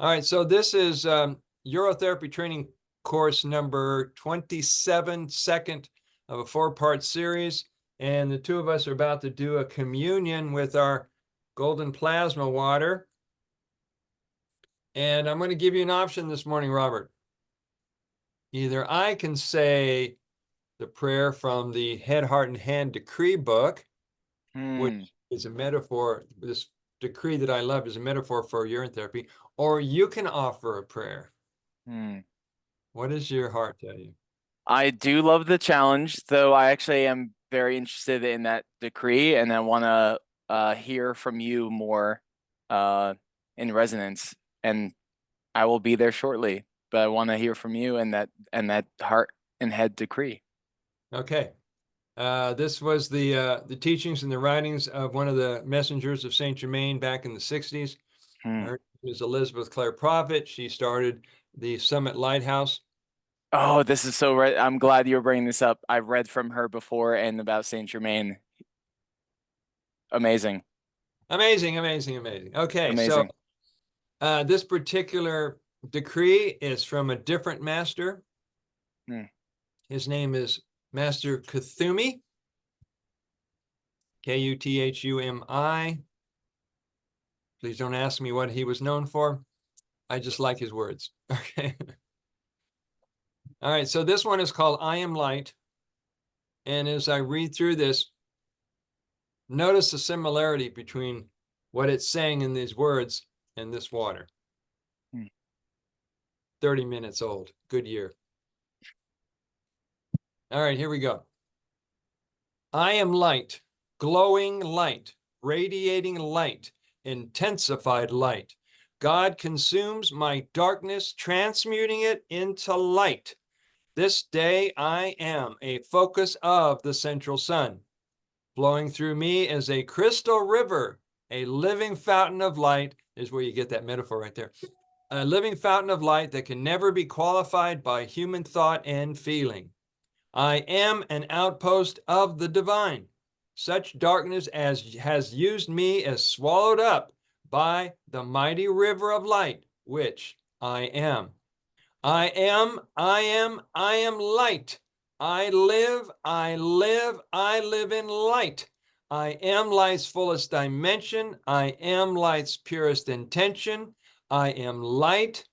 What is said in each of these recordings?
All right, so this is Urotherapy Training Course number 27, second of a 4-part series. And the two of us are about to do a communion with our golden plasma water. And I'm going to give you an option this morning, Robert. Either I can say the prayer from the Head, Heart, and Hand Decree book, which is a metaphor. This decree that I love is a metaphor for urine therapy, or you can offer a prayer. What does your heart tell you? I do love the challenge, though I actually am very interested in that decree, and I want to hear from you more in resonance. And I will be there shortly, but I want to hear from you and that heart and head decree. Okay. This was the teachings and the writings of one of the messengers of Saint Germain back in the 60s. Her name is Elizabeth Clare Prophet. She started the Summit Lighthouse. Oh, this is so right. I'm glad you're bringing this up. I've read from her before and about Saint Germain. Amazing. Amazing, amazing, amazing. Okay, so Amazing. this particular decree is from a different master. His name is Master Kuthumi, Kuthumi. Please don't ask me what he was known for. I just like his words. Okay. All right, so this one is called I Am Light. And as I read through this, notice the similarity between what it's saying in these words and this water. 30 minutes old. Good year. All right, here we go. I am light, glowing light, radiating light, intensified light. God consumes my darkness, transmuting it into light. This day I am a focus of the central sun. Flowing through me is a crystal river, a living fountain of light, is where you get that metaphor right there. A living fountain of light that can never be qualified by human thought and feeling. I am an outpost of the divine. Such darkness as has used me is swallowed up by the mighty river of light, which I am. I am light. I live in light. I am light's fullest dimension. I am light's purest intention. I am light,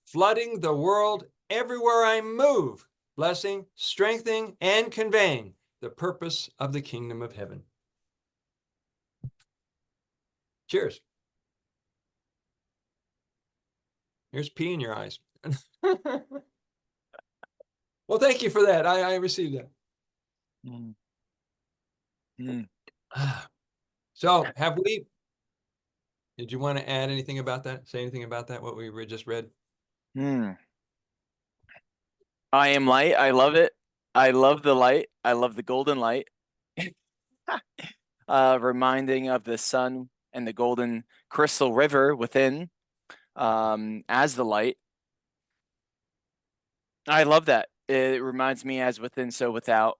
flooding the world everywhere I move, blessing, strengthening, and conveying the purpose of the kingdom of heaven. Cheers. There's pee in your eyes. Well, thank you for that. I received that. So did you want to add anything about that? Say anything about that, what we just read? I am light. I love it. I love the light. I love the golden light. Reminding of the sun and the golden crystal river within as the light. I love that. It reminds me as within, so without,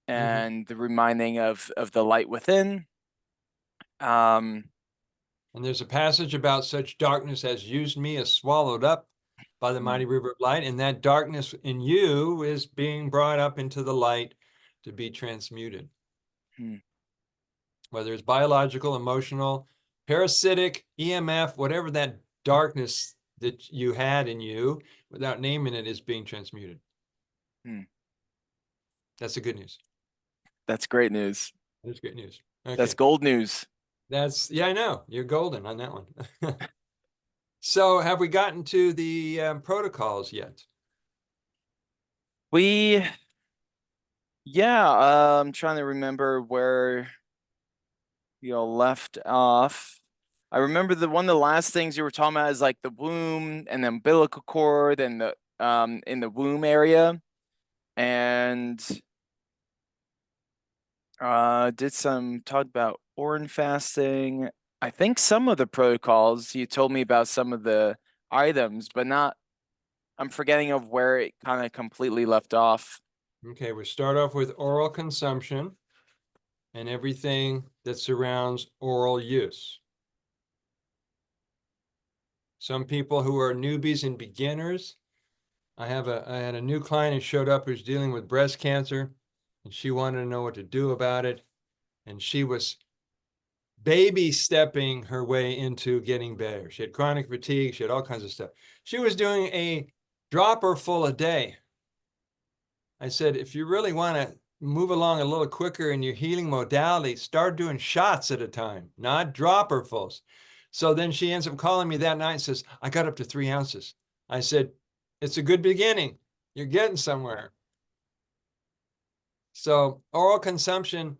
and the reminding of the light within. And there's a passage about such darkness as used me is swallowed up by the mighty river of light, and that darkness in you is being brought up into the light to be transmuted. Whether it's biological, emotional, parasitic, EMF, whatever that darkness that you had in you, without naming it, is being transmuted. That's the good news. That's great news. That's great news. Okay. That's gold news. Yeah, I know. You're golden on that one. So have we gotten to the protocols yet? I'm trying to remember where you all left off. I remember one of the last things you were talking about is like the womb and the umbilical cord and the in the womb area, and did some talk about organ fasting. I think some of the protocols you told me about some of the items, but not. I'm forgetting of where it kind of completely left off. Okay, we start off with oral consumption and everything that surrounds oral use. Some people who are newbies and beginners. I had a new client who showed up who's dealing with breast cancer, and she wanted to know what to do about it. And she was baby stepping her way into getting better. She had chronic fatigue. She had all kinds of stuff. She was doing a dropper full a day. I said, if you really want to move along a little quicker in your healing modality, start doing shots at a time, not dropperfuls. So then she ends up calling me that night and says, I got up to 3 ounces. I said, it's a good beginning. You're getting somewhere. So oral consumption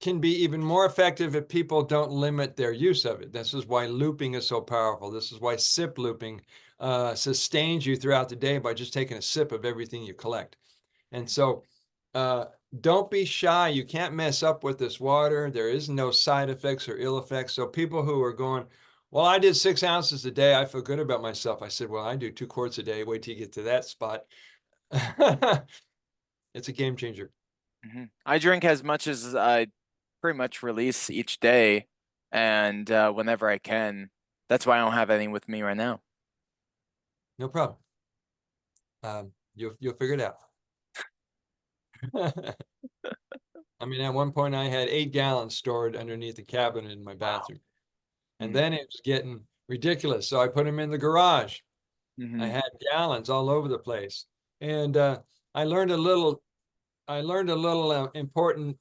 can be even more effective if people don't limit their use of it. This is why looping is so powerful. This is why sip looping sustains you throughout the day by just taking a sip of everything you collect. And so don't be shy. You can't mess up with this water. There is no side effects or ill effects. So people who are going, well, I did 6 ounces a day, I feel good about myself. I said, well, I do 2 quarts a day. Wait till you get to that spot. It's a game changer. I drink as much as I pretty much release each day, and whenever I can. That's why I don't have any with me right now. No problem. You'll figure it out. I mean, at one point I had 8 gallons stored underneath the cabinet in my bathroom. Wow. And then it was getting ridiculous. So I put them in the garage. I had gallons all over the place. And I learned a little important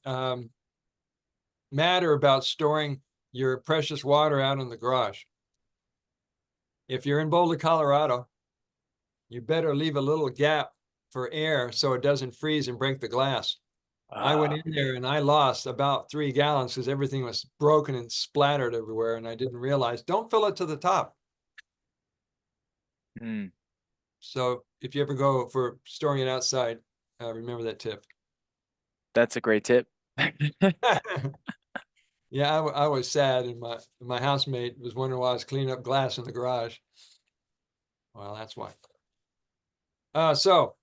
matter about storing your precious water out in the garage. If you're in Boulder, Colorado, you better leave a little gap for air so it doesn't freeze and break the glass. I went in there and I lost about 3 gallons because everything was broken and splattered everywhere, and I didn't realize. Don't fill it to the top. So if you ever go for storing it outside, remember that tip. That's a great tip. Yeah, I was sad, and my housemate was wondering why I was cleaning up glass in the garage. Well, that's why. So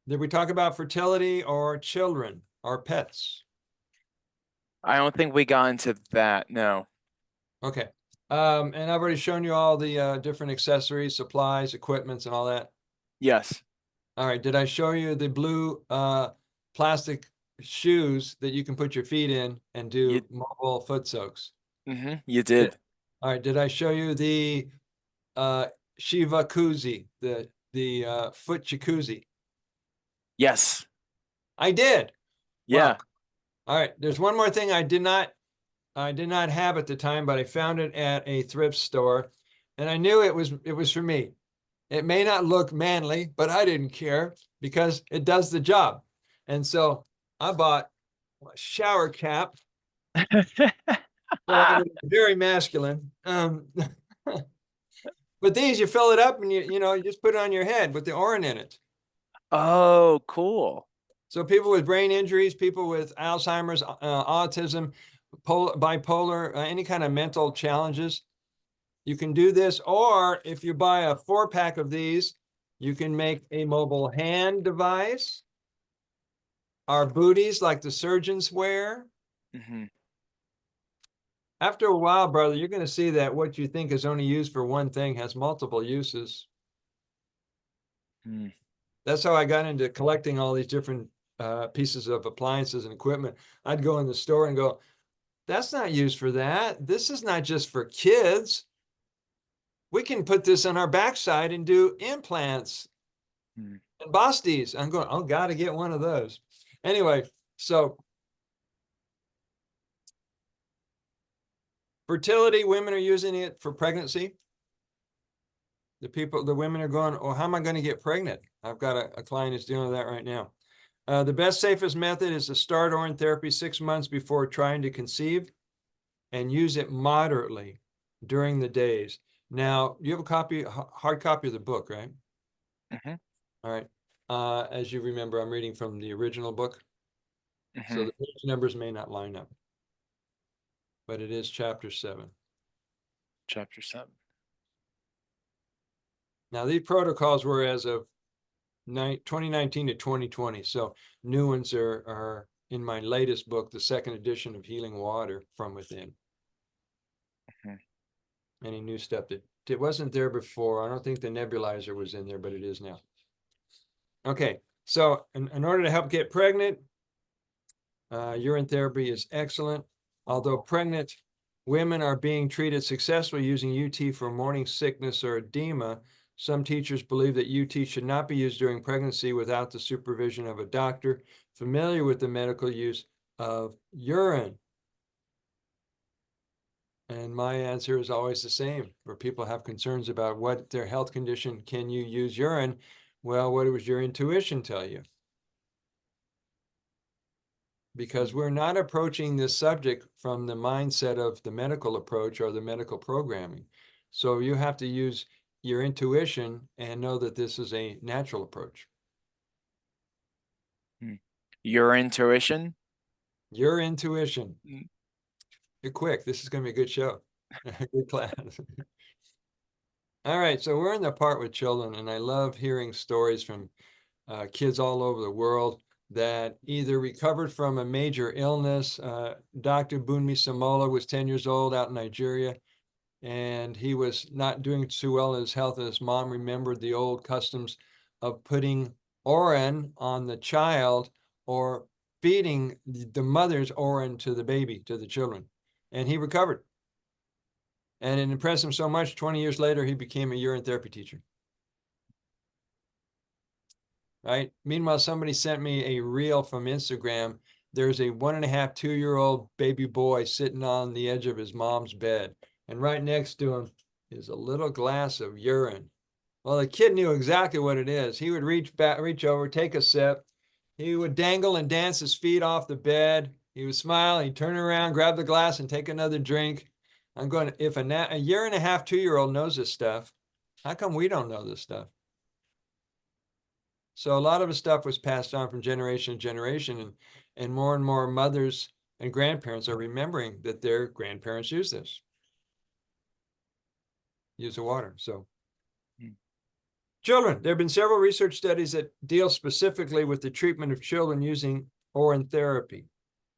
did we talk about fertility or children or pets? I don't think we got into that, no. Okay. And I've already shown you all the different accessories, supplies, equipments, and all that. Yes. All right. Did I show you the blue plastic shoes that you can put your feet in and do mobile foot soaks? You did. All right. Did I show you the Shiva koozie, the foot jacuzzi? Yes. I did. Yeah. Wow. All right. There's one more thing I did not have at the time, but I found it at a thrift store, and I knew it was for me. It may not look manly, but I didn't care because it does the job. And so I bought a shower cap. So very masculine. But these, you fill it up and you just put it on your head with the orin in it. Oh, cool. So people with brain injuries, people with Alzheimer's, autism, bipolar, any kind of mental challenges, you can do this. Or if you buy a 4-pack of these, you can make a mobile hand device. Our booties, like the surgeons wear. After a while, brother, you're going to see that what you think is only used for one thing has multiple uses. That's how I got into collecting all these different pieces of appliances and equipment. I'd go in the store and go, that's not used for that. This is not just for kids. We can put this on our backside and do implants and Bosties. I'm going, oh, got to get one of those. Anyway, so fertility, women are using it for pregnancy. The women are going, oh, how am I going to get pregnant? I've got a client who's dealing with that right now. The best, safest method is to start orin therapy 6 months before trying to conceive and use it moderately during the days. Now, you have a hard copy of the book, right? All right. As you remember, I'm reading from the original book. So the page numbers may not line up, but it is chapter 7. Chapter 7. Now, these protocols were as of 2019 to 2020. So new ones are in my latest book, the 2nd edition of Healing Water from Within. Any new stuff that It wasn't there before. I don't think the nebulizer was in there, but it is now. Okay, so in order to help get pregnant, urine therapy is excellent. Although pregnant women are being treated successfully using UT for morning sickness or edema, some teachers believe that UT should not be used during pregnancy without the supervision of a doctor familiar with the medical use of urine. And my answer is always the same. Where people have concerns about what their health condition, can you use urine? Well, what does your intuition tell you? Because we're not approaching this subject from the mindset of the medical approach or the medical programming. So you have to use your intuition and know that this is a natural approach. Your intuition? Your intuition. Mm. You're quick. This is going to be a good show. Good class. All right, so we're in the part with children, and I love hearing stories from kids all over the world that either recovered from a major illness. Dr. Bunmi Samola was 10 years old out in Nigeria, and he was not doing too well in his health, and his mom remembered the old customs of putting orin on the child or feeding the mother's orin to the baby, to the children, and he recovered. And it impressed him so much, 20 years later, he became a urine therapy teacher. Right? Meanwhile, somebody sent me a reel from Instagram. There's a 1.5, 2-year-old baby boy sitting on the edge of his mom's bed. And right next to him is a little glass of urine. Well, the kid knew exactly what it is. He would reach over, take a sip. He would dangle and dance his feet off the bed. He would smile. He'd turn around, grab the glass, and take another drink. I'm going, if a 1.5, 2-year-old knows this stuff, how come we don't know this stuff? So a lot of the stuff was passed on from generation to generation, and more mothers and grandparents are remembering that their grandparents use this, use the water. So children, there have been several research studies that deal specifically with the treatment of children using orin therapy.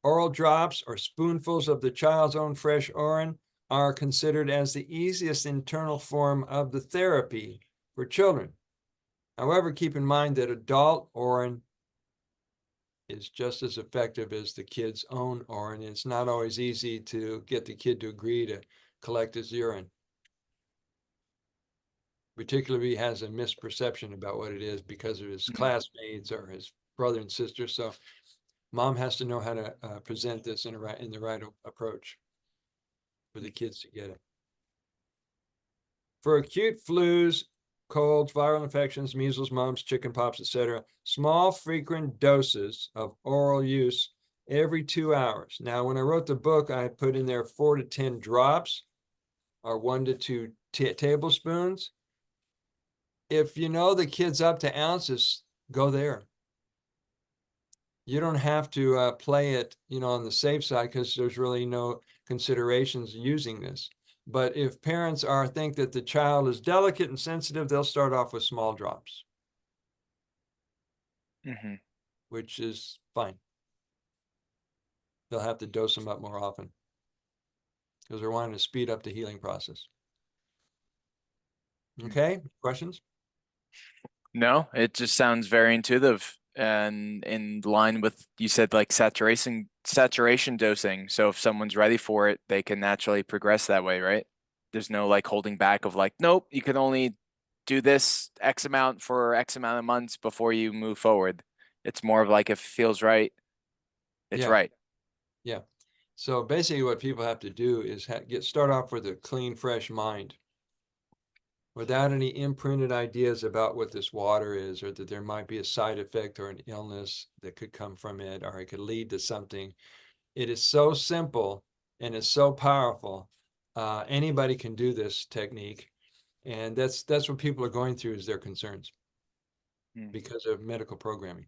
Oral drops or spoonfuls of the child's own fresh orin are considered as the easiest internal form of the therapy for children. However, keep in mind that adult orin is just as effective as the kid's own orin. It's not always easy to get the kid to agree to collect his urine, particularly if he has a misperception about what it is because of his classmates or his brother and sister. So mom has to know how to present this in the right approach for the kids to get it. For acute flus, colds, viral infections, measles, mumps, chickenpox, etc., small frequent doses of oral use every 2 hours. Now, when I wrote the book, I put in there 4 to 10 drops or 1 to 2 tablespoons. If you know the kid's up to ounces, go there. You don't have to play it, on the safe side because there's really no considerations using this. But if parents think that the child is delicate and sensitive, they'll start off with small drops, which is fine. They'll have to dose them up more often because they're wanting to speed up the healing process. Okay, questions? No, it just sounds very intuitive and in line with, you said, like saturation dosing. So if someone's ready for it, they can naturally progress that way, right? There's no like holding back of like, nope, you can only do this X amount for X amount of months before you move forward. It's more of like, if it feels right, it's right. Yeah. So basically what people have to do is start off with a clean, fresh mind without any imprinted ideas about what this water is, or that there might be a side effect or an illness that could come from it, or it could lead to something. It is so simple and it's so powerful. Anybody can do this technique. And that's what people are going through, is their concerns because of medical programming.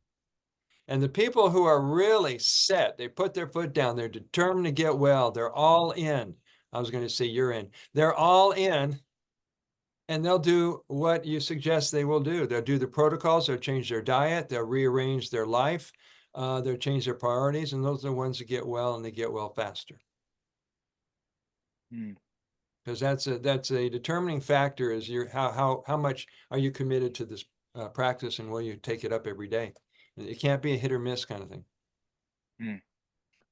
And the people who are really set, they put their foot down, they're determined to get well, they're all in. I was going to say you're in. They're all in, and they'll do what you suggest they will do. They'll do the protocols, they'll change their diet, they'll rearrange their life, they'll change their priorities, and those are the ones that get well, and they get well faster. because that's a determining factor is how much are you committed to this practice, and will you take it up every day? It can't be a hit or miss kind of thing.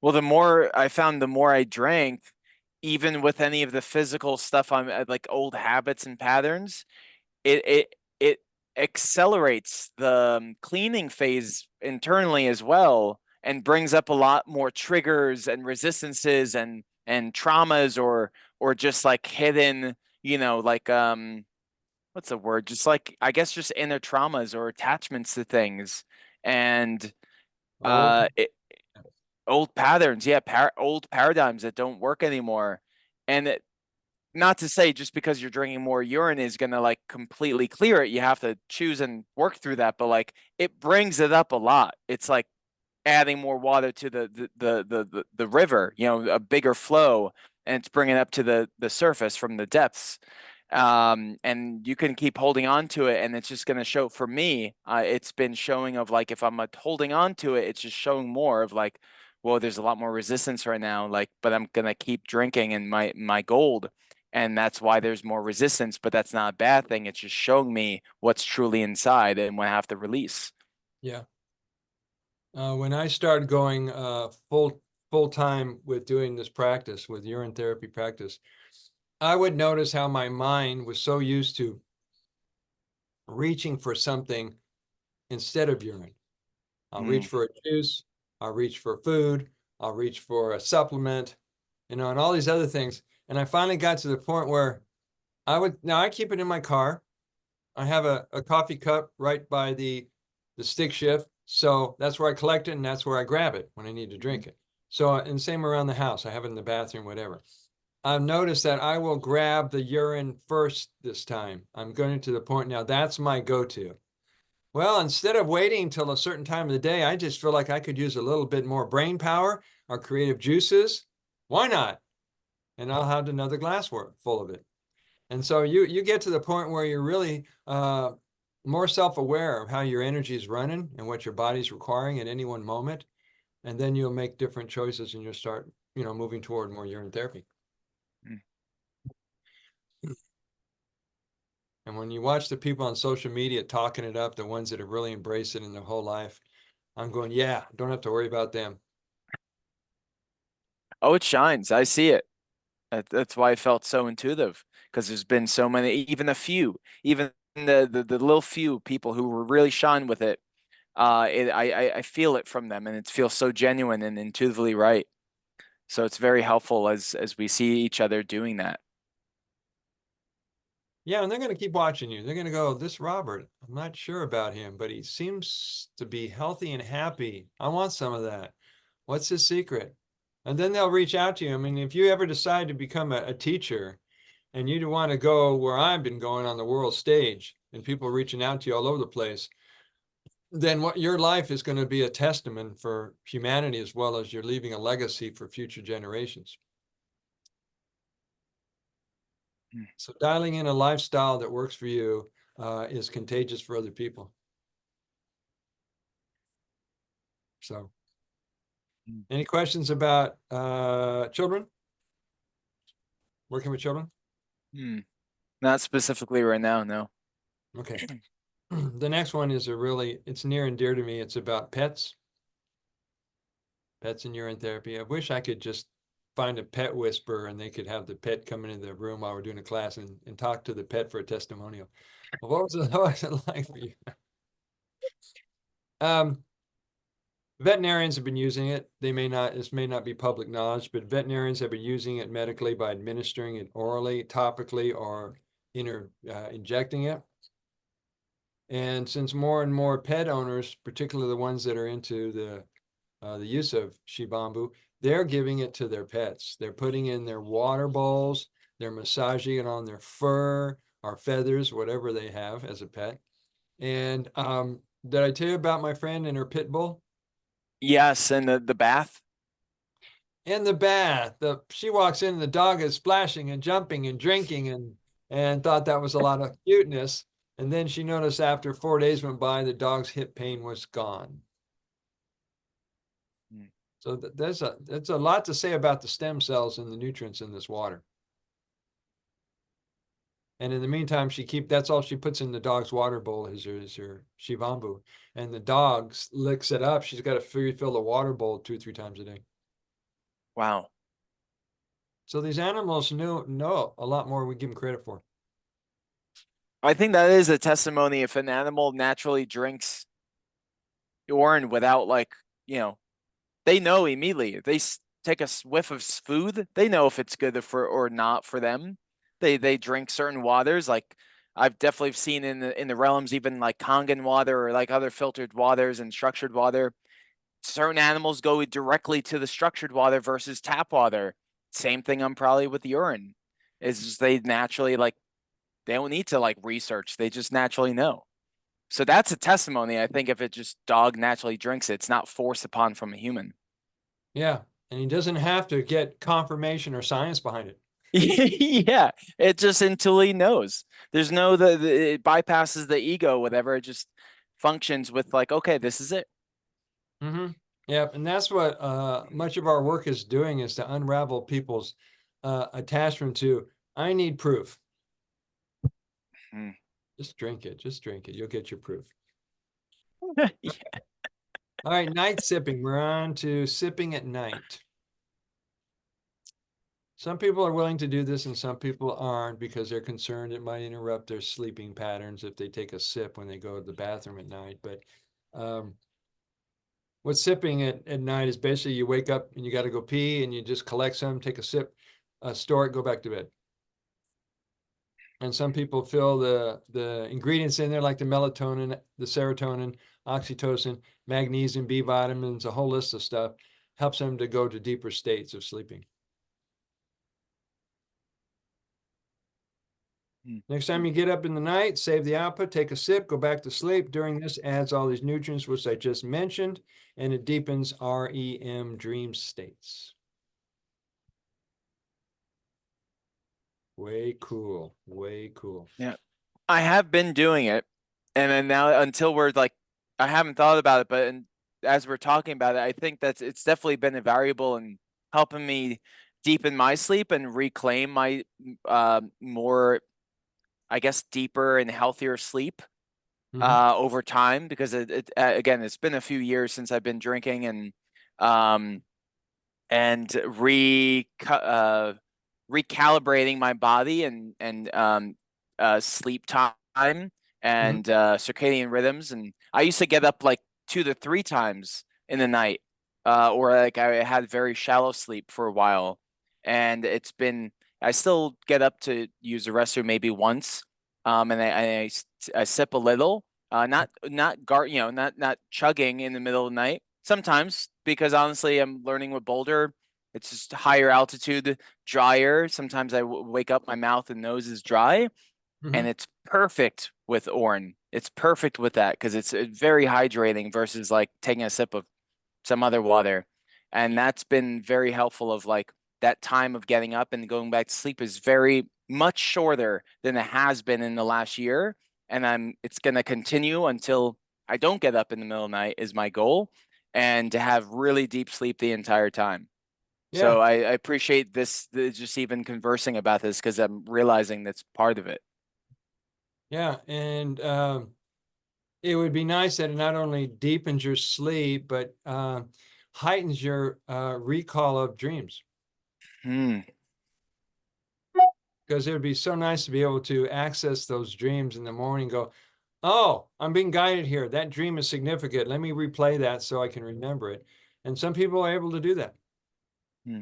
Well, the more I found, the more I drank, even with any of the physical stuff, I'm like old habits and patterns, it accelerates the cleaning phase internally as well, and brings up a lot more triggers and resistances and traumas, or just like hidden, like what's the word? Just like, I guess, just inner traumas or attachments to things. And Old. it, old patterns, yeah, old paradigms that don't work anymore. And not to say just because you're drinking more urine is going to like completely clear it. You have to choose and work through that, but like it brings it up a lot. It's like adding more water to the river, a bigger flow, and it's bringing it up to the surface from the depths. And you can keep holding on to it, and it's just going to show. For me, it's been showing of like, if I'm holding on to it, it's just showing more of like, well, there's a lot more resistance right now, like, but I'm going to keep drinking and my gold, and that's why there's more resistance. But that's not a bad thing. It's just showing me what's truly inside and what I have to release. Yeah. When I started going full time with doing this practice, with urine therapy practice, I would notice how my mind was so used to reaching for something instead of urine. I'll reach Mm. for a juice, I'll reach for food, I'll reach for a supplement, and all these other things. And I finally got to the point where I keep it in my car. I have a coffee cup right by the stick shift. So that's where I collect it, and that's where I grab it when I need to drink it. So, and same around the house. I have it in the bathroom, whatever. I've noticed that I will grab the urine first this time. I'm going to the point now, that's my go-to. Well, instead of waiting until a certain time of the day, I just feel like I could use a little bit more brain power or creative juices. Why not? And I'll have another glass full of it. And so you get to the point where you're really more self-aware of how your energy is running and what your body's requiring at any one moment. And then you'll make different choices, and you'll start, moving toward more urine therapy. Mm. And when you watch the people on social media talking it up, the ones that have really embraced it in their whole life, I'm going, yeah, don't have to worry about them. Oh, it shines. I see it. That's why I felt so intuitive, because there's been so many, even the little few people who were really shine with it. I feel it from them, and it feels so genuine and intuitively right. So it's very helpful as we see each other doing that. Yeah, and they're going to keep watching you. They're going to go, this Robert, I'm not sure about him, but he seems to be healthy and happy. I want some of that. What's his secret? And then they'll reach out to you. I mean, if you ever decide to become a teacher and you want to go where I've been going on the world stage and people reaching out to you all over the place, then what your life is going to be a testament for humanity, as well as you're leaving a legacy for future generations. Mm. So dialing in a lifestyle that works for you is contagious for other people. So any questions about children? Working with children? Hmm. Not specifically right now, no. Okay. The next one is it's near and dear to me. It's about pets in urine therapy. I wish I could just find a pet whisperer and they could have the pet come into the room while we're doing a class and talk to the pet for a testimonial. Well, what was it like for you? Um, Veterinarians have been using it. This may not be public knowledge, but veterinarians have been using it medically by administering it orally, topically, or injecting it. And since more and more pet owners, particularly the ones that are into the use of shibambu, they're giving it to their pets. They're putting in their water bowls, they're massaging it on their fur or feathers, whatever they have as a pet. And did I tell you about my friend and her pit bull? Yes, and the bath. In the bath, she walks in, the dog is splashing and jumping and drinking and thought that was a lot of cuteness. And then she noticed after 4 days went by, the dog's hip pain was gone. Hmm. So there's a lot to say about the stem cells and the nutrients in this water. And in the meantime, that's all she puts in the dog's water bowl is her shivambu. And the dog licks it up. She's got to refill the water bowl 2-3 times a day. Wow. So these animals know a lot more than we give them credit for. I think that is a testimony. If an animal naturally drinks urine without like, you know, they know immediately. If they take a whiff of food, they know if it's good for or not for them. They drink certain waters. Like I've definitely seen in the realms, even like Kangen water or like other filtered waters and structured water. Certain animals go directly to the structured water versus tap water. Same thing I'm probably with urine. Is just they naturally like they don't need to like research. They just naturally know. So that's a testimony. I think if it just dog naturally drinks it, it's not forced upon from a human. Yeah. And he doesn't have to get confirmation or science behind it. Yeah, it just until he knows. There's no it bypasses the ego, whatever. It just functions with like, okay, this is it. Mm-hmm. Yeah, and that's what much of our work is doing is to unravel people's attachment to, I need proof. Hmm. Just drink it. Just drink it. You'll get your proof. Yeah. All right, night sipping. We're on to sipping at night. Some people are willing to do this and some people aren't because they're concerned it might interrupt their sleeping patterns if they take a sip when they go to the bathroom at night. But um, what sipping at night is basically you wake up and you got to go pee and you just collect some, take a sip, store it, go back to bed. And some people feel the ingredients in there like the melatonin, the serotonin, oxytocin, magnesium, B vitamins, a whole list of stuff helps them to go to deeper states of sleeping. Next time you get up in the night, save the output, take a sip, go back to sleep. During this, adds all these nutrients, which I just mentioned, and it deepens REM dream states. Way cool. Way cool. Yeah. I have been doing it. And then now until we're like, I haven't thought about it, but as we're talking about it, I think it's definitely been a variable in helping me deepen my sleep and reclaim my more, I guess, deeper and healthier sleep over time because again, it's been a few years since I've been drinking um and recalibrating my body and sleep time and circadian rhythms. And I used to get up like 2 to 3 times in the night, or like I had very shallow sleep for a while, and I still get up to use the restroom maybe once, and I sip a little, not chugging in the middle of the night. Sometimes, because honestly, I'm learning with Boulder, it's just higher altitude, drier. Sometimes I wake up, my mouth and nose is dry, and it's perfect with Orin. It's perfect with that because it's very hydrating versus like taking a sip of some other water. And that's been very helpful of like that time of getting up and going back to sleep is very much shorter than it has been in the last year. And it's going to continue until I don't get up in the middle of the night is my goal, and to have really deep sleep the entire time. Yeah. So I appreciate just even conversing about this because I'm realizing that's part of it. Yeah. And it would be nice that it not only deepens your sleep, but heightens your recall of dreams. Hmm. Because it would be so nice to be able to access those dreams in the morning, go, oh, I'm being guided here. That dream is significant. Let me replay that so I can remember it. And some people are able to do that. Hmm.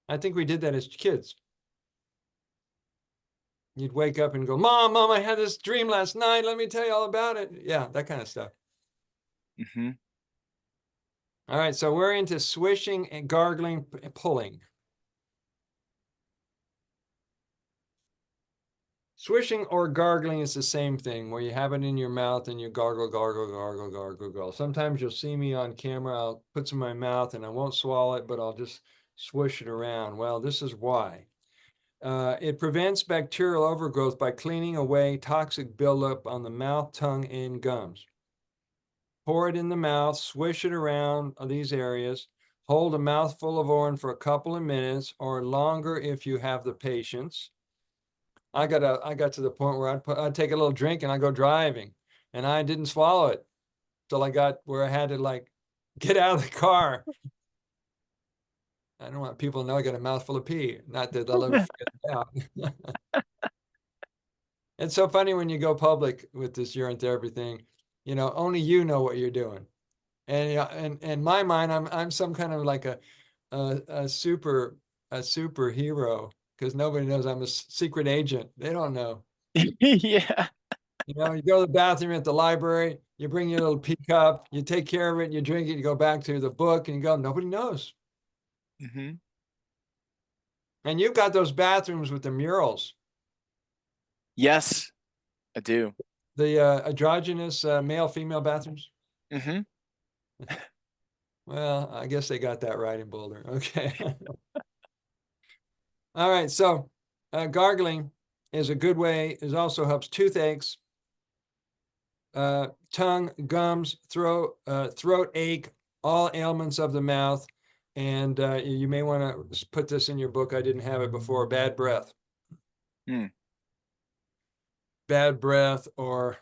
I think we did that as kids. You'd wake up and go, Mom, I had this dream last night. Let me tell you all about it. Yeah, that kind of stuff. Mm-hmm. All right, so we're into swishing and gargling, pulling. Swishing or gargling is the same thing, where you have it in your mouth and you gargle, gargle, gargle, gargle, gargle. Sometimes you'll see me on camera, I'll put some in my mouth and I won't swallow it, but I'll just swish it around. Well, this is why. It prevents bacterial overgrowth by cleaning away toxic buildup on the mouth, tongue, and gums. Pour it in the mouth, swish it around these areas. Hold a mouthful of orange for a couple of minutes or longer if you have the patience. I got to the point where I'd take a little drink and I'd go driving, and I didn't swallow it till I got where I had to like get out of the car. I don't want people to know I got a mouthful of pee. Not that they'll ever figure it out. It's so funny when you go public with this urine therapy thing. You know, only you know what you're doing. And in my mind, I'm some kind of like a superhero because nobody knows I'm a secret agent. They don't know. Yeah. You know, you go to the bathroom at the library, you bring your little pee cup, you take care of it, you drink it, you go back to the book, and you go. Nobody knows. Mm-hmm. And you've got those bathrooms with the murals, Yes, I do. the androgynous male-female bathrooms. Mm-hmm. Well, I guess they got that right in Boulder. Okay. All right. So gargling is a good way. It also helps toothaches, tongue, gums, throat ache, all ailments of the mouth. And you may want to put this in your book. I didn't have it before. Bad breath. Mm. Bad breath or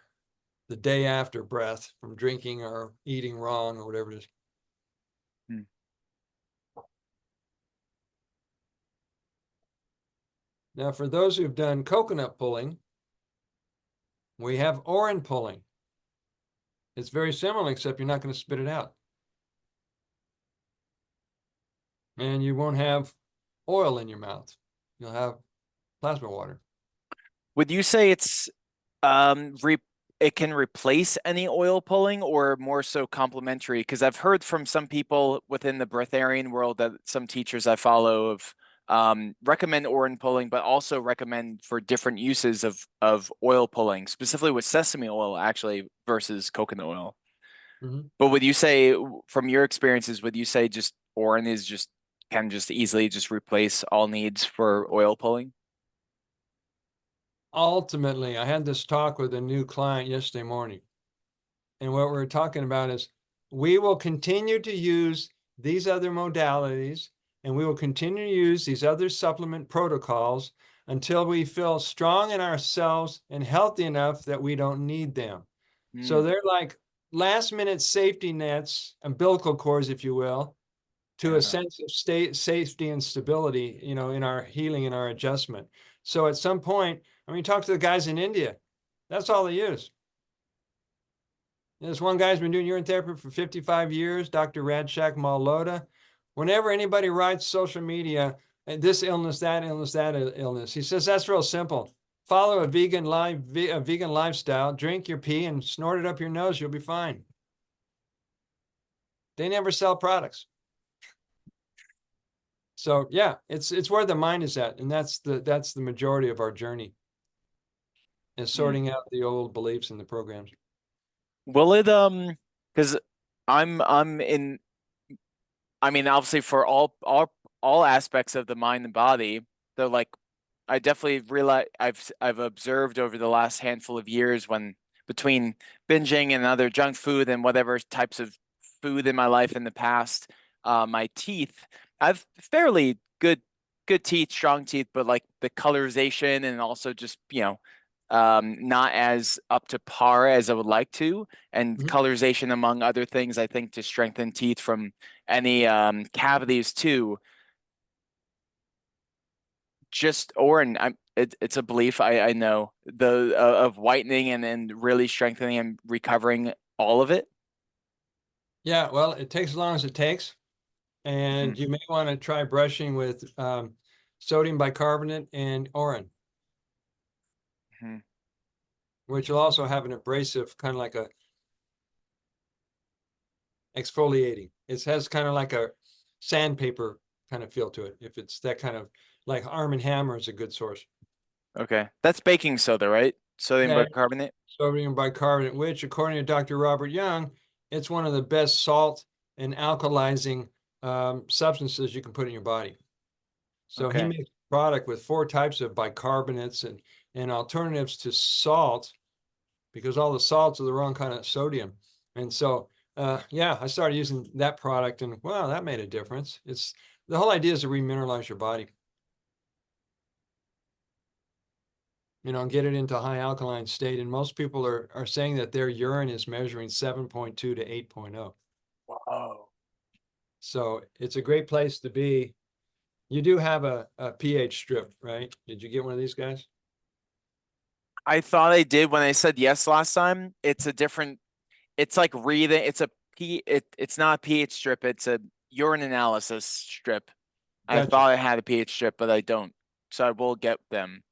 the day after breath from drinking or eating wrong or whatever it is. Mm. Now, for those who've done coconut pulling, we have orange pulling. It's very similar, except you're not going to spit it out. And you won't have oil in your mouth. You'll have plasma water. Would you say it's it can replace any oil pulling or more so complementary? Because I've heard from some people within the breatharian world that some teachers I follow of recommend orange pulling, but also recommend for different uses of oil pulling, specifically with sesame oil actually versus coconut oil. Mm-hmm. But would you say, from your experiences, would you say just orange is just can just easily just replace all needs for oil pulling? Ultimately, I had this talk with a new client yesterday morning. And what we're talking about is we will continue to use these other modalities and we will continue to use these other supplement protocols until we feel strong in ourselves and healthy enough that we don't need them. So they're like last minute safety nets, umbilical cords, if you will, to a sense of safety and stability, you know, in our healing and our adjustment. So at some point, I mean, talk to the guys in India. That's all they use. This one guy's been doing urine therapy for 55 years, Dr. Radshak Malhotra. Whenever anybody writes social media, this illness, that illness, that illness, he says that's real simple. Follow a vegan lifestyle, drink your pee and snort it up your nose, you'll be fine. They never sell products. So yeah, it's where the mind is at, and that's the majority of our journey, is sorting out the old beliefs in the programs. Will it because I'm in I mean obviously for all aspects of the mind and body, they're like I definitely realize I've observed over the last handful of years when between binging and other junk food and whatever types of food in my life in the past, my teeth, I've fairly good teeth, strong teeth, but like the colorization and also just, you know, not as up to par as I would like to, and colorization among other things, I think to strengthen teeth from any cavities too. Just and it's a belief I know the of whitening and then really strengthening and recovering all of it. Yeah, well, it takes as long as it takes. And you may want to try brushing with sodium bicarbonate and orin, which will also have an abrasive, kind of like a exfoliating. It has kind of like a sandpaper kind of feel to it. If it's that kind of like Arm & Hammer is a good source. Okay, that's baking soda, right? Sodium bicarbonate. Sodium bicarbonate, which according to Dr. Robert Young, it's one of the best salt and alkalizing substances you can put in your body. So he makes a product with 4 types of bicarbonates and alternatives to salt, because all the salts are the wrong kind of sodium. And so, yeah, I started using that product, and wow, that made a difference. It's the whole idea is to remineralize your body. you know, and get it into a high alkaline state. And most people are saying that their urine is measuring 7.2 to 8.0. Whoa. So it's a great place to be. You do have a pH strip, right? Did you get one of these guys? I thought I did when I said yes last time. It's a different, it's like reading, it's not a pH strip, it's a urine analysis strip. I Gotcha. thought I had a pH strip, but I don't. So I will get them.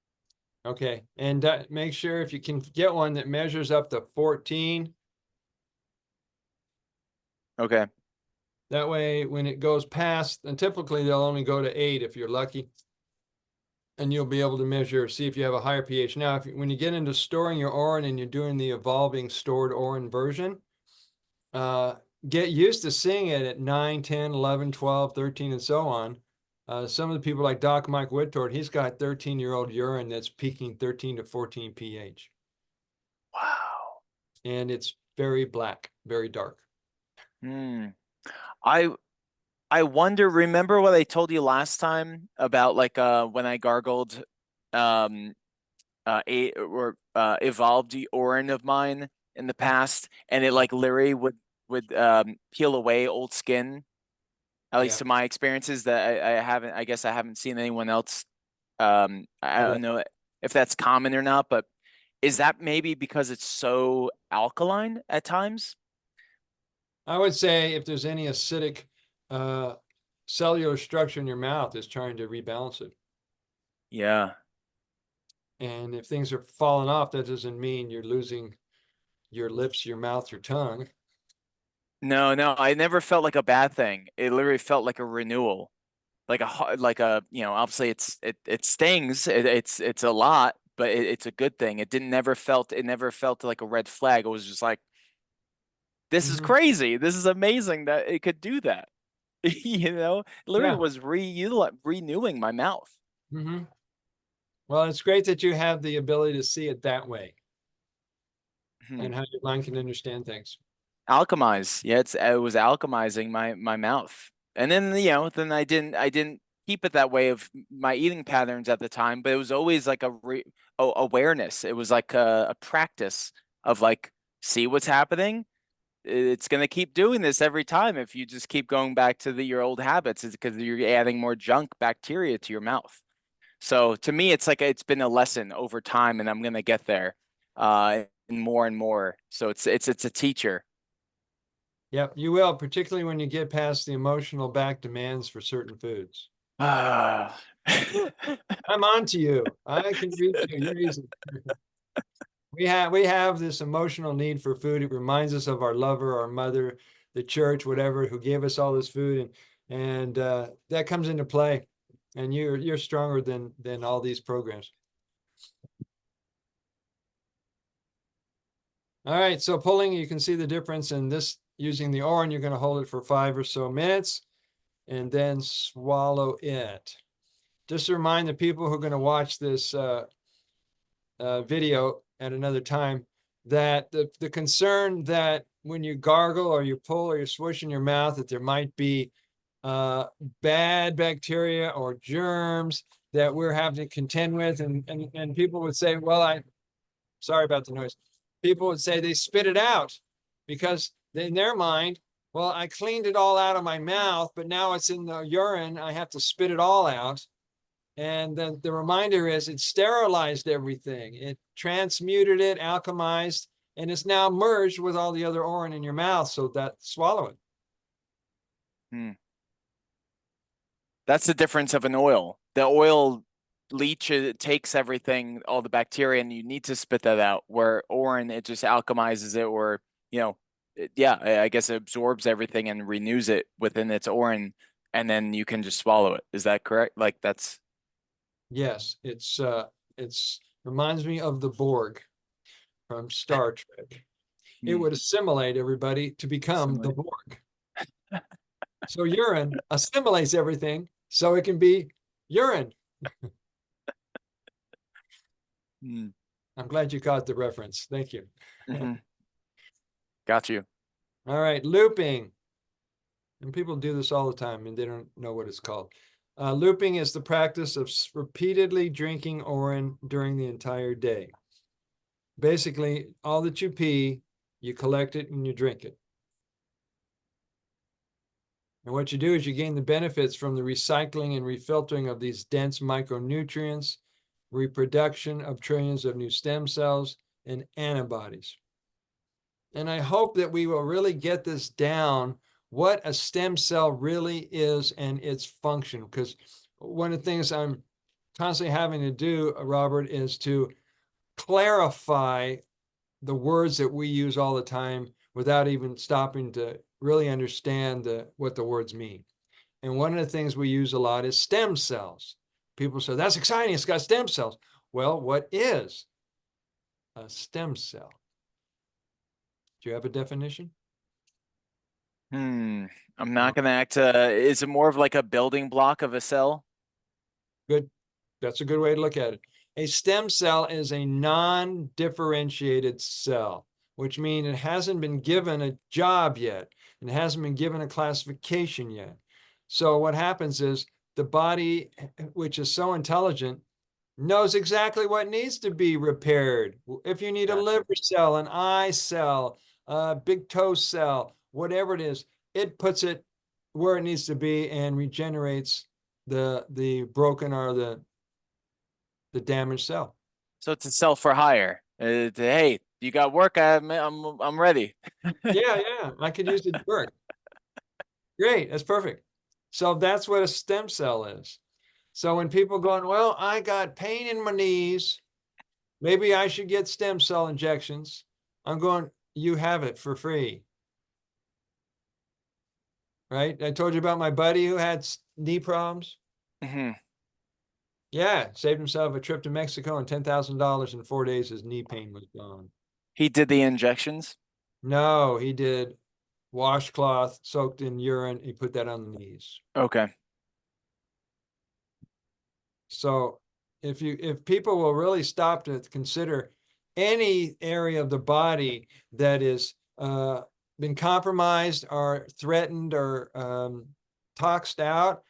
Okay. And make sure if you can get one that measures up to 14. Okay. That way, when it goes past, and typically they'll only go to 8 if you're lucky. And you'll be able to measure, see if you have a higher pH. Now, when you get into storing your orin and you're doing the evolving stored orin version, get used to seeing it at 9, 10, 11, 12, 13, and so on. Some of the people like Doc Mike Whitford, he's got 13-year-old urine that's peaking 13 to 14 pH. Wow. And it's very black, very dark. Hmm. I I wonder, remember what I told you last time about like when I gargled um evolved orin of mine in the past, and it like literally would peel away old skin, at least Yeah. to my experiences that I guess I haven't seen anyone else. I Yeah. don't know if that's common or not, but is that maybe because it's so alkaline at times? I would say if there's any acidic uh, cellular structure in your mouth, is trying to rebalance it. Yeah. And if things are falling off, that doesn't mean you're losing your lips, your mouth, your tongue. No, no, I never felt like a bad thing. It literally felt like a renewal, like a, obviously it stings. It's a lot, but it's a good thing. It never felt like a red flag. It was just like, this is Mm-hmm. crazy. This is amazing that it could do that. It literally Yeah. was renewing my mouth. Mm-hmm. Well, it's great that you have the ability to see it that way Hmm. and how your mind can understand things. Alchemize. Yeah, it was alchemizing my mouth. And then then I didn't keep it that way of my eating patterns at the time, but it was always like awareness. It was like a practice of like, see what's happening. It's gonna keep doing this every time if you just keep going back to your old habits. It's because you're adding more junk bacteria to your mouth. So to me, it's like it's been a lesson over time, and I'm gonna get there, and more. So it's a teacher. Yep, you will, particularly when you get past the emotional back demands for certain foods. Ah. I'm on to you. I can reach you. You're easy. We have this emotional need for food. It reminds us of our lover, our mother, the church, whatever, who gave us all this food, and that comes into play. And you're stronger than all these programs. All right, so pulling, you can see the difference in this using the orin. You're going to hold it for 5 or so minutes and then swallow it. Just to remind the people who are going to watch this video at another time that the concern that when you gargle or you pull or you swoosh in your mouth that there might be bad bacteria or germs that we're having to contend with, and people would say, well, sorry about the noise. People would say they spit it out because in their mind, well, I cleaned it all out of my mouth, but now it's in the urine. I have to spit it all out. And then the reminder is it sterilized everything. It transmuted it, alchemized, and it's now merged with all the other orin in your mouth. So that swallow it. Hmm. That's the difference of an oil. The oil leach, it takes everything, all the bacteria, and you need to spit that out. Where orin, it just alchemizes it, or yeah, I guess it absorbs everything and renews it within its orin, and then you can just swallow it. Is that correct? Like that's Yes, it's reminds me of the Borg from Star Trek. It hmm, would assimilate everybody to become the similar. Borg. So urine assimilates everything so it can be urine. Hmm. I'm glad you caught the reference. Thank you. Hmm. Got you. All right, looping. And people do this all the time and they don't know what it's called. Looping is the practice of repeatedly drinking urine during the entire day. Basically, all that you pee, you collect it and you drink it. And what you do is you gain the benefits from the recycling and refiltering of these dense micronutrients, reproduction of trillions of new stem cells, and antibodies. And I hope that we will really get this down, what a stem cell really is and its function. Because one of the things I'm constantly having to do, Robert, is to clarify the words that we use all the time without even stopping to really understand what the words mean. And one of the things we use a lot is stem cells. People say, that's exciting, it's got stem cells. Well, what is a stem cell? Do you have a definition? I'm No. not gonna act, is it more of like a building block of a cell? Good. That's a good way to look at it. A stem cell is a non-differentiated cell, which means it hasn't been given a job yet. It hasn't been given a classification yet. So what happens is the body, which is so intelligent, knows exactly what needs to be repaired. If you need a Gotcha. liver cell, an eye cell, a big toe cell, whatever it is, it puts it where it needs to be and regenerates the broken or the damaged cell. So it's a cell for hire. Hey, you got work? I'm ready. Yeah, I could use it to work. Great, that's perfect. So that's what a stem cell is. So when people going, well, I got pain in my knees, maybe I should get stem cell injections. I'm going, you have it for free. Right? I told you about my buddy who had knee problems. Hmm. Yeah, saved himself a trip to Mexico and $10,000 in 4 days. His knee pain was gone. He did the injections. No, he did washcloth soaked in urine. He put that on the knees. Okay. So if people will really stop to consider any area of the body that is been compromised or threatened or toxed out,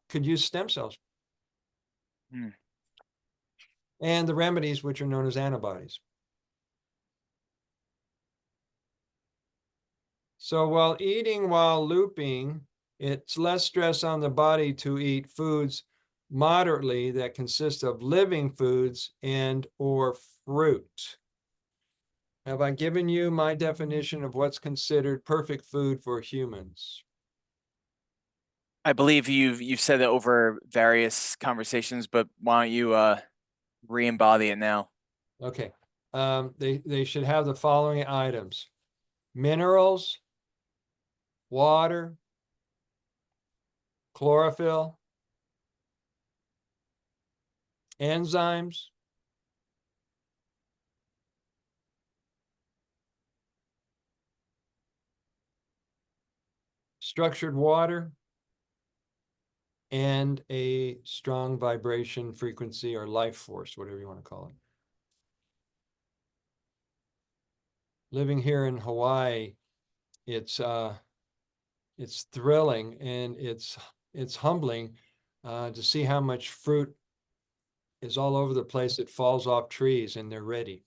could use stem cells Hmm. and the remedies, which are known as antibodies. So while looping, it's less stress on the body to eat foods moderately that consist of living foods and or fruit. Have I given you my definition of what's considered perfect food for humans? I believe you've said it over various conversations, but why don't you re-embody it now? Okay. They should have the following items: minerals, water, chlorophyll, enzymes, structured water, and a strong vibration frequency or life force, whatever you want to call it. Living here in Hawaii, it's thrilling and it's humbling to see how much fruit is all over the place. It falls off trees and they're ready.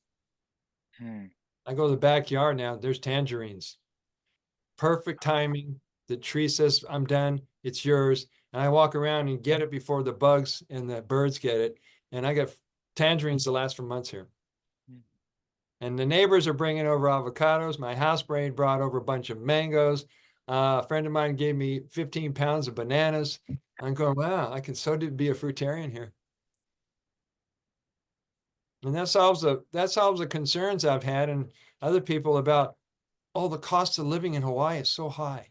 Hmm. I go to the backyard now, there's tangerines. Perfect timing. The tree says, I'm done, it's yours. And I walk around and get it before the bugs and the birds get it. And I got tangerines to last for months here. And the neighbors are bringing over avocados. My housemaid brought over a bunch of mangoes. A friend of mine gave me 15 pounds of bananas. I'm going, wow, I can be a fruitarian here. And that solves the concerns I've had and other people about, oh, the cost of living in Hawaii is so high.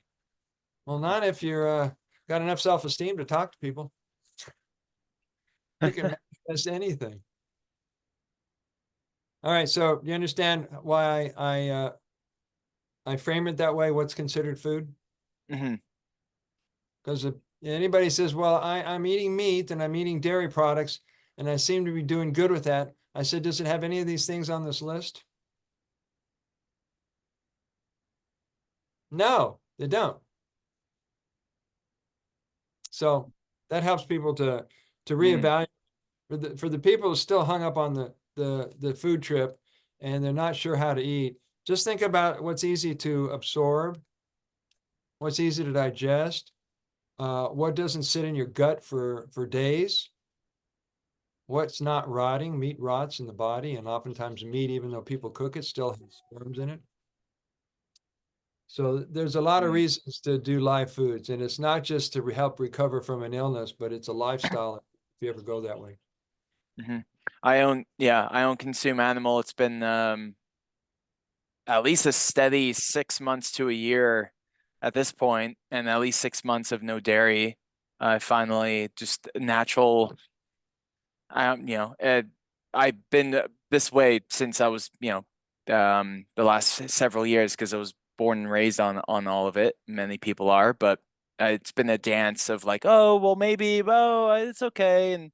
Well, not if you're got enough self-esteem to talk to people. You can manifest anything. All right, so you understand why I frame it that way? What's considered food? Hmm. Because if anybody says, well, I'm eating meat and I'm eating dairy products and I seem to be doing good with that, I said, does it have any of these things on this list? No, they don't. So That helps people to reevaluate. For the people who are still hung up on the food trip and they're not sure how to eat, just think about what's easy to absorb, what's easy to digest, what doesn't sit in your gut for days, what's not rotting. Meat rots in the body, and oftentimes meat, even though people cook it, still has worms in it. So there's a lot of reasons to do live foods, and it's not just to help recover from an illness, but it's a lifestyle if you ever go that way. I own Consume Animal. It's been at least a steady 6 months to a year at this point, and at least 6 months of no dairy. Finally, just natural. I've been this way since I was, the last several years because I was born and raised on all of it. Many people are, but it's been a dance of like, oh, well, maybe, oh, it's okay, and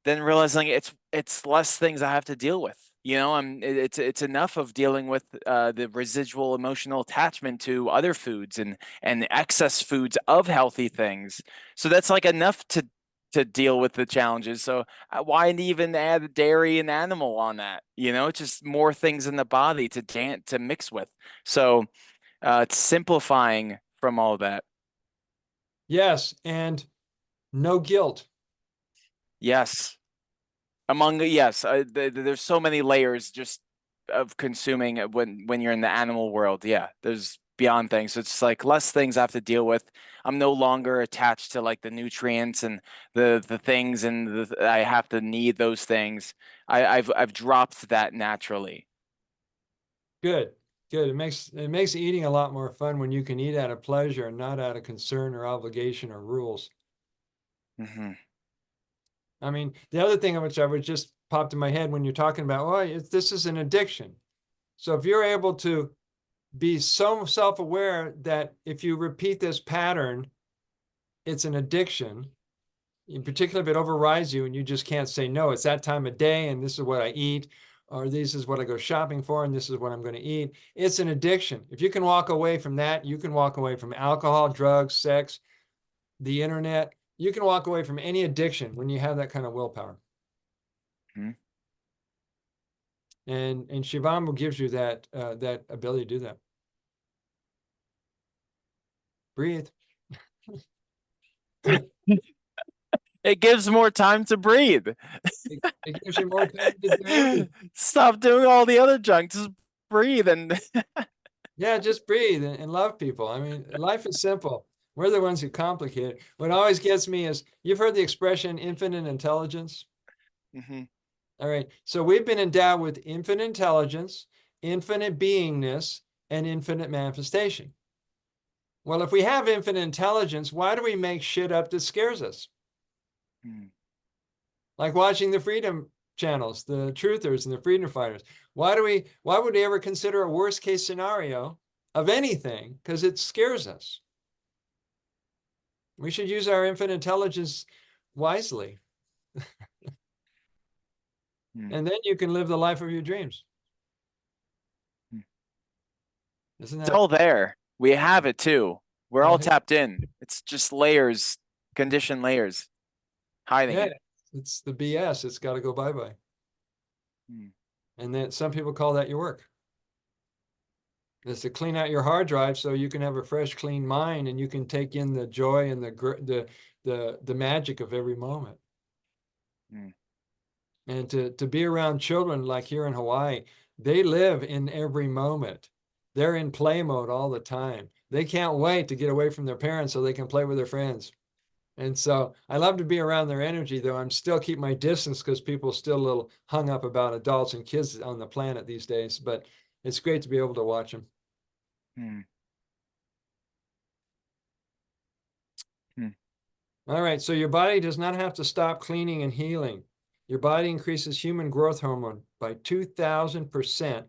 then realizing it's less things I have to deal with. It's enough of dealing with the residual emotional attachment to other foods and excess foods of healthy things. So that's like enough to deal with the challenges. So why even add dairy and animal on that? It's just more things in the body to mix with. So it's simplifying from all of that. Yes, and no guilt. Yes. There's so many layers just of consuming when you're in the animal world. Yeah, there's beyond things. So it's like less things I have to deal with. I'm no longer attached to like the nutrients and the things and I have to need those things. I've dropped that naturally. Good, good. It makes eating a lot more fun when you can eat out of pleasure and not out of concern or obligation or rules. Hmm. I mean, the other thing which I would just popped in my head when you're talking about, well, this is an addiction. So if you're able to be so self-aware that if you repeat this pattern, it's an addiction, in particular if it overrides you and you just can't say no, it's that time of day and this is what I eat, or this is what I go shopping for and this is what I'm going to eat. It's an addiction. If you can walk away from that, you can walk away from alcohol, drugs, sex, the internet. You can walk away from any addiction when you have that kind of willpower. Hmm. And Shivam gives you that that ability to do that. Breathe. It gives more time to breathe. It gives you more time to do everything. Stop doing all the other junk. Just breathe and Yeah, just breathe and love people. I mean, life is simple. We're the ones who complicate it. What always gets me is you've heard the expression infinite intelligence. hmm All right. So we've been endowed with infinite intelligence, infinite beingness, and infinite manifestation. Well, if we have infinite intelligence, why do we make shit up that scares us? Like watching the freedom channels, the truthers and the freedom fighters. Why would we ever consider a worst case scenario of anything? Because it scares us. We should use our infinite intelligence wisely. And then you can live the life of your dreams. Isn't It's that all there. We have it too. We're all all? tapped in. It's just layers, conditioned layers, hiding Yeah, it. it's the BS. It's got to go bye-bye. Hmm. And then some people call that your work. Is to clean out your hard drive so you can have a fresh, clean mind and you can take in the joy and the magic of every moment. Hmm. And to be around children like here in Hawaii, they live in every moment. They're in play mode all the time. They can't wait to get away from their parents so they can play with their friends. And so I love to be around their energy, though I'm still keep my distance because people are still a little hung up about adults and kids on the planet these days. But it's great to be able to watch them. Hmm. Hmm. All right, so your body does not have to stop cleaning and healing. Your body increases human growth hormone by 2,000%,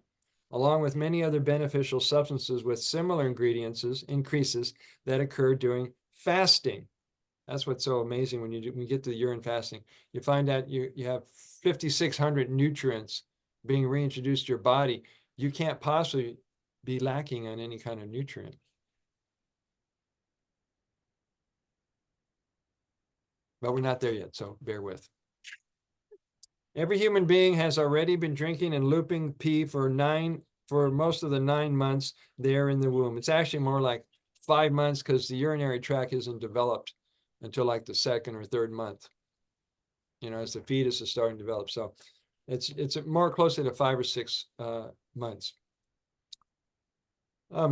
along with many other beneficial substances with similar increases that occur during fasting. That's what's so amazing when you get to the urine fasting. You find out you have 5,600 nutrients being reintroduced to your body. You can't possibly be lacking on any kind of nutrient. but we're not there yet, so bear with. Every human being has already been drinking and looping pee for most of the 9 months there in the womb. It's actually more like 5 months because the urinary tract isn't developed until like the second or third month, as the fetus is starting to develop. So it's more closely to 5 or 6 months.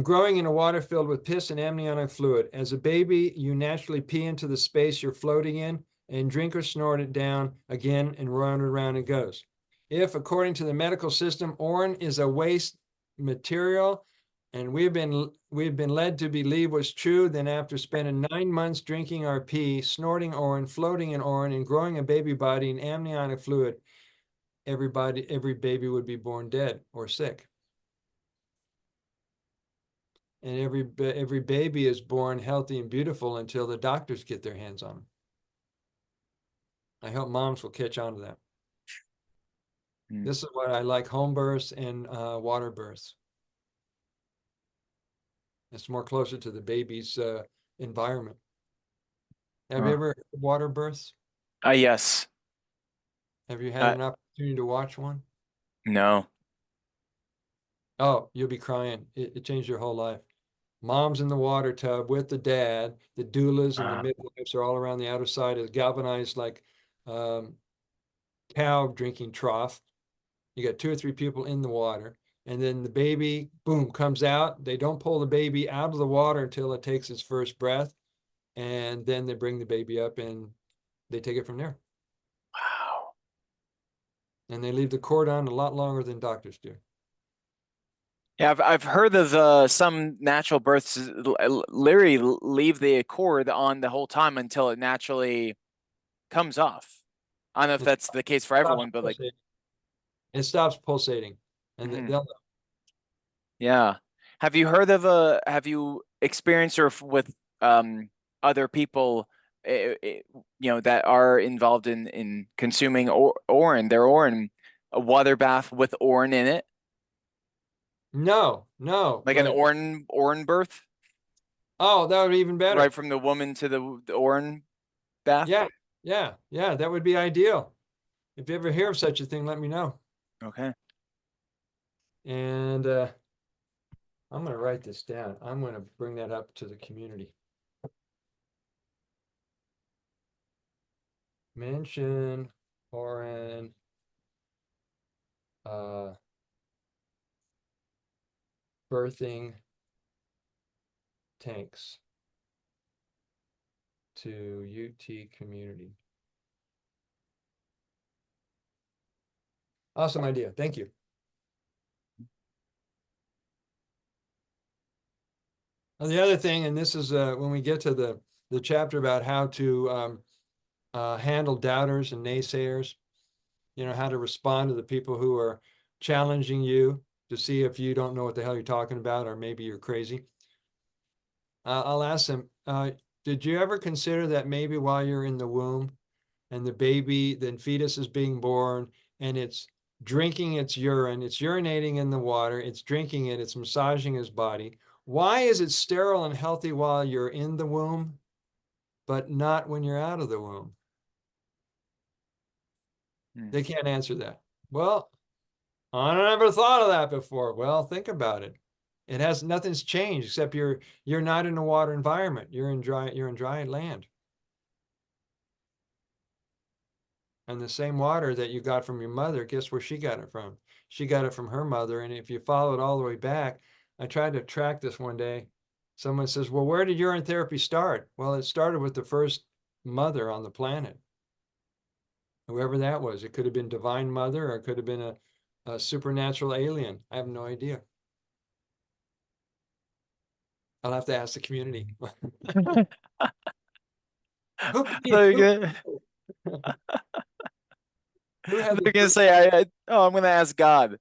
Growing in a water filled with piss and amniotic fluid. As a baby, you naturally pee into the space you're floating in and drink or snort it down again, and around it goes. If, according to the medical system, urine is a waste material, and we've been led to believe was true, then after spending 9 months drinking our pee, snorting urine, floating in urine, and growing a baby body in amniotic fluid, every baby would be born dead or sick. And every baby is born healthy and beautiful until the doctors get their hands on them. I hope moms will catch on to that. This is what I like: home births and water births. It's more closer to the baby's environment. Have you ever had water births? Yes. Have you had an opportunity to watch one? No. Oh, you'll be crying. It changed your whole life. Mom's in the water tub with the dad. The doulas and the midwives are all around the outer side of the galvanized, like cow drinking trough. You got 2 or 3 people in the water, and then the baby, boom, comes out. They don't pull the baby out of the water until it takes its first breath, and then they bring the baby up and they take it from there. Wow. And they leave the cord on a lot longer than doctors do. Yeah, I've heard of some natural births literally leave the cord on the whole time until it naturally comes off. I don't know if that's the case for everyone, but like it stops pulsating, and they'll. Yeah. Have you experienced or with other people that are involved in consuming their urine, a water bath with urine in it? No, Like an urine birth? Oh, that would be even better. Right from the woman to the urine bath? Yeah, that would be ideal. If you ever hear of such a thing, let me know. Okay. And I'm going to write this down. I'm going to bring that up to the community. Mention urine birthing tanks to UT community. Awesome idea. Thank you. The other thing, and this is when we get to the chapter about how to handle doubters and naysayers, how to respond to the people who are challenging you to see if you don't know what the hell you're talking about, or maybe you're crazy. I'll ask them, did you ever consider that maybe while you're in the womb and the baby, then fetus is being born, and it's drinking its urine, it's urinating in the water, it's drinking it, it's massaging his body. Why is it sterile and healthy while you're in the womb, but not when you're out of the womb? They can't answer that. Well, I never thought of that before. Well, think about it. Nothing's changed except you're not in a water environment. You're in dry land. And the same water that you got from your mother, guess where she got it from? She got it from her mother. And if you follow it all the way back, I tried to track this one day. Someone says, well, where did urine therapy start? Well, it started with the first mother on the planet. Whoever that was. It could have been Divine Mother, or it could have been a supernatural alien. I have no idea. I'll have to ask the community. They're gonna say, I'm gonna ask God.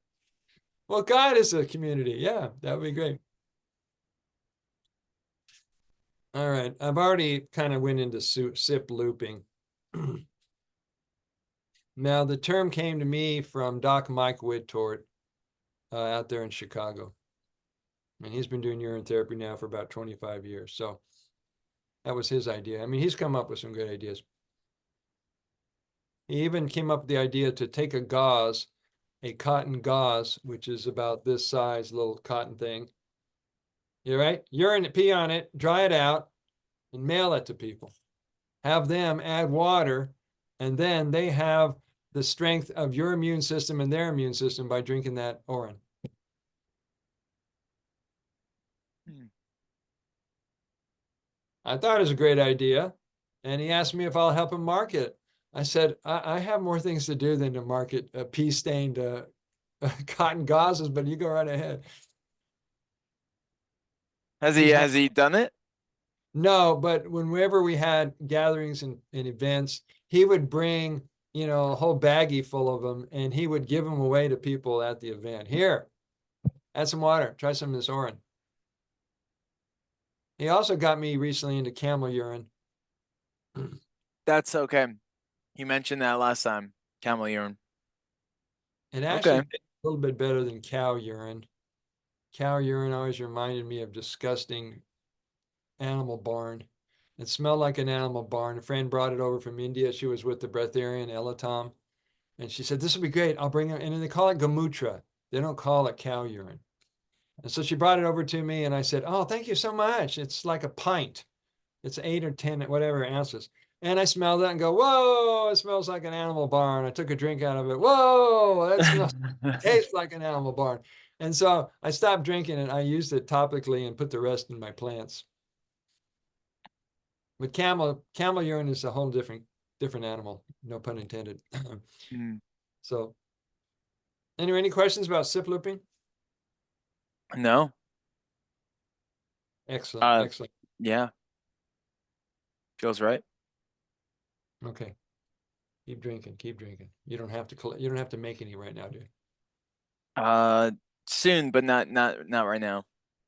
Well, God is a community. Yeah, that would be great. All right, I've already kind of went into SIP looping. Now, the term came to me from Doc Mike Whittort out there in Chicago. And he's been doing urine therapy now for about 25 years. So that was his idea. I mean, he's come up with some good ideas. He even came up with the idea to take a gauze, a cotton gauze, which is about this size, little cotton thing. You're right. Urine, pee on it, dry it out, and mail it to people. Have them add water, and then they have the strength of your immune system and their immune system by drinking that urine. I thought it was a great idea. And he asked me if I'll help him market. I said, I have more things to do than to market pea-stained cotton gauzes, but you go right ahead. Has he done it? No, but whenever we had gatherings and events, he would bring, a whole baggie full of them, and he would give them away to people at the event. Here, add some water. Try some of this orange. He also got me recently into camel urine. That's okay. You mentioned that last time. Camel urine. It actually Okay. tastes a little bit better than cow urine. Cow urine always reminded me of disgusting animal barn. It smelled like an animal barn. A friend brought it over from India. She was with the breatharian Elatom, and she said, "This will be great. I'll bring it." And they call it gamutra. They don't call it cow urine. And so she brought it over to me, and I said, "Oh, thank you so much. It's like a pint. It's 8 or 10, whatever ounces." And I smelled it and go, "Whoa, it smells like an animal barn." I took a drink out of it. Whoa, that smells, tastes like an animal barn. And so I stopped drinking it. I used it topically and put the rest in my plants. But camel urine is a whole different animal, no pun intended. So, anyway, any questions about sip looping? No. Excellent, excellent. Yeah. Feels right. Okay, keep drinking, keep drinking. You don't have to make any right now, dude. Soon, but not right now.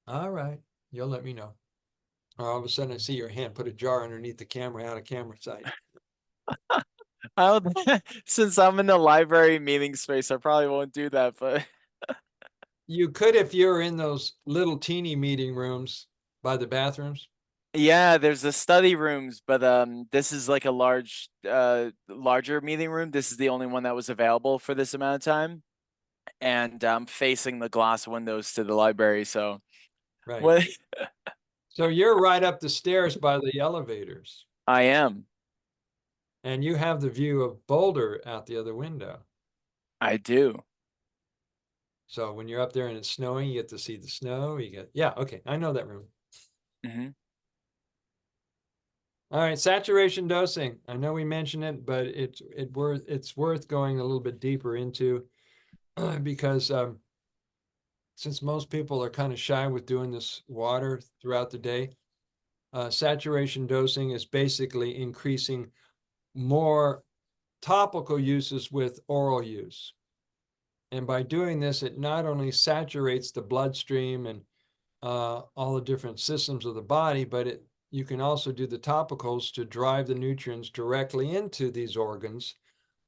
All right, you'll let me know. Or all of a sudden, I see your hand. Put a jar underneath the camera, out of camera sight. I'll, since I'm in the library meeting space, I probably won't do that, but You could if you were in those little teeny meeting rooms by the bathrooms. yeah, there's the study rooms, but this is like a larger meeting room. This is the only one that was available for this amount of time. And I'm facing the glass windows to the library, so Right. what So you're right up the stairs by the elevators, I am. and you have the view of Boulder out the other window. I do. So when you're up there and it's snowing, you get to see the snow. Yeah, okay, I know that room. Hmm. All right, saturation dosing. I know we mentioned it, but it's worth going a little bit deeper into because since most people are kind of shy with doing this water throughout the day, saturation dosing is basically increasing more topical uses with oral use. And by doing this, it not only saturates the bloodstream and all the different systems of the body, but you can also do the topicals to drive the nutrients directly into these organs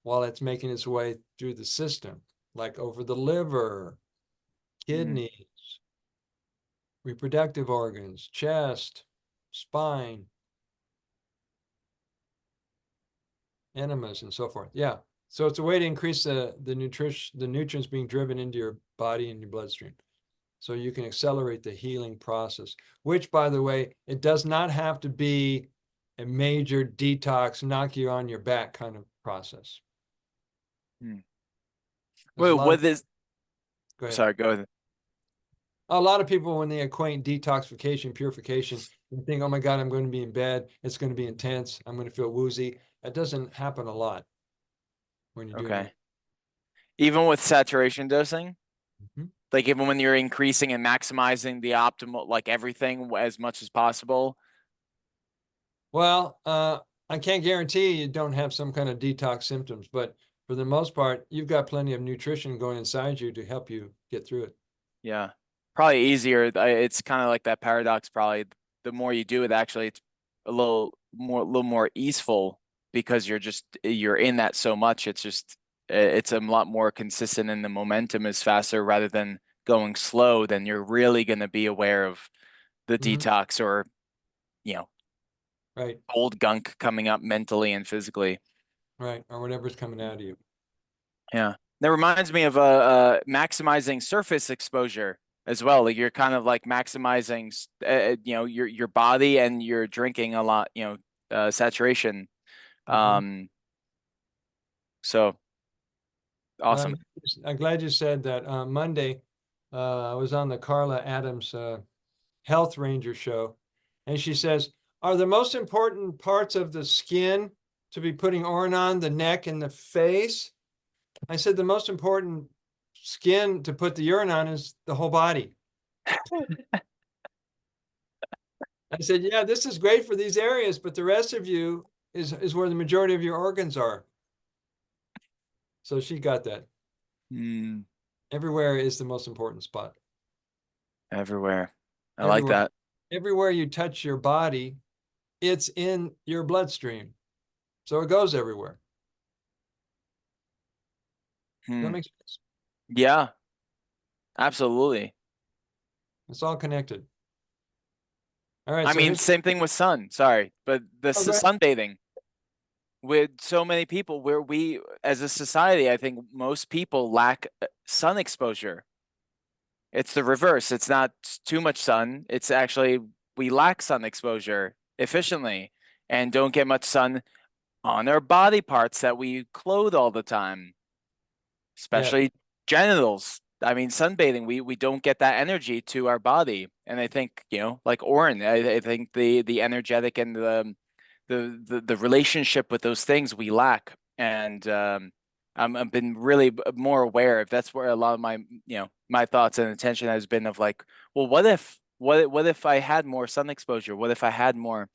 while it's making its way through the system, like over the liver, kidneys, reproductive organs, chest, spine, enemas, and so forth. Yeah. So it's a way to increase the nutrients being driven into your body and your bloodstream. So you can accelerate the healing process, which, by the way, it does not have to be a major detox, knock you on your back kind of process. Hmm. There's Wait, a lot of, what is? go ahead. Sorry, go ahead. A lot of people, when they acquaint detoxification, purification, they think, oh my God, I'm going to be in bed. It's going to be intense. I'm going to feel woozy. That doesn't happen a lot when you're doing it. Okay. Even with saturation dosing, Mhm. like even when you're increasing and maximizing the optimal, like everything as much as possible. Well, I can't guarantee you don't have some kind of detox symptoms, but for the most part, you've got plenty of nutrition going inside you to help you get through it. Yeah. Probably easier. It's kind of like that paradox. Probably the more you do it, actually, it's a little more easeful because you're in that so much. It's just it's a lot more consistent and the momentum is faster rather than going slow. Then you're really going to be aware of the Mhm. detox or, you know, Right. old gunk coming up mentally and physically. right? Or whatever's coming out of you. Yeah. That reminds me of maximizing surface exposure as well. Like you're kind of like maximizing, you know, your body, and you're drinking a lot, you know, saturation. Mhm. So Well, awesome. I'm glad you said that. Monday, I was on the Carla Adams Health Ranger show, and she says, "Are the most important parts of the skin to be putting Orin on the neck and the face?" I said, "The most important skin to put the urine on is the whole body." I said, "Yeah, this is great for these areas, but the rest of you is where the majority of your organs are." So she got that. Mm, Everywhere is the most important spot. everywhere. I like Everywhere, that. everywhere you touch your body, it's in your bloodstream. So it goes everywhere. That Hmm. makes sense. Yeah, absolutely. It's all connected. All right. I So mean, here's, same thing with sun. Sorry, but the oh, go ahead. sunbathing with so many people, where we, as a society, I think most people lack sun exposure. It's the reverse. It's not too much sun. It's actually we lack sun exposure efficiently and don't get much sun on our body parts that we clothe all the time, Yeah. especially genitals. I mean, sunbathing, we don't get that energy to our body. And I think, you know, like Oren, I think the energetic and the relationship with those things we lack. And I've been really more aware if that's where a lot of my, you know, my thoughts and attention has been of like, well, what if I had more sun exposure? What if I had more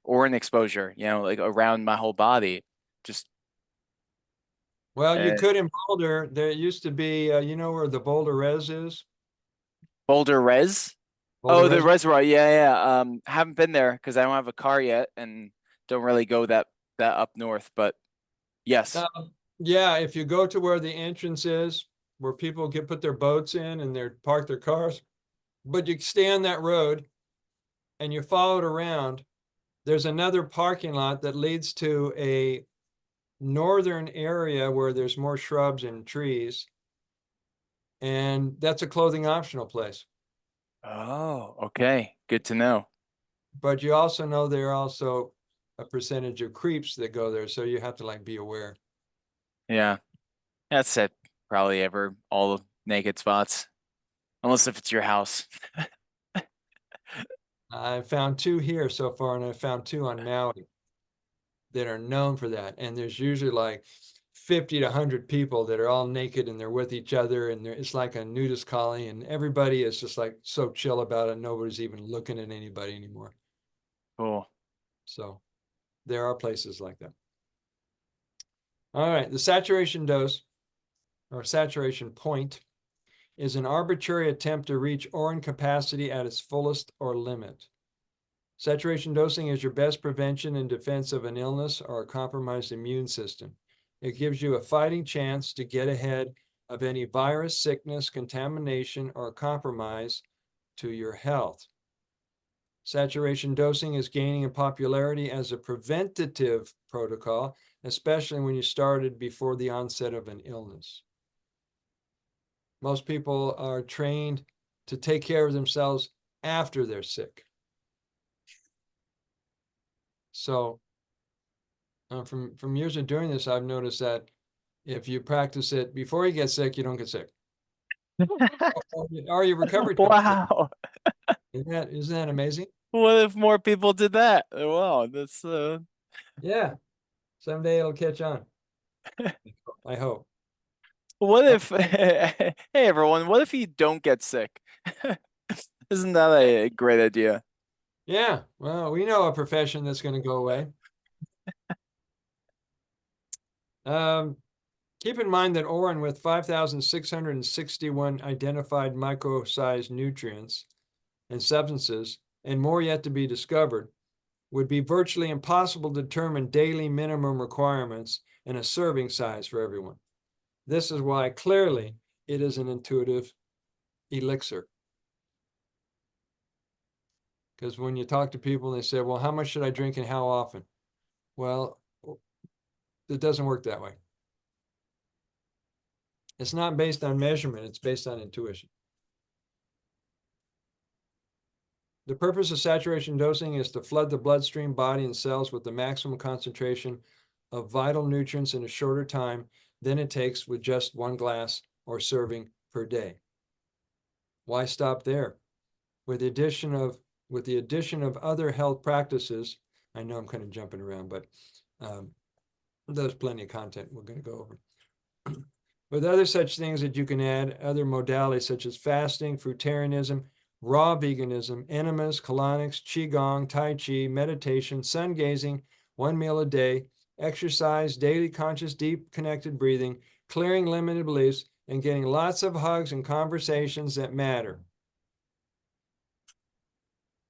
Orin exposure, you know, like around my whole body? Just Well, you uh, could in Boulder. There used to be, you know where the Boulder Res is? Boulder Res. Boulder Oh, the Res. reservoir. Yeah, yeah. Haven't been there because I don't have a car yet and don't really go that up north. But yes. Yeah, if you go to where the entrance is, where people get put their boats in and they park their cars, but you stay on that road and you follow it around, there's another parking lot that leads to a northern area where there's more shrubs and trees, and that's a clothing optional place. Oh, okay. Good to know. But you also know there are also a percentage of creeps that go there, so you have to like be aware. Yeah, that's it. Probably ever all naked spots, unless if it's your house. I found two here so far, and I found two on Maui that are known for that. And there's usually like 50 to 100 people that are all naked and they're with each other, and it's like a nudist colony, and everybody is just like so chill about it. Nobody's even looking at anybody anymore. Cool. So there are places like that. All right, the saturation dose or saturation point is an arbitrary attempt to reach Orin capacity at its fullest or limit. Saturation dosing is your best prevention in defense of an illness or a compromised immune system. It gives you a fighting chance to get ahead of any virus, sickness, contamination, or compromise to your health. Saturation dosing is gaining in popularity as a preventative protocol, especially when you started before the onset of an illness. Most people are trained to take care of themselves after they're sick. So from years of doing this, I've noticed that if you practice it before you get sick, you don't get sick. Or your recovery time is good. Wow. Isn't that amazing? What if more people did that? Wow, that's Yeah. Someday it'll catch on. I hope. what Uh, if hey everyone, what if you don't get sick? Isn't that a great idea? yeah. Well, we know a profession that's going to go away. Um, Keep in mind that Orin, with 5,661 identified micro-sized nutrients and substances, and more yet to be discovered, would be virtually impossible to determine daily minimum requirements and a serving size for everyone. This is why clearly it is an intuitive elixir. Because when you talk to people, they say, well, how much should I drink and how often? Well, It doesn't work that way. It's not based on measurement. It's based on intuition. The purpose of saturation dosing is to flood the bloodstream, body, and cells with the maximum concentration of vital nutrients in a shorter time than it takes with just one glass or serving per day. Why stop there? With the addition of other health practices, I know I'm kind of jumping around, but there's plenty of content we're going to go over. With other such things that you can add, other modalities such as fasting, fruitarianism, raw veganism, enemas, colonics, qigong, tai chi, meditation, sun gazing, 1 meal a day, exercise, daily conscious, deep connected breathing, clearing limited beliefs, and getting lots of hugs and conversations that matter.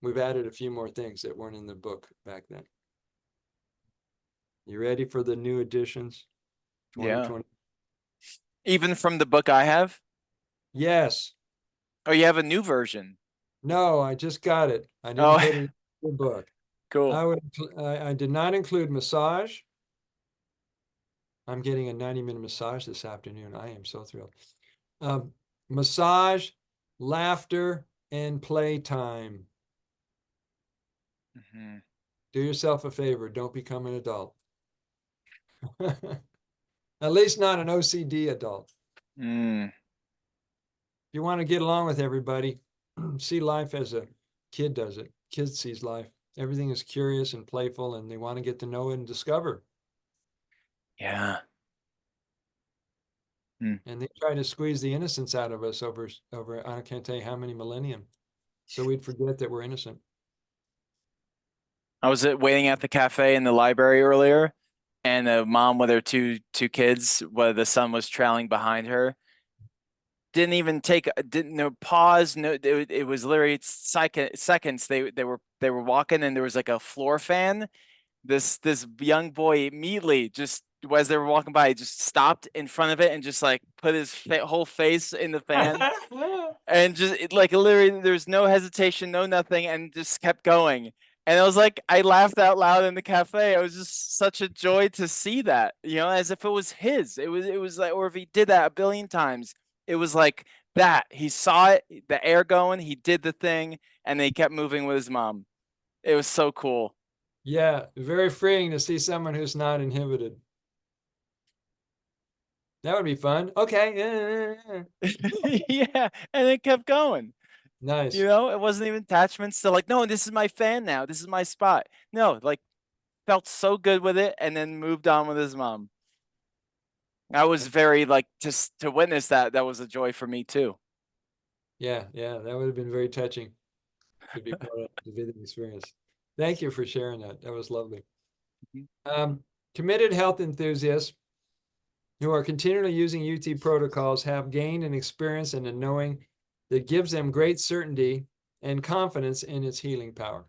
We've added a few more things that weren't in the book back then. You ready for the new editions? 2020. Yeah. Even from the book I have? Yes. Oh, you have a new version? No, I just got it. I didn't put it in the book. Cool. I did not include massage. I'm getting a 90-minute massage this afternoon. I am so thrilled. Massage, laughter, and playtime. Mm-hmm. Do yourself a favor. Don't become an adult. At least not an OCD adult. Mm. If you want to get along with everybody, see life as a kid does it. Kid sees life. Everything is curious and playful, and they want to get to know and discover. Yeah. Mm. And they try to squeeze the innocence out of us over I can't tell you how many millennium. So we'd forget that we're innocent. I was waiting at the cafe in the library earlier, and a mom with her two kids, where the son was trailing behind her, didn't even didn't no pause, no, it was literally seconds. They were walking, and there was like a floor fan. This young boy immediately, just as they were walking by, just stopped in front of it and just like put his whole face in the fan. And just like literally there's no hesitation, no nothing, and just kept going. And I was like, I laughed out loud in the cafe. It was just such a joy to see that, as if it was his. It was like, or if he did that a billion times, it was like that. He saw it, the air going, he did the thing, and then he kept moving with his mom. It was so cool. Yeah, very freeing to see someone who's not inhibited. That would be fun. Okay. Yeah, and it kept going. Nice. It wasn't even attachments to like, no, this is my fan now. This is my spot. No, like felt so good with it and then moved on with his mom. I was very like to witness that. That was a joy for me too. Yeah, that would have been very touching to be part of the vivid experience. Thank you for sharing that. That was lovely. Committed health enthusiasts who are continually using UT protocols have gained an experience and a knowing that gives them great certainty and confidence in its healing power.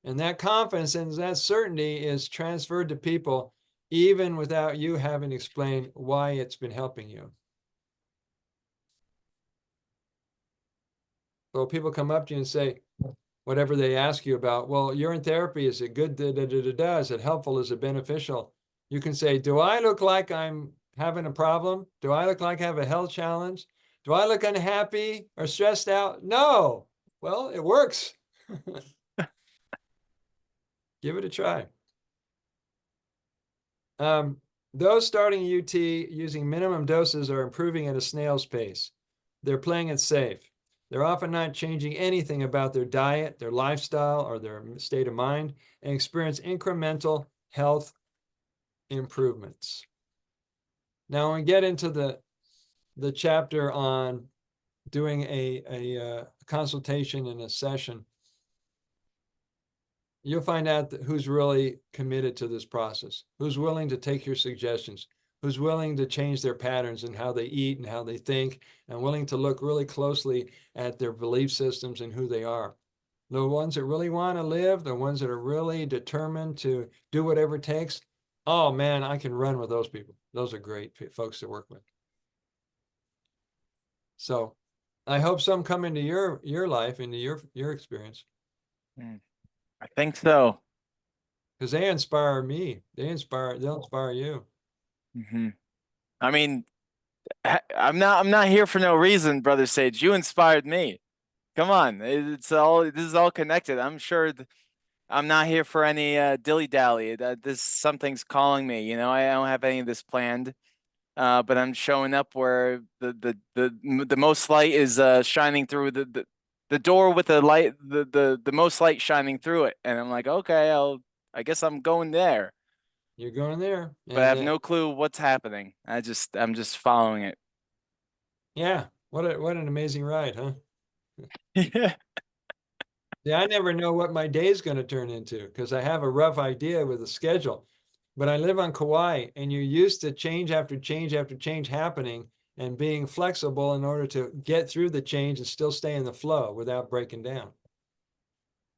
And that confidence and that certainty is transferred to people even without you having to explain why it's been helping you. So people come up to you and say, whatever they ask you about, well, you're in therapy. Is it good? Is it helpful? Is it beneficial? You can say, do I look like I'm having a problem? Do I look like I have a health challenge? Do I look unhappy or stressed out? No. Well, it works. Give it a try. Those starting UT using minimum doses are improving at a snail's pace. They're playing it safe. They're often not changing anything about their diet, their lifestyle, or their state of mind, and experience incremental health improvements. Now, when we get into the chapter on doing a consultation and a session, you'll find out who's really committed to this process, who's willing to take your suggestions, who's willing to change their patterns and how they eat and how they think, and willing to look really closely at their belief systems and who they are. The ones that really want to live, the ones that are really determined to do whatever it takes, oh man, I can run with those people. Those are great folks to work with. So I hope some come into your life, into your experience. I think so. because they inspire me. They'll inspire you. Mm-hmm. I mean, I'm not here for no reason, Brother Sage. You inspired me. Come on, this is all connected. I'm sure I'm not here for any dilly-dally. This something's calling me. I don't have any of this planned. But I'm showing up where the most light is shining through the door with the light the most light shining through it, and I'm like, okay, I guess I'm going there, You're going there, but I and have no clue what's happening. I'm just following it. yeah, what an amazing ride, huh? Yeah. Yeah, I never know what my day is going to turn into because I have a rough idea with a schedule. But I live on Kauai, and you're used to change after change after change happening and being flexible in order to get through the change and still stay in the flow without breaking down.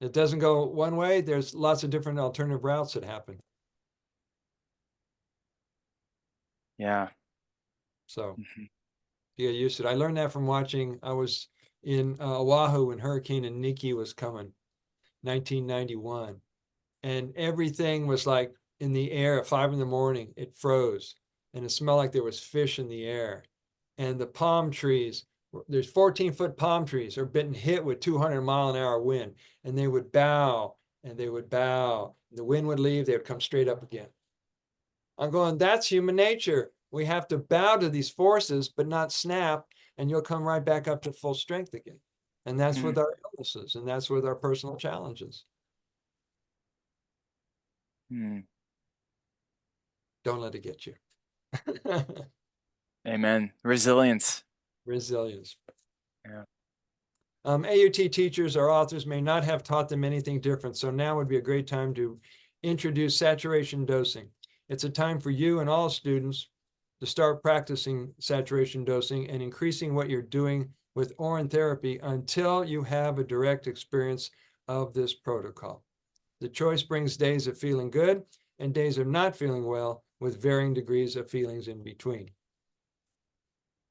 It doesn't go one way, there's lots of different alternative routes that happen. Yeah. So Mhm. you get used to it. I learned that from watching, I was in Oahu when Hurricane Nikki was coming, 1991. And everything was like in the air at 5 in the morning. It froze, and it smelled like there was fish in the air. And the palm trees, there's 14-foot palm trees, are being hit with 200-mile-an-hour wind, and they would bow and they would bow. The wind would leave, they would come straight up again. I'm going, that's human nature. We have to bow to these forces, but not snap, and you'll come right back up to full strength again. And that's with our illnesses, and that's with our personal challenges. Hmm. Don't let it get you. Amen. Resilience. Resilience. Yeah. AUT teachers or authors may not have taught them anything different, so now would be a great time to introduce saturation dosing. It's a time for you and all students to start practicing saturation dosing and increasing what you're doing with Oren therapy until you have a direct experience of this protocol. The choice brings days of feeling good and days of not feeling well, with varying degrees of feelings in between.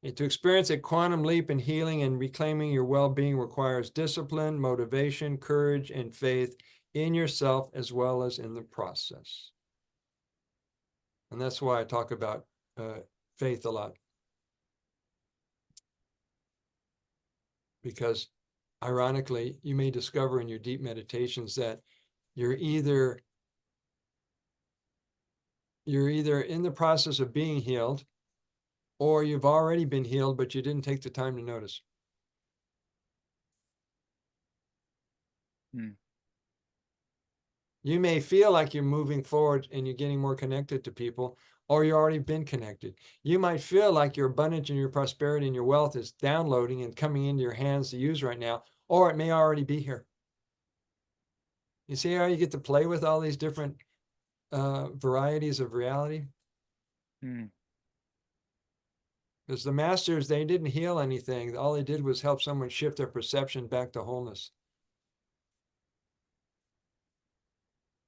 And to experience a quantum leap in healing and reclaiming your well-being requires discipline, motivation, courage, and faith in yourself as well as in the process. And that's why I talk about faith a lot. Because ironically, you may discover in your deep meditations that you're either in the process of being healed, or you've already been healed, but you didn't take the time to notice. Hmm. You may feel like you're moving forward and you're getting more connected to people, or you've already been connected. You might feel like your abundance and your prosperity and your wealth is downloading and coming into your hands to use right now, or it may already be here. You see how you get to play with all these different varieties of reality? Hmm. Because the masters, they didn't heal anything. All they did was help someone shift their perception back to wholeness.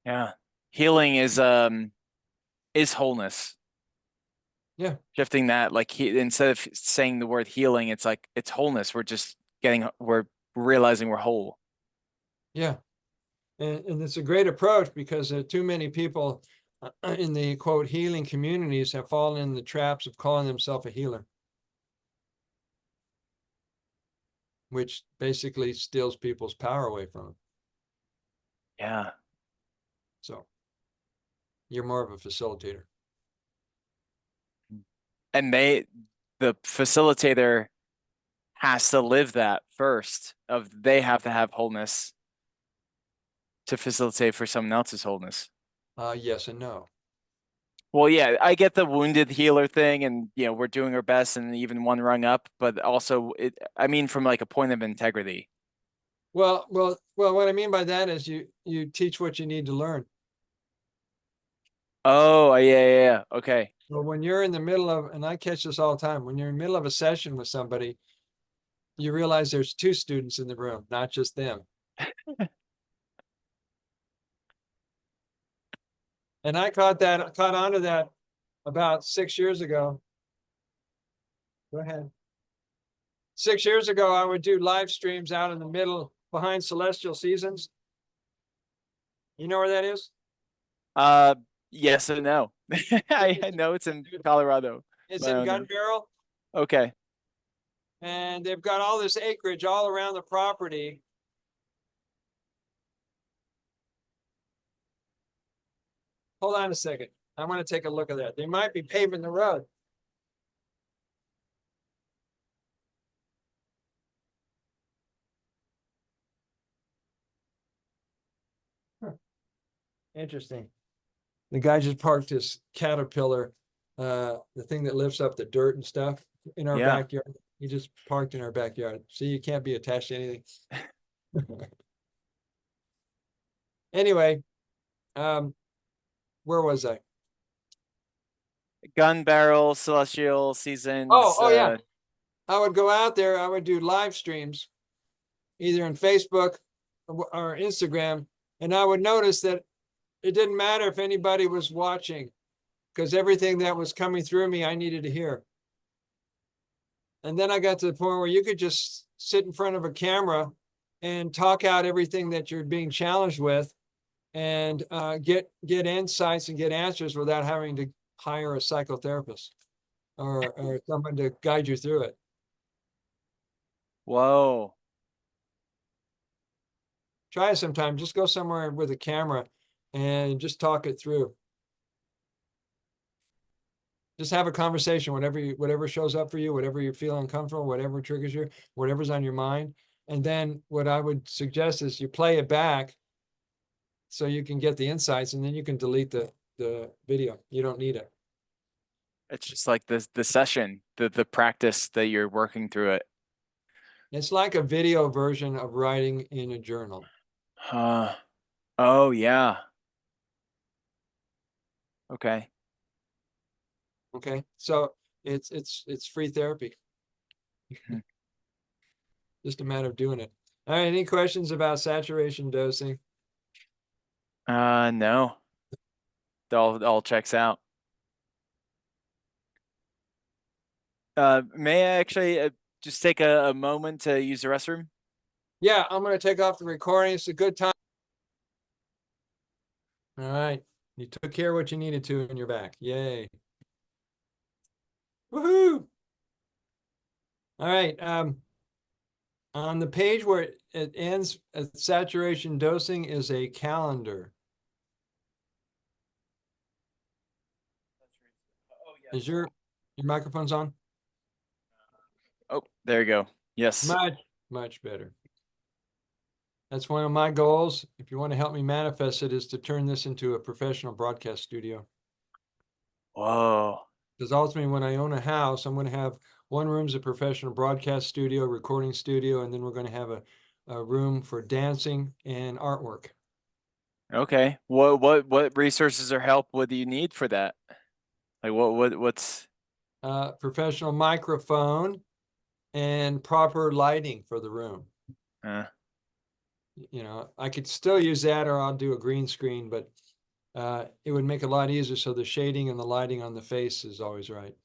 Yeah. Healing is wholeness. Yeah, Shifting that, like, instead of saying the word healing, it's like it's wholeness. We're realizing we're whole. yeah. And it's a great approach because too many people in the quote healing communities have fallen in the traps of calling themselves a healer, which basically steals people's power away from them. Yeah. So you're more of a facilitator. And the facilitator has to live that first, of they have to have wholeness to facilitate for someone else's wholeness. Yes and no. Well, yeah, I get the wounded healer thing, and we're doing our best and even one rung up, but also I mean from like a point of integrity. Well, what I mean by that is you teach what you need to learn. Oh, yeah. Okay. Well, when you're in the middle of, and I catch this all the time, when you're in the middle of a session with somebody, you realize there's two students in the room, not just them. And I caught on to that about 6 years ago. Go ahead. 6 years ago, I would do live streams out in the middle behind Celestial Seasons. You know where that is? Yes and no. I know it's in Colorado. It's But I in don't Gun know. Barrel, Okay. and they've got all this acreage all around the property. Hold on a second. I want to take a look at that. They might be paving the road. Huh. Interesting. The guy just parked his Caterpillar, the thing that lifts up the dirt and stuff in our Yeah. backyard. He just parked in our backyard. See, you can't be attached to anything. Anyway, where was I? Gun Barrel, Celestial Seasons. Oh yeah. I would go out there. I would do live streams, either on Facebook or Instagram, and I would notice that it didn't matter if anybody was watching, because everything that was coming through me, I needed to hear. And then I got to the point where you could just sit in front of a camera and talk out everything that you're being challenged with, and get insights and get answers without having to hire a psychotherapist or someone to guide you through it. Whoa. Try it sometime. Just go somewhere with a camera and just talk it through. Just have a conversation, whatever shows up for you, whatever you feel uncomfortable, whatever triggers you, whatever's on your mind. And then what I would suggest is you play it back so you can get the insights, and then you can delete the video. You don't need it. It's just like the session, the practice that you're working through it. It's like a video version of writing in a journal. Oh yeah. Okay. Okay. So it's free therapy. Hmm. Just a matter of doing it. All right. Any questions about saturation dosing? No. All checks out. May I actually just take a moment to use the restroom? Yeah, I'm going to take off the recording. It's a good time. All right. You took care of what you needed to in your back. Yay. Woohoo. All right. On the page where it ends at saturation dosing is a calendar. Is your microphone's on? Oh, there you go. Yes. Much better. That's one of my goals. If you want to help me manifest it, is to turn this into a professional broadcast studio. Whoa. Because ultimately, when I own a house, I'm going to have one room's a professional broadcast studio, recording studio, and then we're going to have a room for dancing and artwork. Okay. What resources or help would you need for that? Like what's Professional microphone and proper lighting for the room. You know, I could still use that, or I'll do a green screen, but it would make it a lot easier. So the shading and the lighting on the face is always right.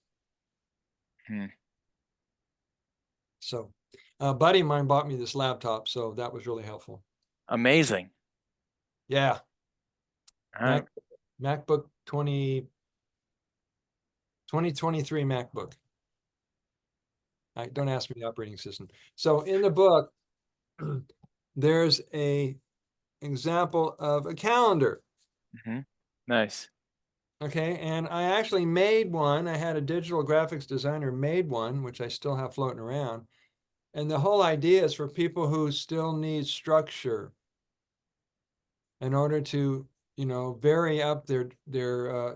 So a buddy of mine bought me this laptop, so that was really helpful. Amazing. Yeah. All right. MacBook 2023 MacBook. Don't ask me the operating system. So in the book, there's a example of a calendar. Nice. Okay, and I actually made one. I had a digital graphics designer made one, which I still have floating around. And the whole idea is for people who still need structure in order to, you know, vary up their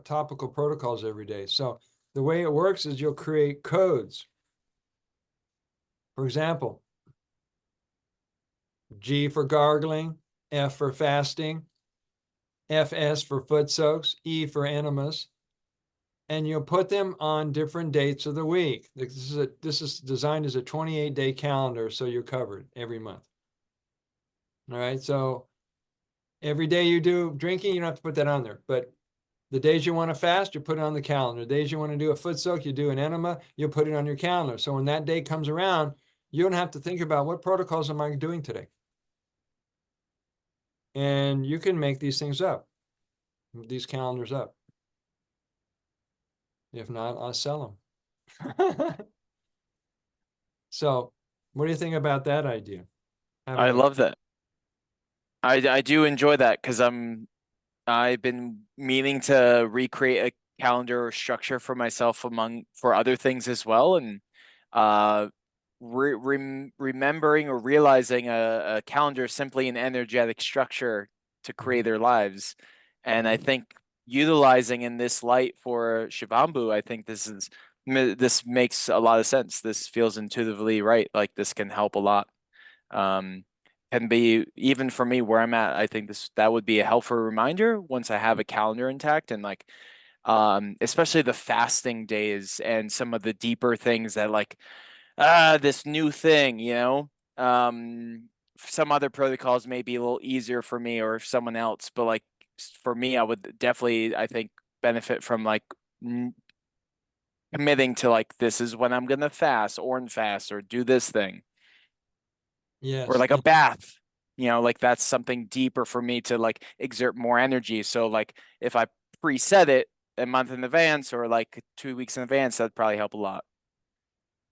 topical protocols every day. So the way it works is you'll create codes. For example, G for gargling, F for fasting, FS for foot soaks, E for enemas, and you'll put them on different dates of the week. This is designed as a 28-day calendar, so you're covered every month. All right, so every day you do drinking, you don't have to put that on there, but the days you want to fast, you put it on the calendar. The days you want to do a foot soak, you do an enema, you'll put it on your calendar. So when that day comes around, you don't have to think about what protocols am I doing today. And you can make these things up. these calendars up. If not, I'll sell them. So what do you think about that idea? I Having a, love that. I do enjoy that because I've been meaning to recreate a calendar or structure for myself for other things as well, and uh, remembering or realizing a calendar is simply an energetic structure to create their lives, and I think utilizing in this light for Shivambu, I think this makes a lot of sense. This feels intuitively right. Like this can help a lot. Um, can be even for me where I'm at. I think that would be a helpful reminder once I have a calendar intact and like especially the fasting days and some of the deeper things that like this new thing, you know. Some other protocols may be a little easier for me or someone else, but like for me, I would definitely I think benefit from like committing to like this is when I'm gonna fast or fast or do this thing or yes. like a bath, you know, like that's something deeper for me to like exert more energy. So like if I preset it a month in advance or like 2 weeks in advance, that'd probably help a lot.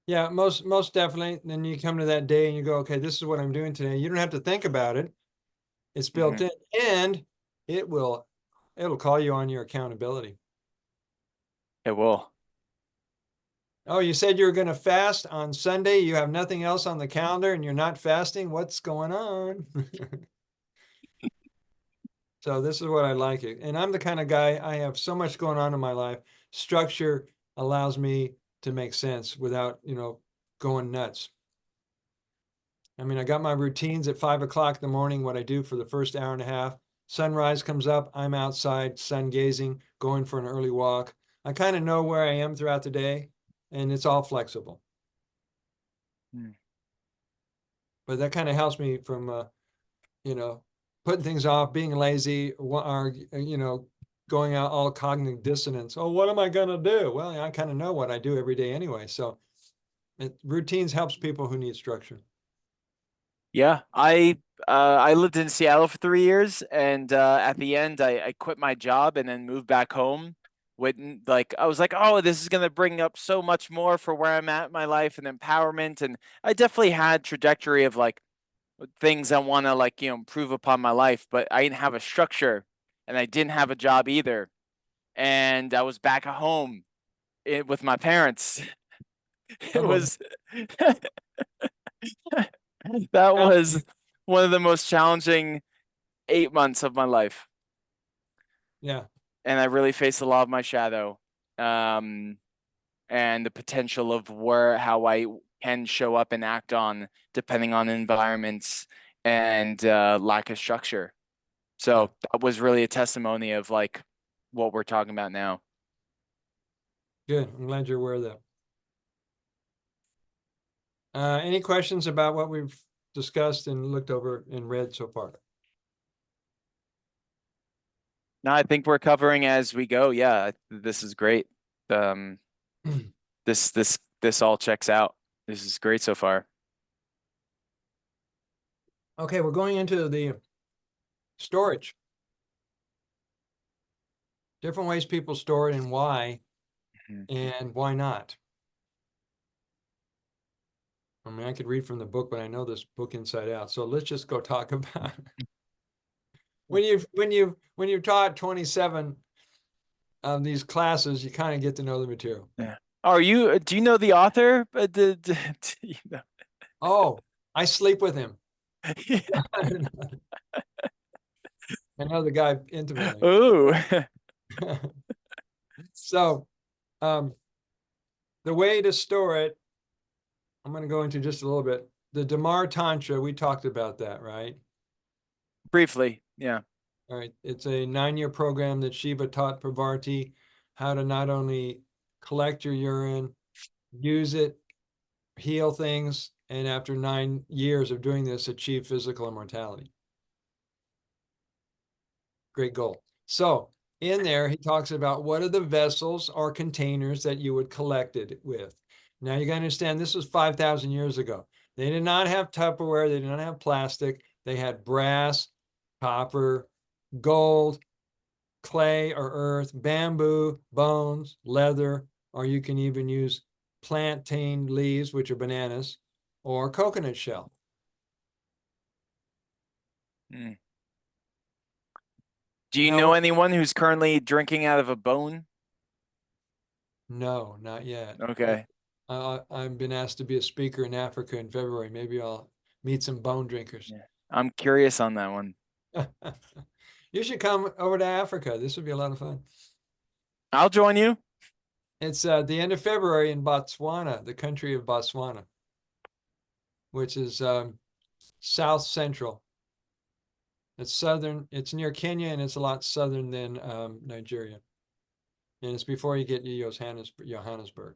Yeah, most definitely. Then you come to that day and you go, okay, this is what I'm doing today. You don't have to think about it. It's built Mm-hmm. in, and it will it'll call you on your accountability. It will. Oh, you said you were going to fast on Sunday. You have nothing else on the calendar and you're not fasting. What's going on? So this is what I like it. And I'm the kind of guy, I have so much going on in my life. Structure allows me to make sense without, going nuts. I mean, I got my routines at 5 o'clock in the morning, what I do for the first hour and a half. Sunrise comes up, I'm outside, sun gazing, going for an early walk. I kind of know where I am throughout the day, and it's all flexible. Mm. But that kind of helps me from, you know, putting things off, being lazy, or, going out all cognitive dissonance. Oh, what am I going to do? Well, I kind of know what I do every day anyway. So routines helps people who need structure. Yeah, I lived in Seattle for 3 years, and at the end, I quit my job and then moved back home. With like, I was like, oh, this is gonna bring up so much more for where I'm at in my life and empowerment, and I definitely had trajectory of like things I want to like improve upon my life, but I didn't have a structure, and I didn't have a job either, and I was back at home with my parents. It Oh, was that was one of the most challenging 8 months of my life, yeah, and I really faced a lot of my shadow, um, and the potential of how I can show up and act on depending on environments and lack of structure. yeah, So that was really a testimony of like what we're talking about now. good. I'm glad you're aware of that. Any questions about what we've discussed and looked over and read so far? Now I think we're covering as we go. Yeah, this is great. Um, this all checks out. This is great so far. Okay, we're going into the storage. Different ways people store it and why not. I mean, I could read from the book, but I know this book inside out. So let's just go talk about it. When you've taught 27 of these classes, you kind of get to know the material. Yeah. Do you know the author? Do you know? Oh, I sleep with him. Yeah. I know the guy intimately. Ooh. So, the way to store it, I'm going to go into just a little bit. The Damar Tantra, we talked about that, right? Briefly, yeah. All right. It's a 9-year program that Shiva taught Parvati how to not only collect your urine, use it, heal things, and after 9 years of doing this, achieve physical immortality. Great goal. So in there, he talks about what are the vessels or containers that you would collect it with. Now you got to understand this was 5,000 years ago. They did not have Tupperware. They did not have plastic. They had brass, copper, gold, clay or earth, bamboo, bones, leather, or you can even use plantain leaves, which are bananas, or coconut shell. Mm. Do you know No, anyone who's currently drinking out of a bone? no, not yet. Okay. I've been asked to be a speaker in Africa in February. Maybe I'll meet some bone drinkers. Yeah. I'm curious on that one. You should come over to Africa. This would be a lot of fun. I'll join you. It's the end of February in Botswana, the country of Botswana, which is south central. It's southern. It's near Kenya, and it's a lot southern than Nigeria. And it's before you get to Johannesburg.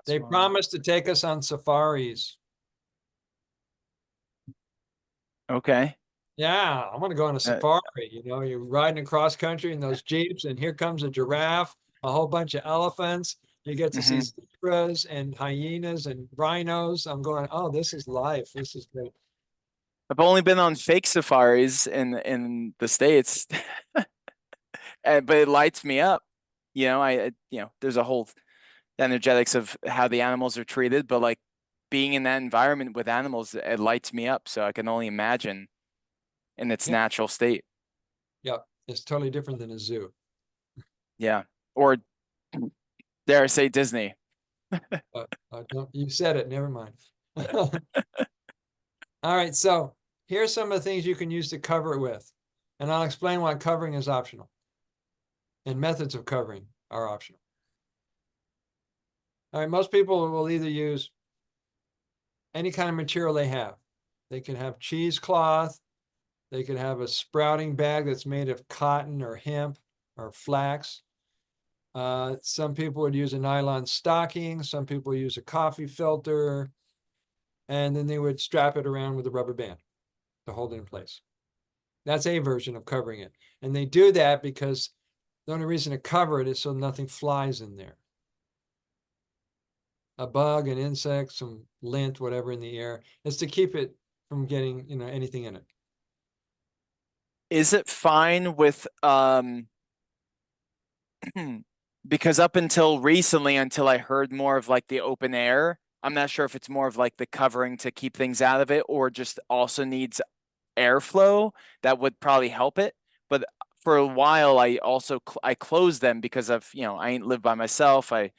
They promised to take us on safaris. Okay. Yeah, I want to go on a safari. You know, you're riding across country in those jeeps, and here comes a giraffe, a whole bunch of elephants. You get to see zebras and hyenas and rhinos. I'm going, oh, this is life. This is great. I've only been on fake safaris in the States, but it lights me up. You know, there's a whole energetics of how the animals are treated, but like being in that environment with animals, it lights me up. So I can only imagine in its natural state. Yeah, it's totally different than a zoo. Yeah. Or dare I say Disney. You said it, never mind. All right, so here's some of the things you can use to cover it with, and I'll explain why covering is optional and methods of covering are optional. All right, most people will either use any kind of material they have. They can have cheesecloth, they could have a sprouting bag that's made of cotton or hemp or flax. Some people would use a nylon stocking, some people use a coffee filter, and then they would strap it around with a rubber band to hold it in place. That's a version of covering it. And they do that because the only reason to cover it is so nothing flies in there. A bug, an insect, some lint, whatever in the air, is to keep it from getting, anything in it. Is it fine with because up until recently, until I heard more of like the open air, I'm not sure if it's more of like the covering to keep things out of it or just also needs airflow that would probably help it. But for a while, I also I closed them because of, I ain't live by myself. I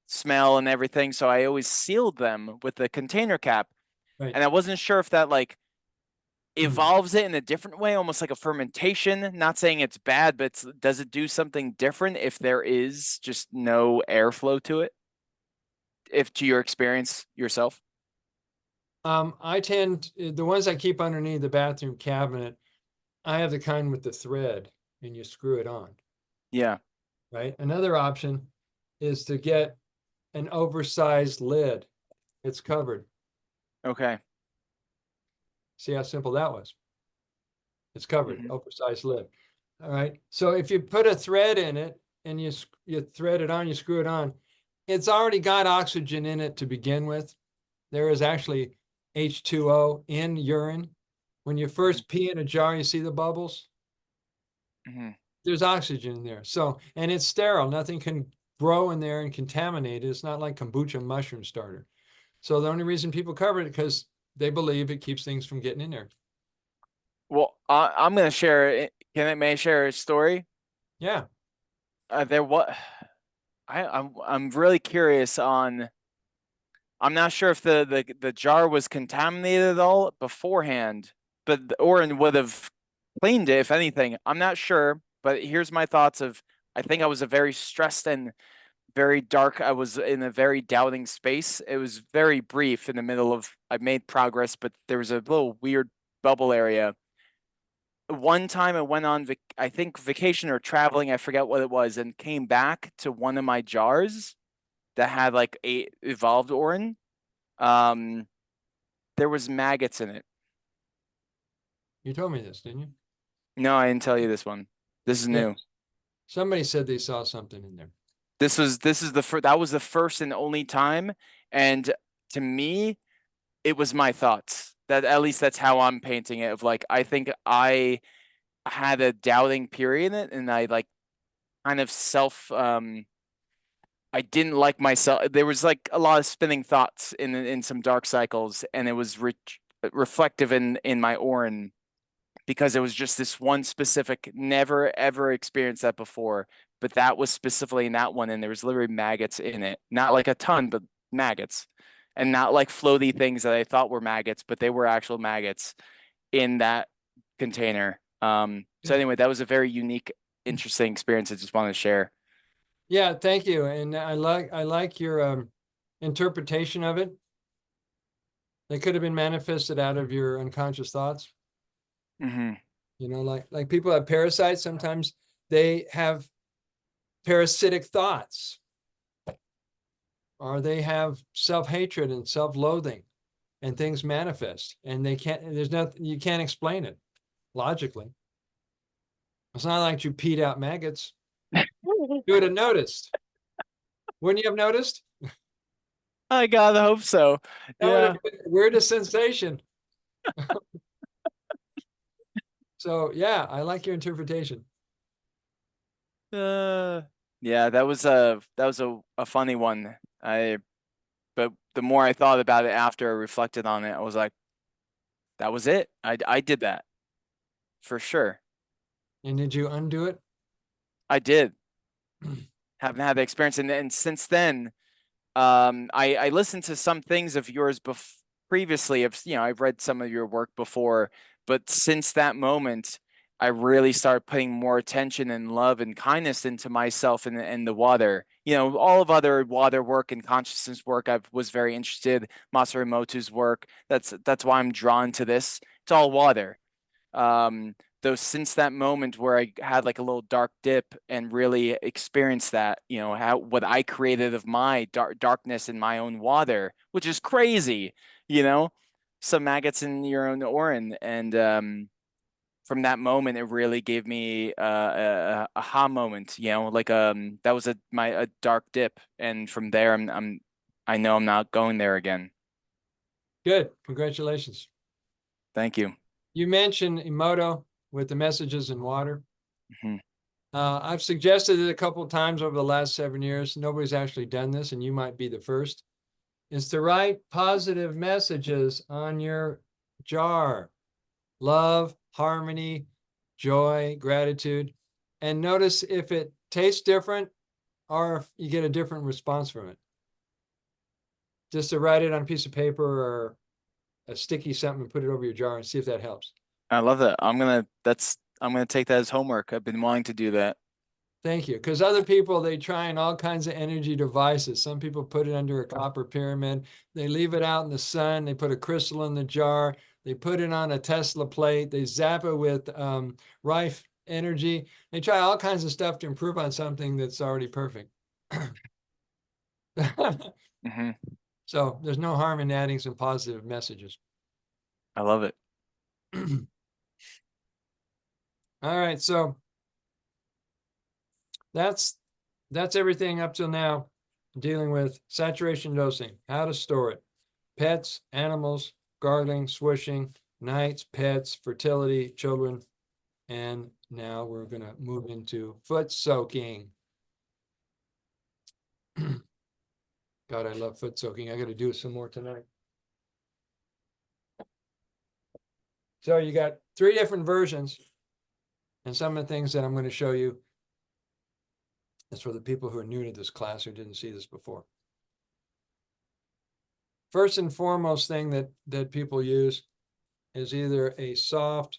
smell and everything. So I always sealed them with the container cap. Right. And I wasn't sure if that like evolves it in a different way, almost like a fermentation. Not saying it's bad, but does it do something different if there is just no airflow to it? If to your experience yourself? The ones I keep underneath the bathroom cabinet, I have the kind with the thread and you screw it on, Yeah. right? Another option is to get an oversized lid. It's covered. Okay. See how simple that was? It's covered, oversized lid. All right. So if you put a thread in it and you thread it on, you screw it on, it's already got oxygen in it to begin with. There is actually H2O in urine. When you first pee in a jar, you see the bubbles. There's oxygen in there. So, and it's sterile. Nothing can grow in there and contaminate it. It's not like kombucha mushroom starter. So the only reason people cover it because they believe it keeps things from getting in there. Well, I'm gonna share. May I share a story? Yeah. I'm really curious on. I'm not sure if the jar was contaminated at all beforehand, but Oren would have cleaned it if anything. I'm not sure, but here's my thoughts of. I think I was a very stressed and very dark. I was in a very doubting space. It was very brief in the middle of. I made progress, but there was a little weird bubble area. One time I went on, I think vacation or traveling, I forget what it was, and came back to one of my jars that had like a evolved Orin. Um, there was maggots in it. You told me this, didn't you? No, I didn't tell you this one. This is new. Somebody said they saw something in there. This is that was the first and only time, and to me, it was my thoughts. That at least that's how I'm painting it. Of like, I think I had a doubting period in it, and I like kind of I didn't like myself. There was like a lot of spinning thoughts in some dark cycles, and it was reflective in my Orin, because it was just this one specific, never ever experienced that before. But that was specifically in that one, and there was literally maggots in it. Not like a ton, but maggots. And not like floaty things that I thought were maggots, but they were actual maggots in that container. So anyway, that was a very unique, interesting experience I just wanted to share. Yeah, thank you. And I like your interpretation of it. It could have been manifested out of your unconscious thoughts. Mm-hmm. You know, like people have parasites, sometimes they have parasitic thoughts, or they have self-hatred and self-loathing, and things manifest, and there's nothing, you can't explain it logically. It's not like you peed out maggots. You would have noticed. Wouldn't you have noticed? I gotta hope so. That would Yeah. have been the weirdest sensation. So yeah, I like your interpretation. Uh, yeah, that was a funny one. But the more I thought about it after I reflected on it, I was like, that was it. I did that for sure. And did you undo it? I did. Haven't had the experience, and since then, I listened to some things of yours previously. I've read some of your work before, but since that moment, I really started putting more attention and love and kindness into myself and the water. All of other water work and consciousness work, I was very interested. Masaru Emoto's work. That's why I'm drawn to this. It's all water. Um, though since that moment where I had like a little dark dip and really experienced that, how what I created of my darkness in my own water, which is crazy, you know, some maggots in your own urine, and from that moment, it really gave me a aha moment, like that was a dark dip, and from there, I know I'm not going there again. Good. Congratulations. Thank you. You mentioned Emoto with the messages in water. Mhm. I've suggested it a couple of times over the last 7 years. Nobody's actually done this, and you might be the first. Is to write positive messages on your jar: love, harmony, joy, gratitude, and notice if it tastes different or if you get a different response from it. Just to write it on a piece of paper or a sticky something and put it over your jar and see if that helps. I love that. I'm gonna take that as homework. I've been wanting to do that. Thank you. Because other people, they try in all kinds of energy devices. Some people put it under a copper pyramid. They leave it out in the sun. They put a crystal in the jar. They put it on a Tesla plate. They zap it with Rife energy. They try all kinds of stuff to improve on something that's already perfect. Hmm. So there's no harm in adding some positive messages. I love it. All right. So that's everything up till now, dealing with saturation dosing, how to store it, pets, animals, gargling, swishing, nights, pets, fertility, children, and now we're going to move into foot soaking. God, I love foot soaking. I got to do some more tonight. So you got 3 different versions, and some of the things that I'm going to show you is for the people who are new to this class who didn't see this before. First and foremost thing that people use is either a soft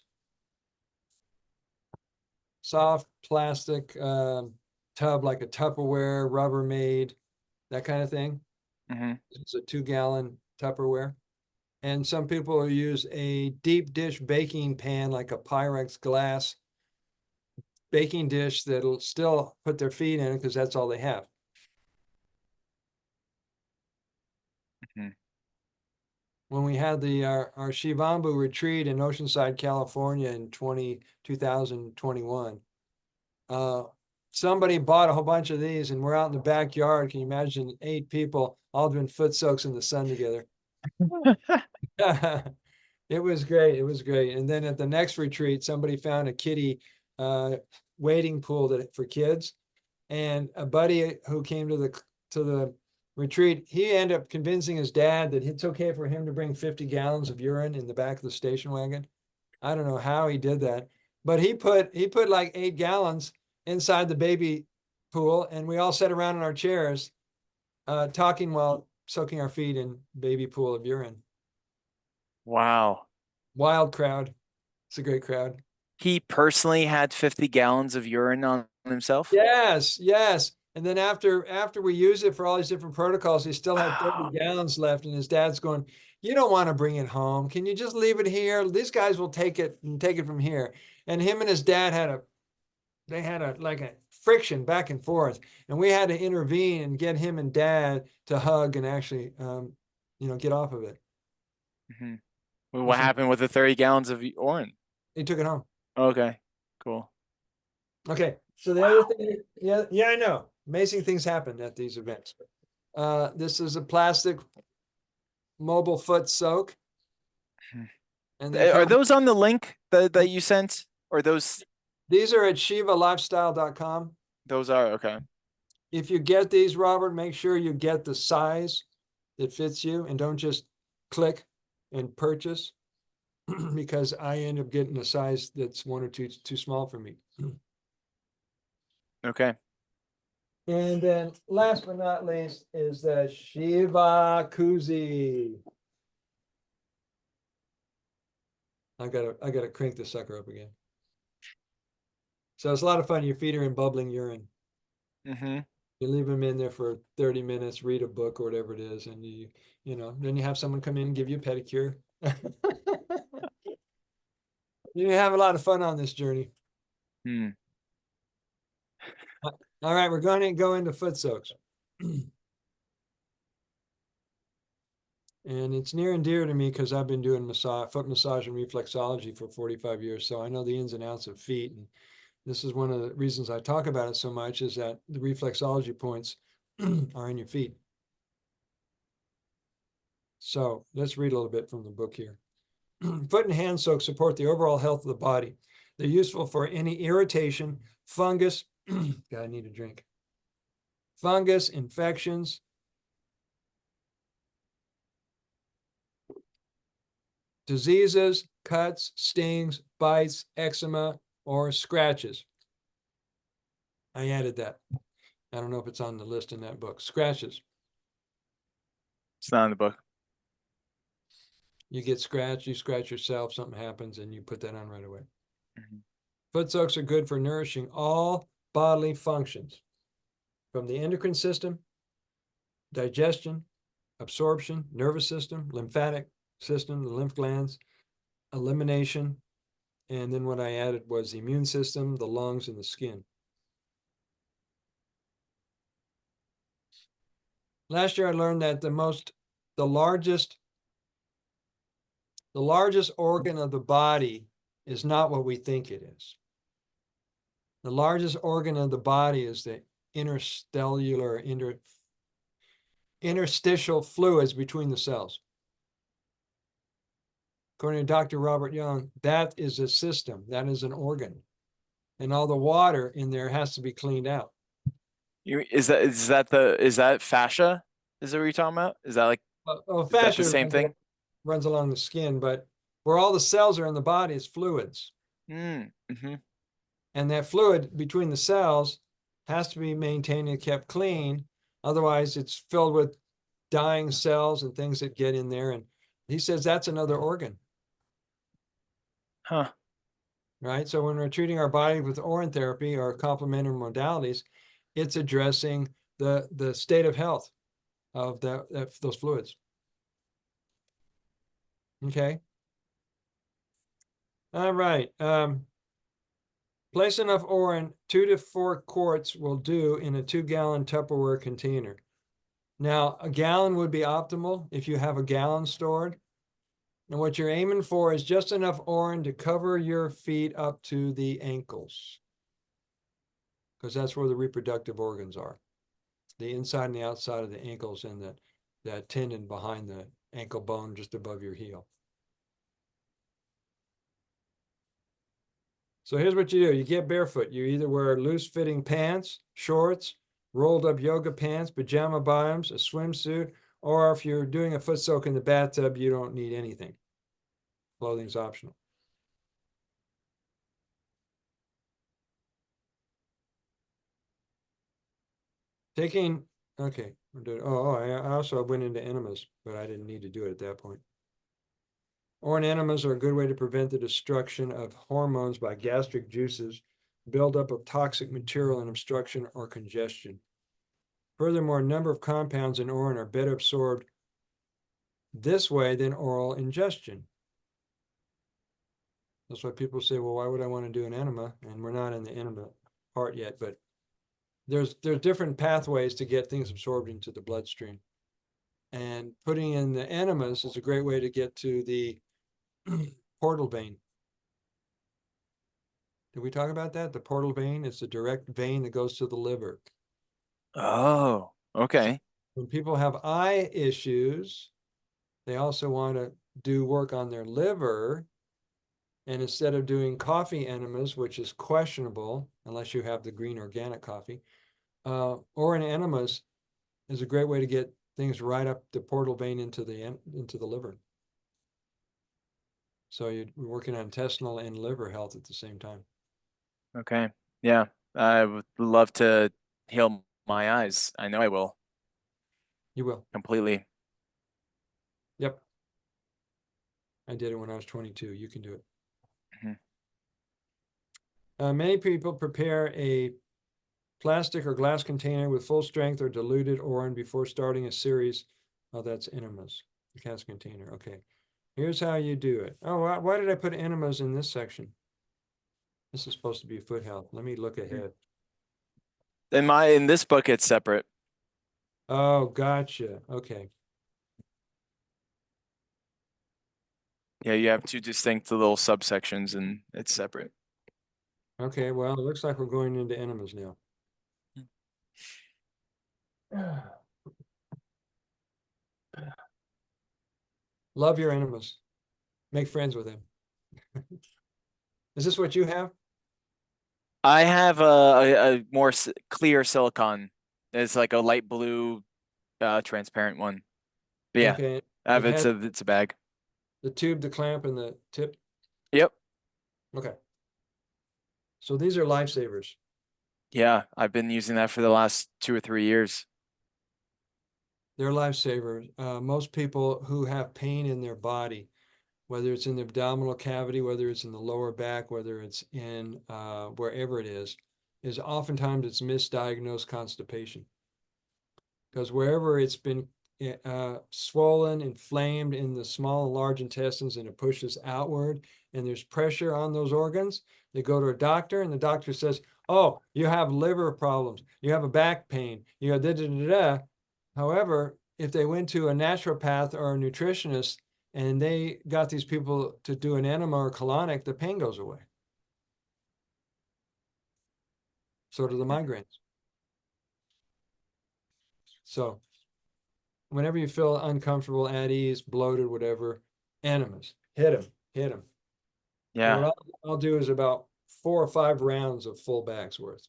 plastic tub, like a Tupperware, Rubbermaid, that kind of thing. Hmm. It's a 2-gallon Tupperware. And some people use a deep dish baking pan, like a Pyrex glass baking dish that'll still put their feet in it because that's all they have. Hmm. When we had our Shivambu retreat in Oceanside, California in 2021, somebody bought a whole bunch of these, and we're out in the backyard. Can you imagine 8 people all doing foot soaks in the sun together? It was great. It was great. And then at the next retreat, somebody found a kiddie wading pool for kids. And a buddy who came to the retreat, he ended up convincing his dad that it's okay for him to bring 50 gallons of urine in the back of the station wagon. I don't know how he did that, but he put like 8 gallons inside the baby pool, and we all sat around in our chairs talking while soaking our feet in baby pool of urine. Wow. Wild crowd. It's a great crowd. He personally had 50 gallons of urine on himself? Yes, yes. And then after we use it for all these different protocols, he still had 30 gallons left, and his dad's going, "You don't want to bring it home. Can you just leave it here? These guys will take it and take it from here." And him and his dad had a like a friction back and forth, and we had to intervene and get him and dad to hug and actually get off of it. Mhm. Well, what happened with the 30 gallons of urine? He took it home. Okay, cool. Okay, so the other thing, yeah, I know. Amazing things happen at these events. This is a plastic mobile foot soak, and they Are come. those on the link that you sent? Or These are at shivalifestyle.com. those are okay. If you get these, Robert, make sure you get the size that fits you, and don't just click and purchase, because I end up getting a size that's one or two too small for me. Okay. And then last but not least is the Shiva Koozie. I gotta crank the sucker up again. So it's a lot of fun. Your feet are in bubbling urine. Mm-hmm. You leave them in there for 30 minutes, read a book or whatever it is, and then you have someone come in and give you a pedicure. You have a lot of fun on this journey. Hmm. All right, we're going to go into foot soaks. And it's near and dear to me because I've been doing foot massage and reflexology for 45 years. So I know the ins and outs of feet. And this is one of the reasons I talk about it so much, is that the reflexology points are in your feet. So let's read a little bit from the book here. Foot and hand soaks support the overall health of the body. They're useful for any irritation, fungus. God, I need a drink. Fungus, infections, diseases, cuts, stings, bites, eczema, or scratches. I added that. I don't know if it's on the list in that book. Scratches. It's not in the book. You get scratched, you scratch yourself, something happens, and you put that on right away. Mm-hmm. Foot soaks are good for nourishing all bodily functions, from the endocrine system, digestion, absorption, nervous system, lymphatic system, the lymph glands, elimination, and then what I added was the immune system, the lungs, and the skin. Last year I learned that the largest organ of the body is not what we think it is. The largest organ of the body is the interstitial fluids between the cells. According to Dr. Robert Young, that is a system, that is an organ. And all the water in there has to be cleaned out. Is that fascia? Is that what you're talking about? Is that is that the Fascia same thing? runs along the skin, but where all the cells are in the body is fluids. Mm-hmm. And that fluid between the cells has to be maintained and kept clean. Otherwise, it's filled with dying cells and things that get in there. And he says that's another organ. Huh. Right? So when we're treating our body with Orrin therapy or complementary modalities, it's addressing the state of health of those fluids. Okay. All right. Place enough Orrin, 2 to 4 quarts will do in a 2-gallon Tupperware container. Now, a gallon would be optimal if you have a gallon stored. And what you're aiming for is just enough Orrin to cover your feet up to the ankles, because that's where the reproductive organs are. The inside and the outside of the ankles, and that tendon behind the ankle bone just above your heel. So here's what you do. You get barefoot. You either wear loose fitting pants, shorts, rolled up yoga pants, pajama bottoms, a swimsuit, or if you're doing a foot soak in the bathtub, you don't need anything. Clothing's optional. Taking, okay. I also went into enemas, but I didn't need to do it at that point. Orange enemas are a good way to prevent the destruction of hormones by gastric juices, buildup of toxic material, and obstruction or congestion. Furthermore, a number of compounds in orange are better absorbed this way than oral ingestion. That's why people say, well, why would I want to do an enema? And we're not in the enema part yet, but there's different pathways to get things absorbed into the bloodstream. And putting in the enemas is a great way to get to the portal vein. Did we talk about that? The portal vein is the direct vein that goes to the liver. Oh, okay. When people have eye issues, they also want to do work on their liver. And instead of doing coffee enemas, which is questionable unless you have the green organic coffee, or an enemas is a great way to get things right up the portal vein into the liver. So you're working on intestinal and liver health at the same time. Okay. Yeah. I would love to heal my eyes. I know I will You will. completely. Yep. I did it when I was 22. You can do it. Mhm. Many people prepare a plastic or glass container with full strength or diluted orin before starting a series. Oh, that's enemas. The glass container. Okay. Here's how you do it. Oh, why did I put enemas in this section? This is supposed to be foot health. Let me look ahead. In this book, it's separate. Oh, gotcha. Okay. Yeah, you have two distinct little subsections and it's separate. Okay. Well, it looks like we're going into enemas now. Love your enemas. Make friends with them. Is this what you have? I have a more clear silicon. It's like a light blue, transparent one. But yeah, Okay. I have It has it's a bag. the tube, the clamp, and the tip. Yep. Okay. So these are lifesavers. Yeah, I've been using that for the last 2 or 3 years. They're lifesavers. Most people who have pain in their body, whether it's in the abdominal cavity, whether it's in the lower back, whether it's in wherever it is oftentimes it's misdiagnosed constipation. Because wherever it's been swollen, inflamed in the small and large intestines, and it pushes outward, and there's pressure on those organs, they go to a doctor, and the doctor says, "Oh, you have liver problems, you have a back pain, you have da da da da." However, if they went to a naturopath or a nutritionist and they got these people to do an enema or colonic, the pain goes away. So do the migraines. So whenever you feel uncomfortable, at ease, bloated, whatever, enemas, hit them, hit them. And Yeah. what I'll do is about 4 or 5 rounds of full bags worth,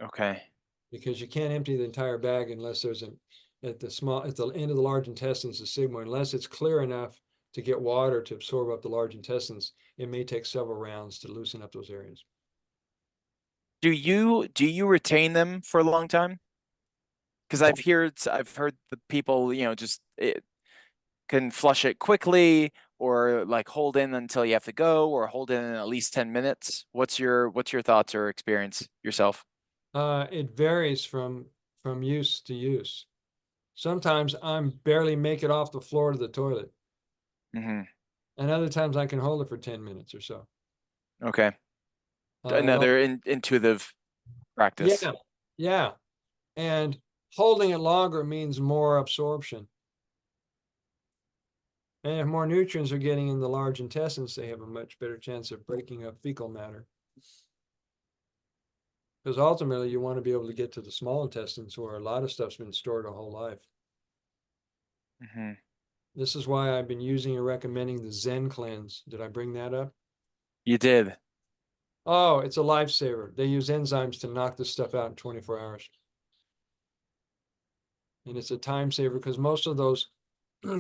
Okay. because you can't empty the entire bag unless there's at the end of the large intestines, the sigmoid, unless it's clear enough to get water to absorb up the large intestines, it may take several rounds to loosen up those areas. Do you retain them for a long time? Because I've heard the people, just it can flush it quickly or like hold in until you have to go or hold in at least 10 minutes. What's your thoughts or experience yourself? It varies from use to use. Sometimes I'm barely make it off the floor to the toilet, Hmm. and other times I can hold it for 10 minutes or so. Okay. It all, Another intuitive practice. yeah, yeah, and holding it longer means more absorption. And if more nutrients are getting in the large intestines, they have a much better chance of breaking up fecal matter. Because ultimately, you want to be able to get to the small intestines where a lot of stuff's been stored a whole life. Hmm. This is why I've been using and recommending the Zen cleanse. Did I bring that up? You did. Oh, it's a lifesaver. They use enzymes to knock this stuff out in 24 hours. And it's a time saver because most of those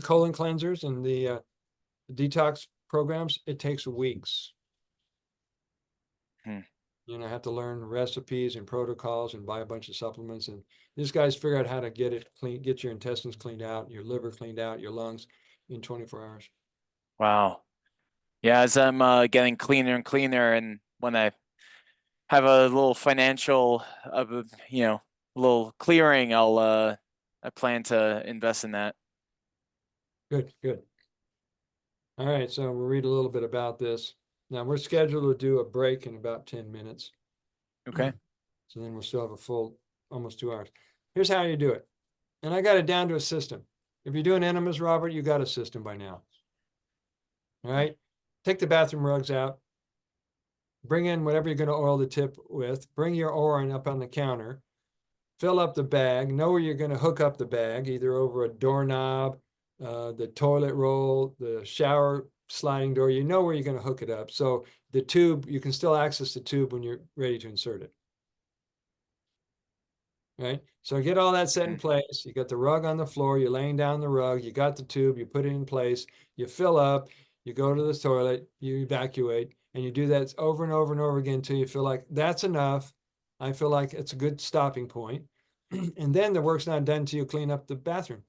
colon cleansers and the detox programs, it takes weeks. Hmm. You know, have to learn recipes and protocols and buy a bunch of supplements. And these guys figure out how to get it clean, get your intestines cleaned out, your liver cleaned out, your lungs in 24 hours. Wow. Yeah, as I'm getting cleaner and cleaner, and when I have a little financial, a little clearing, I plan to invest in that. Good, good. All right, so we'll read a little bit about this. Now we're scheduled to do a break in about 10 minutes. Okay. So then we'll still have a full almost 2 hours. Here's how you do it. And I got it down to a system. If you're doing enemas, Robert, you got a system by now. All right. Take the bathroom rugs out. Bring in whatever you're going to oil the tip with. Bring your orin up on the counter. Fill up the bag. Know where you're going to hook up the bag, either over a doorknob, the toilet roll, the shower sliding door. You know where you're going to hook it up. So the tube, you can still access the tube when you're ready to insert it. Right. So get all that set in Mhm. place. You got the rug on the floor. You're laying down the rug. You got the tube. You put it in place. You fill up. You go to the toilet. You evacuate, and you do that over and over and over again until you feel like that's enough. I feel like it's a good stopping point. And then the work's not done until you clean up the bathroom.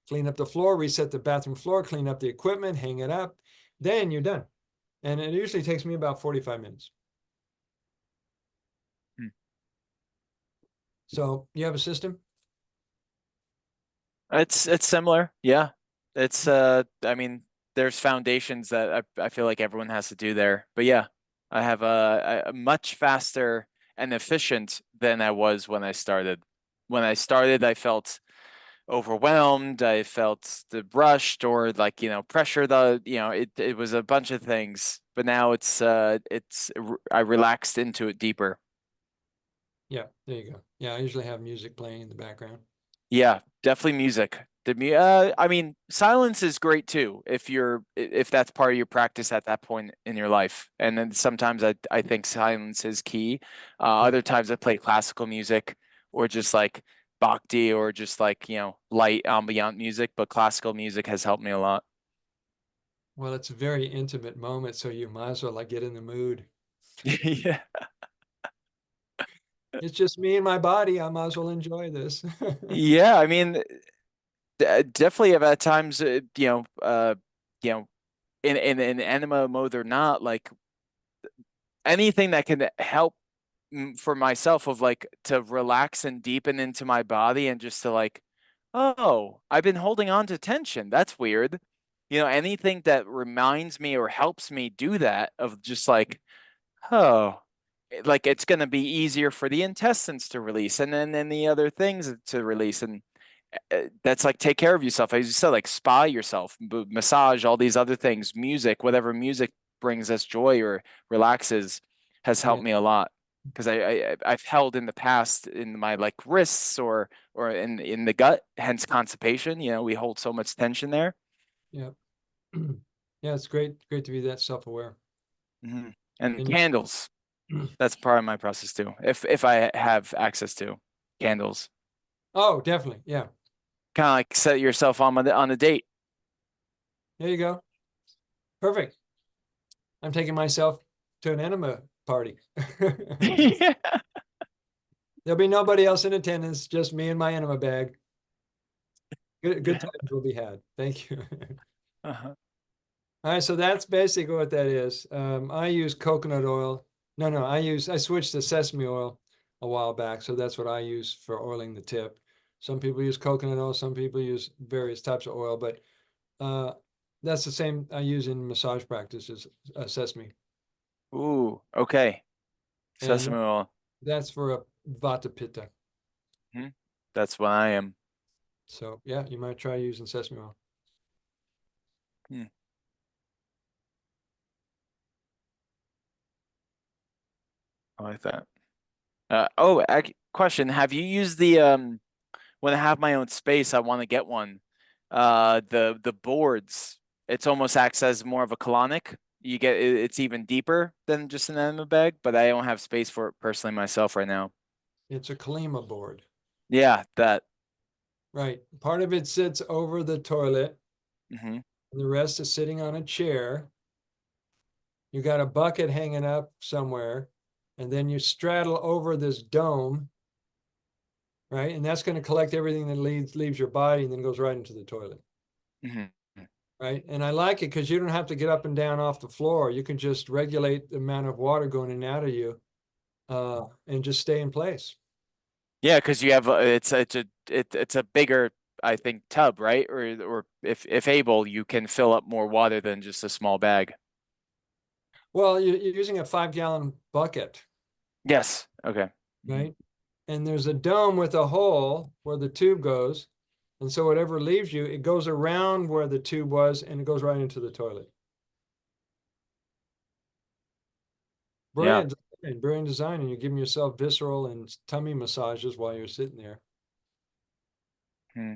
Clean up the floor, reset the bathroom floor, clean up the equipment, hang it up. Then you're done. And it usually takes me about 45 minutes. Hmm. So you have a system? It's similar. Yeah. It's I mean, there's foundations that I feel like everyone has to do there. But yeah, I have a much faster and efficient than I was when I started. When I started, I felt overwhelmed, I felt rushed or like, pressure it was a bunch of things. But now I relaxed into it deeper. Yeah, there you go. Yeah, I usually have music playing in the background. Yeah, definitely music. I mean, silence is great too if that's part of your practice at that point in your life. And then sometimes I think silence is key. Yeah. Other times I play classical music or just like bhakti or just like, light ambient music, but classical music has helped me a lot. Well, it's a very intimate moment, so you might as well like get in the mood. Yeah. It's just me and my body. I might as well enjoy this. Yeah, I mean, definitely have at times, you know, in anima mode or not, like anything that can help for myself of like to relax and deepen into my body and just to like, oh, I've been holding on to tension. That's weird. Anything that reminds me or helps me do that of just like, oh, like it's going to be easier for the intestines to release and then the other things to release. And that's like take care of yourself. As you said, like spa yourself, massage, all these other things, music, whatever music brings us joy or relaxes has Yeah, helped me a lot. Because I've held in the past in my like wrists or in the gut, hence constipation. We hold so much tension there. yeah. Yeah, it's great to be that self-aware. Mhm. And And candles, you, that's part of my process too. If I have access to candles, oh, definitely. Yeah. kind of like set yourself on a date. There you go. Perfect. I'm taking myself to an enema party. Yeah. There'll be nobody else in attendance, just me and my enema bag. Good Yeah. times will be had. Thank you. Uh-huh. All right, so that's basically what that is. I use coconut oil. No, I switched to sesame oil a while back, so that's what I use for oiling the tip. Some people use coconut oil, some people use various types of oil, but uh, that's the same I use in massage practice as sesame, Ooh, okay. and Sesame oil. that's for a vata pitta. Hmm. That's what I am. So yeah, you might try using sesame oil. Hmm. I like that. Question. Have you used the when I have my own space, I want to get one. The boards, it's almost acts as more of a colonic. it's even deeper than just an enema bag, but I don't have space for it personally myself right now. It's a Kalima board. Yeah, that. Right. Part of it sits over the toilet. Hmm. And the rest is sitting on a chair. You got a bucket hanging up somewhere, and then you straddle over this dome, right? And that's going to collect everything that leaves your body and then goes right into the toilet. Hmm. Right. And I like it because you don't have to get up and down off the floor. You can just regulate the amount of water going in and out of you and just stay in place. Yeah, because you have it's a bigger, I think, tub, right? Or if able, you can fill up more water than just a small bag. Well, you're using a 5-gallon bucket, Yes. Okay. Hmm. right? And there's a dome with a hole where the tube goes. And so whatever leaves you, it goes around where the tube was and it goes right into the toilet. Yeah. Brilliant design, and you're giving yourself visceral and tummy massages while you're sitting there. Hmm.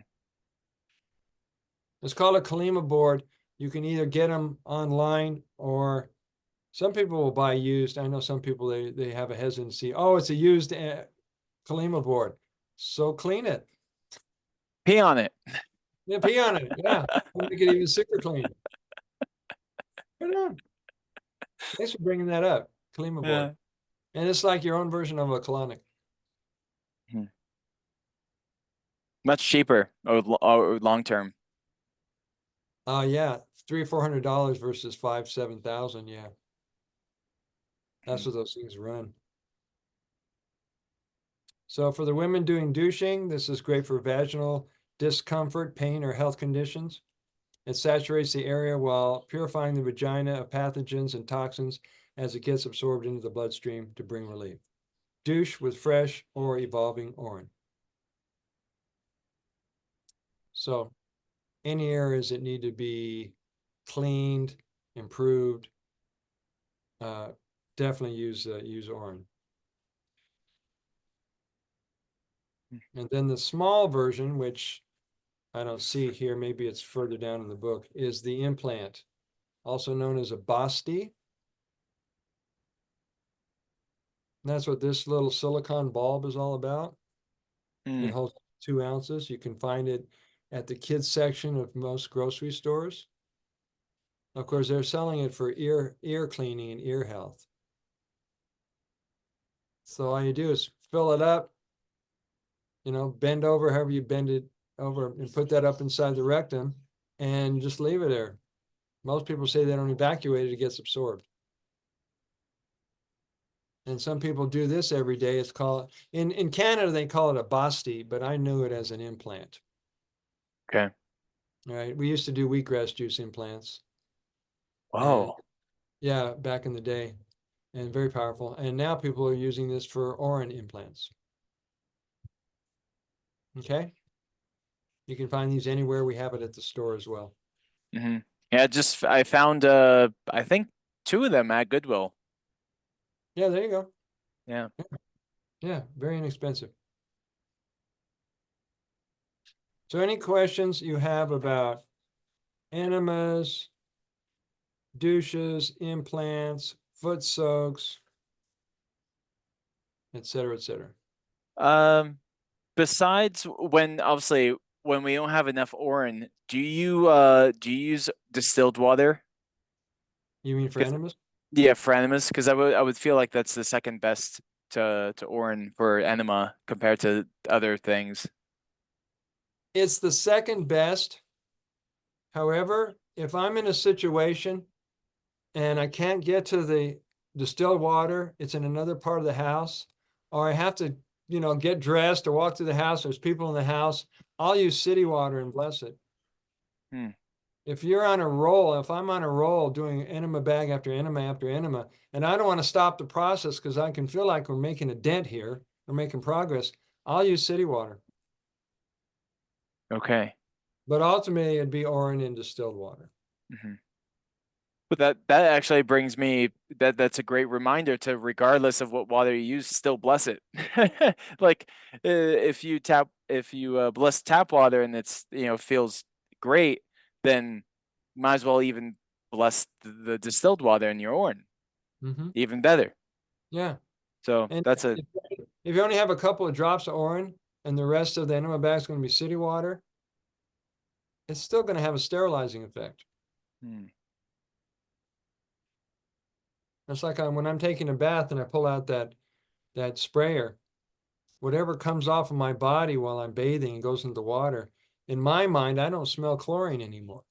It's called a Kalima board. You can either get them online or some people will buy used. I know some people they have a hesitancy. Oh, it's a used Kalima board. So clean it. Pee on it. Yeah, pee on it. Yeah. Make it even super clean. Right on. Thanks for bringing that up. Kalima board. Yeah. And it's like your own version of a colonic. Hmm. Much cheaper or long term. Yeah. $300-400 versus 5,000-7,000. Yeah. That's Hmm. what those things run. So for the women doing douching, this is great for vaginal discomfort, pain, or health conditions. It saturates the area while purifying the vagina of pathogens and toxins as it gets absorbed into the bloodstream to bring relief. Douche with fresh or evolving urine. So any areas that need to be cleaned, improved, uh, definitely use urine. And then the small version, which I don't see here, maybe it's further down in the book, is the implant, also known as a basti. And that's what this little silicon bulb is all about. It Hmm. holds 2 ounces. You can find it at the kids section of most grocery stores. Of course, they're selling it for ear cleaning and ear health. So all you do is fill it up, bend over however you bend it over and put that up inside the rectum and just leave it there. Most people say they don't evacuate it, it gets absorbed. And some people do this every day. It's called, in Canada, they call it a basti, but I knew it as an implant. Okay. All right. We used to do wheatgrass juice implants. And Whoa. yeah, back in the day, and very powerful. And now people are using this for Orin implants. Okay. You can find these anywhere. We have it at the store as well. Hmm. Yeah, I found I think two of them at Goodwill. Yeah, there you go. Yeah. Yeah, very inexpensive. So any questions you have about enemas, douches, implants, foot soaks, et cetera, et cetera. Um, Besides when obviously when we don't have enough Orin, do you use distilled water? You mean for 'Cause- enemas? yeah, for enemas, because I would feel like that's the second best to Orin for enema compared to other things. It's the second best. However, if I'm in a situation and I can't get to the distilled water, it's in another part of the house, or I have to, get dressed or walk through the house, there's people in the house, I'll use city water and bless it. Hmm. If you're on a roll, if I'm on a roll doing enema bag after enema after enema, and I don't want to stop the process because I can feel like we're making a dent here, we're making progress, I'll use city water. Okay. But ultimately, it'd be Orin in distilled water. Hmm. But that actually brings me that's a great reminder to regardless of what water you use, still bless it. Like if you bless tap water and it's feels great, then might as well even bless the distilled water in your orange. Mm-hmm. Even better. Yeah. So And that's a if you only have a couple of drops of orange and the rest of the enema bag is going to be city water, it's still going to have a sterilizing effect. It's like when I'm taking a bath and I pull out that sprayer, whatever comes off of my body while I'm bathing and goes into the water, in my mind, I don't smell chlorine anymore.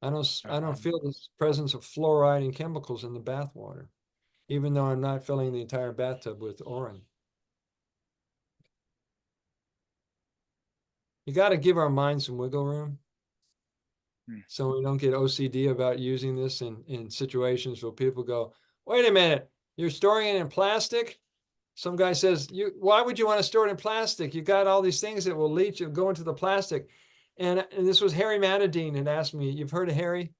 I don't feel the presence of fluoride and chemicals in the bath water, even though I'm not filling the entire bathtub with orange. You got to give our mind some wiggle room so we don't get OCD about using this in situations where people go, wait a minute, you're storing it in plastic? Some guy says, why would you want to store it in plastic? You got all these things that will leach and go into the plastic. And this was Harry Mannanice had asked me, you've heard of Harry?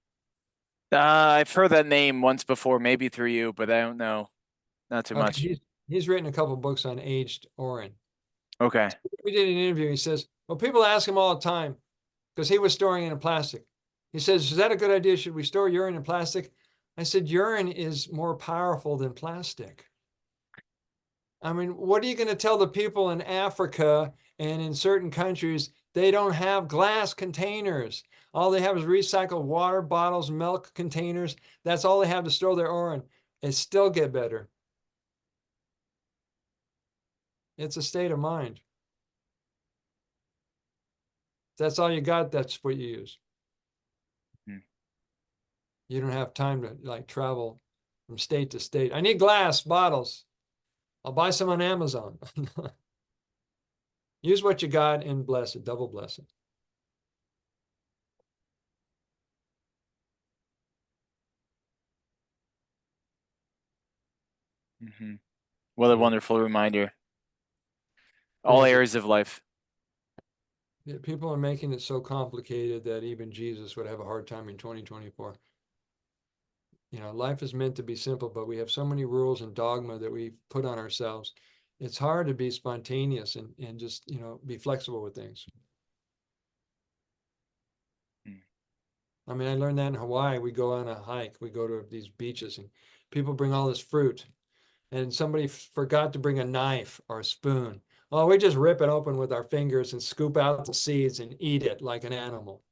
I've heard that name once before, maybe through you, but I don't know. Not too Okay, much. he's written a couple books on aged orange. Okay. We did an interview. He says, well, people ask him all the time because he was storing it in plastic. He says, is that a good idea? Should we store urine in plastic? I said, urine is more powerful than plastic. I mean, what are you going to tell the people in Africa and in certain countries? They don't have glass containers. All they have is recycled water bottles, milk containers. That's all they have to store their urine. It still get better. It's a state of mind. If that's all you got, that's what you use. You don't have time to like travel from state to state. I need glass bottles. I'll buy some on Amazon. Use what you got and bless it, double bless it. What a Yeah. wonderful reminder. All Thank you. areas of life. Yeah, people are making it so complicated that even Jesus would have a hard time in 2024. You know, life is meant to be simple, but we have so many rules and dogma that we put on ourselves. It's hard to be spontaneous and just, be flexible with things. I mean, I learned that in Hawaii. We go on a hike, we go to these beaches, and people bring all this fruit, and somebody forgot to bring a knife or a spoon. Oh, we just rip it open with our fingers and scoop out the seeds and eat it like an animal.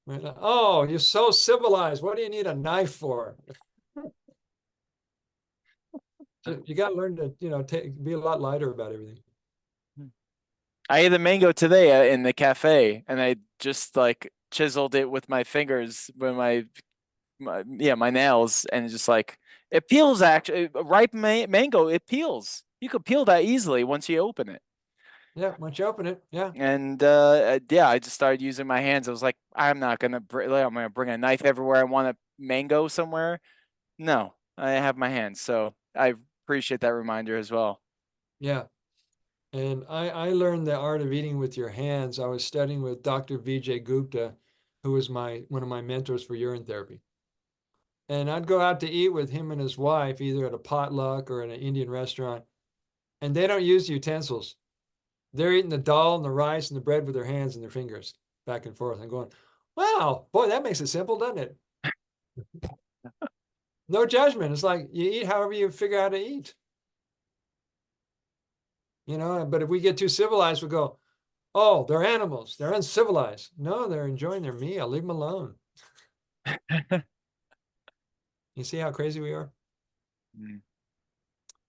Oh, you're so civilized. What do you need a knife for? You got to learn to, be a lot lighter about everything. I ate a mango today in the cafe, and I just like chiseled it with my fingers with my nails, and just like it peels. Actually, ripe mango, it peels. You could peel that easily once you open it. Yeah, once you open it, yeah. And yeah, I just started using my hands. I was like, I'm gonna bring a knife everywhere I want a mango somewhere. No, I have my hands, so I appreciate that reminder as well. Yeah. And I learned the art of eating with your hands. I was studying with Dr. Vijay Gupta, who was one of my mentors for urine therapy. And I'd go out to eat with him and his wife, either at a potluck or in an Indian restaurant, and they don't use utensils. They're eating the dal and the rice and the bread with their hands and their fingers back and forth. And going, wow, boy, that makes it simple, doesn't it? No judgment. It's like you eat however you figure out how to eat. But if we get too civilized, we go, oh, they're animals. They're uncivilized. No, they're enjoying their meal. Leave them alone. You see how crazy we are?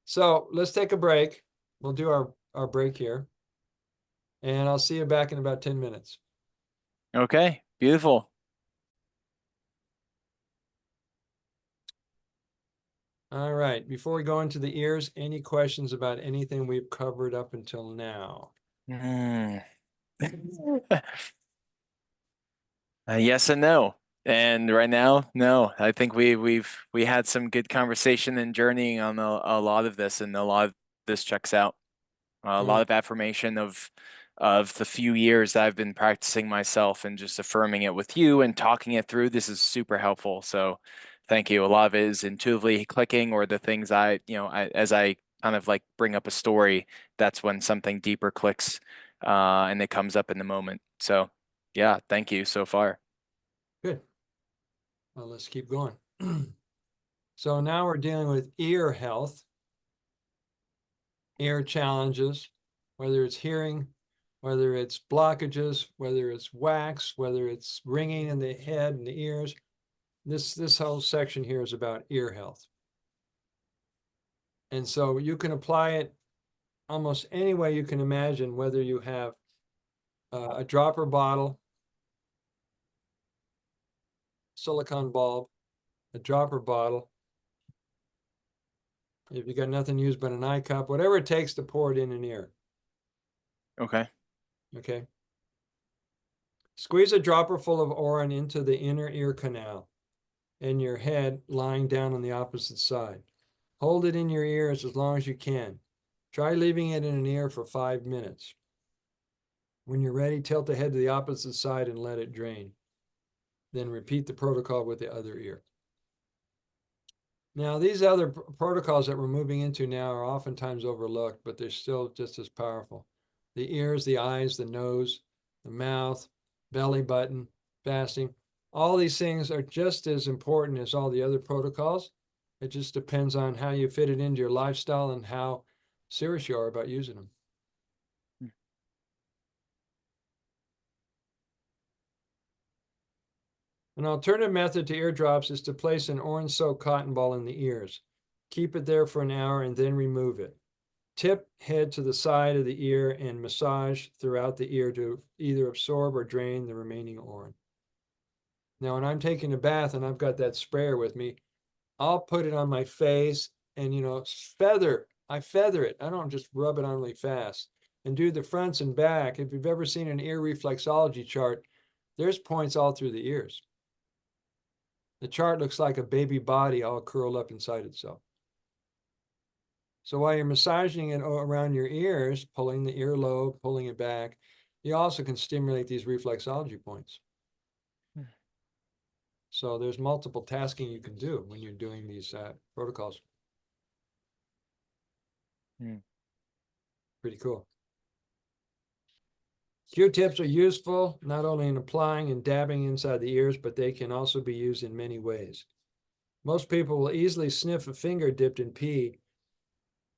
So let's take a break. We'll do our break here. And I'll see you back in about 10 minutes. Okay, beautiful. All right. Before we go into the ears, any questions about anything we've covered up until now? Yes and no. And right now, no. I think we had some good conversation and journeying on a lot of this, and a lot of this checks out. A lot of affirmation of the few years that I've been practicing myself, and just affirming it with you and talking it through. This is super helpful. So thank you. A lot of it is intuitively clicking, or the things as I kind of like bring up a story, that's when something deeper clicks, and it comes up in the moment. So yeah, thank you so far. Good. Well, let's keep going. So now we're dealing with ear health, ear challenges, whether it's hearing, whether it's blockages, whether it's wax, whether it's ringing in the head and the ears. This whole section here is about ear health. And so you can apply it almost any way you can imagine, whether you have a dropper bottle, silicone bulb, a dropper bottle. If you got nothing to use but an eye cup, whatever it takes to pour it in an ear. Okay. Okay. Squeeze a dropper full of Orin into the inner ear canal and your head lying down on the opposite side. Hold it in your ears as long as you can. Try leaving it in an ear for 5 minutes. When you're ready, tilt the head to the opposite side and let it drain. Then repeat the protocol with the other ear. Now, these other protocols that we're moving into now are oftentimes overlooked, but they're still just as powerful. The ears, the eyes, the nose, the mouth, belly button, fasting, all these things are just as important as all the other protocols. It just depends on how you fit it into your lifestyle and how serious you are about using them. An alternative method to eardrops is to place an orange soaked cotton ball in the ears. Keep it there for an hour and then remove it. Tip head to the side of the ear and massage throughout the ear to either absorb or drain the remaining orin. Now, when I'm taking a bath and I've got that sprayer with me, I'll put it on my face and, I feather it. I don't just rub it on really fast and do the fronts and back. If you've ever seen an ear reflexology chart, there's points all through the ears. The chart looks like a baby body all curled up inside itself. So while you're massaging it around your ears, pulling the earlobe, pulling it back, you also can stimulate these reflexology points. So there's multiple tasking you can do when you're doing these protocols. Pretty cool. Q-tips are useful not only in applying and dabbing inside the ears, but they can also be used in many ways. Most people will easily sniff a finger dipped in pee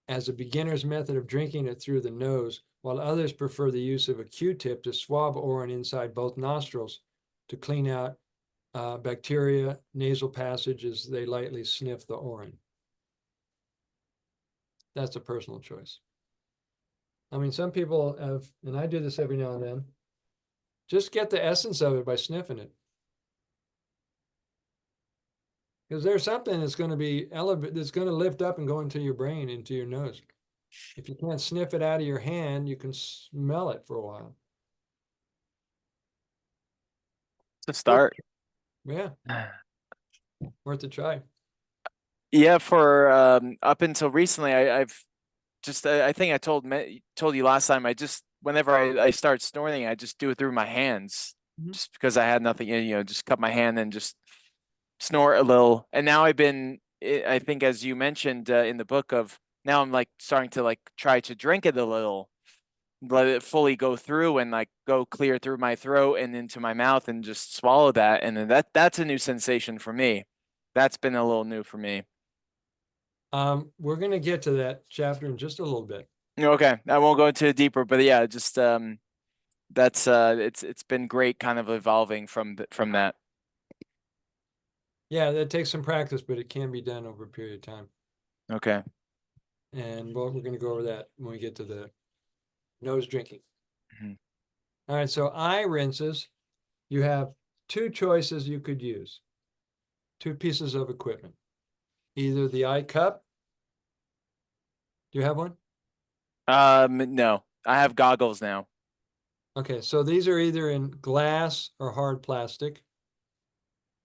as a beginner's method of drinking it through the nose, while others prefer the use of a Q-tip to swab orin inside both nostrils to clean out bacteria, nasal passage as they lightly sniff the orin. That's a personal choice. I mean, some people have, and I do this every now and then, just get the essence of it by sniffing it. Because there's something that's going to be that's going to lift up and go into your brain, into your nose. If you can't sniff it out of your hand, you can smell it for a while. To start. Yeah, worth a try. Yeah, for up until recently, I've just I think I told you last time. I just whenever I start snorting, I just do it through my hands, just because I had nothing, just cup my hand and just snort a little. And now I think as you mentioned in the book of now I'm like starting to like try to drink it a little, let it fully go through and like go clear through my throat and into my mouth and just swallow that. And then that's a new sensation for me. That's been a little new for me. We're going to get to that chapter in just a little bit. Okay, I won't go into it deeper, but yeah, just that's it's been great kind of evolving from that. Yeah, that takes some practice, but it can be done over a period of time. Okay. And we're going to go over that when we get to the nose drinking. Mm-hmm. All right, so eye rinses, you have two choices you could use, two pieces of equipment. Either the eye cup. Do you have one? No, I have goggles now. Okay, so these are either in glass or hard plastic.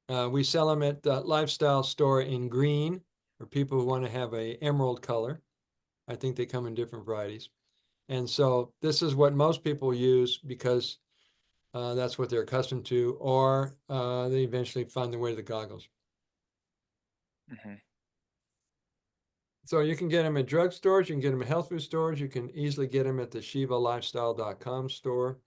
We sell them at the lifestyle store in green for people who want to have a emerald color. I think they come in different varieties. And so this is what most people use because that's what they're accustomed to, or they eventually find their way to the goggles. Mm-hmm. So you can get them at drugstores, you can get them at health food stores, you can easily get them at the ShivaLifestyle.com store.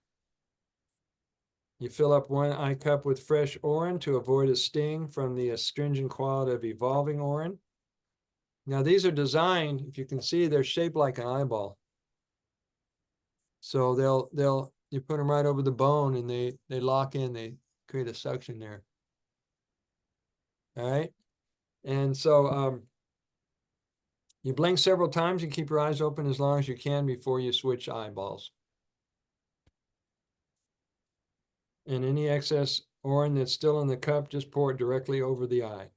You fill up 1 eye cup with fresh orange to avoid a sting from the astringent quality of evolving orange. Now these are designed, if you can see, they're shaped like an eyeball. So you put them right over the bone and they lock in, they create a suction there. All right. And so you blink several times and keep your eyes open as long as you can before you switch eyeballs. And any excess orange that's still in the cup, just pour it directly over the eye.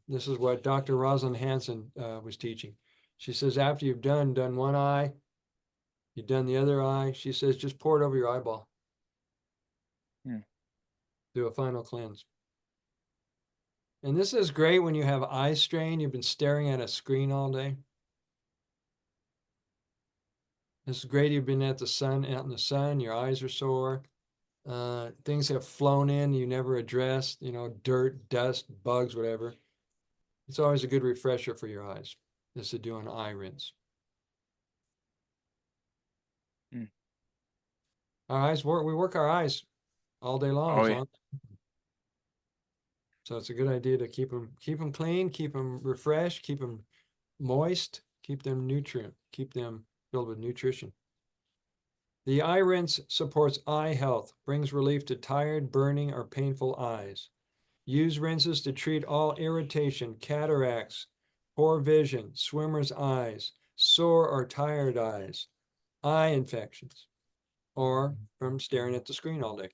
This is what Dr. Rosalind Hansen was teaching. She says, after you've done 1 eye, you've done the other eye, she says, just pour it over your eyeball. Do a final cleanse. And this is great when you have eye strain, you've been staring at a screen all day. This is great, you've been at the sun, out in the sun, your eyes are sore. Things have flown in, you never addressed, you know, dirt, dust, bugs, whatever. It's always a good refresher for your eyes. This is doing eye rinse. Our eyes work, we work our eyes all day long. Oh, yeah. So it's a good idea to keep them clean, keep them refreshed, keep them moist, keep them nutrient, keep them filled with nutrition. The eye rinse supports eye health, brings relief to tired, burning, or painful eyes. Use rinses to treat all irritation, cataracts, poor vision, swimmer's eyes, sore or tired eyes, eye infections, or from staring at the screen all day,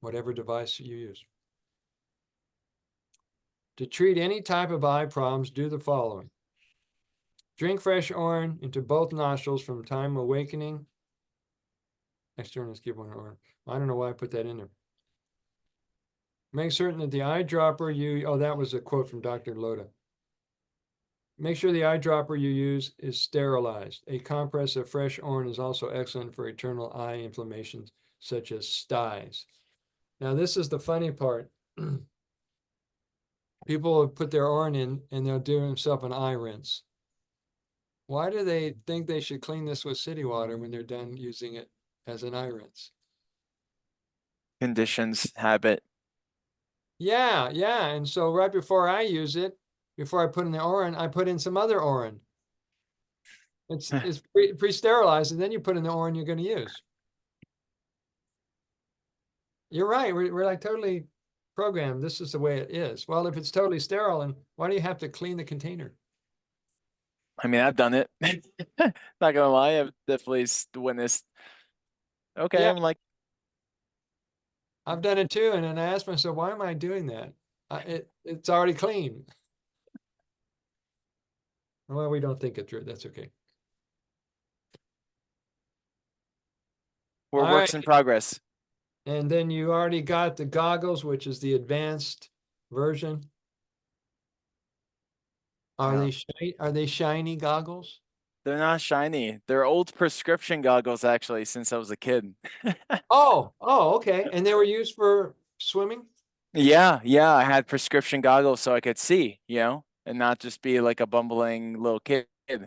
whatever device you use. To treat any type of eye problems, do the following. Drink fresh orange into both nostrils from time awakening. External skip one orange. I don't know why I put that in there. Make certain that the eyedropper that was a quote from Dr. Loda. Make sure the eyedropper you use is sterilized. A compress of fresh orange is also excellent for internal eye inflammations, such as styes. Now, this is the funny part. People will put their orange in and they'll do themselves an eye rinse. Why do they think they should clean this with city water when they're done using it as an eye rinse? Conditions, habit. Yeah. And so right before I use it, before I put in the orange, I put in some other orange. It's pre-sterilized, and then you put in the orange you're going to use. You're right. We're like totally programmed. This is the way it is. Well, if it's totally sterile, and why do you have to clean the container? I mean, I've done it. Not gonna lie, I've definitely witnessed. Okay, Yeah, I'm like, I've done it too, and then I asked myself, why am I doing that? It's already clean. Well, we don't think it through. That's okay. we're All right. works in progress. And then you already got the goggles, which is the advanced version. Are they shiny goggles? They're not shiny. They're old prescription goggles, actually, since I was a kid. Oh, okay. And they were used for swimming? Yeah, I had prescription goggles so I could see, and not just be like a bumbling little kid Yeah,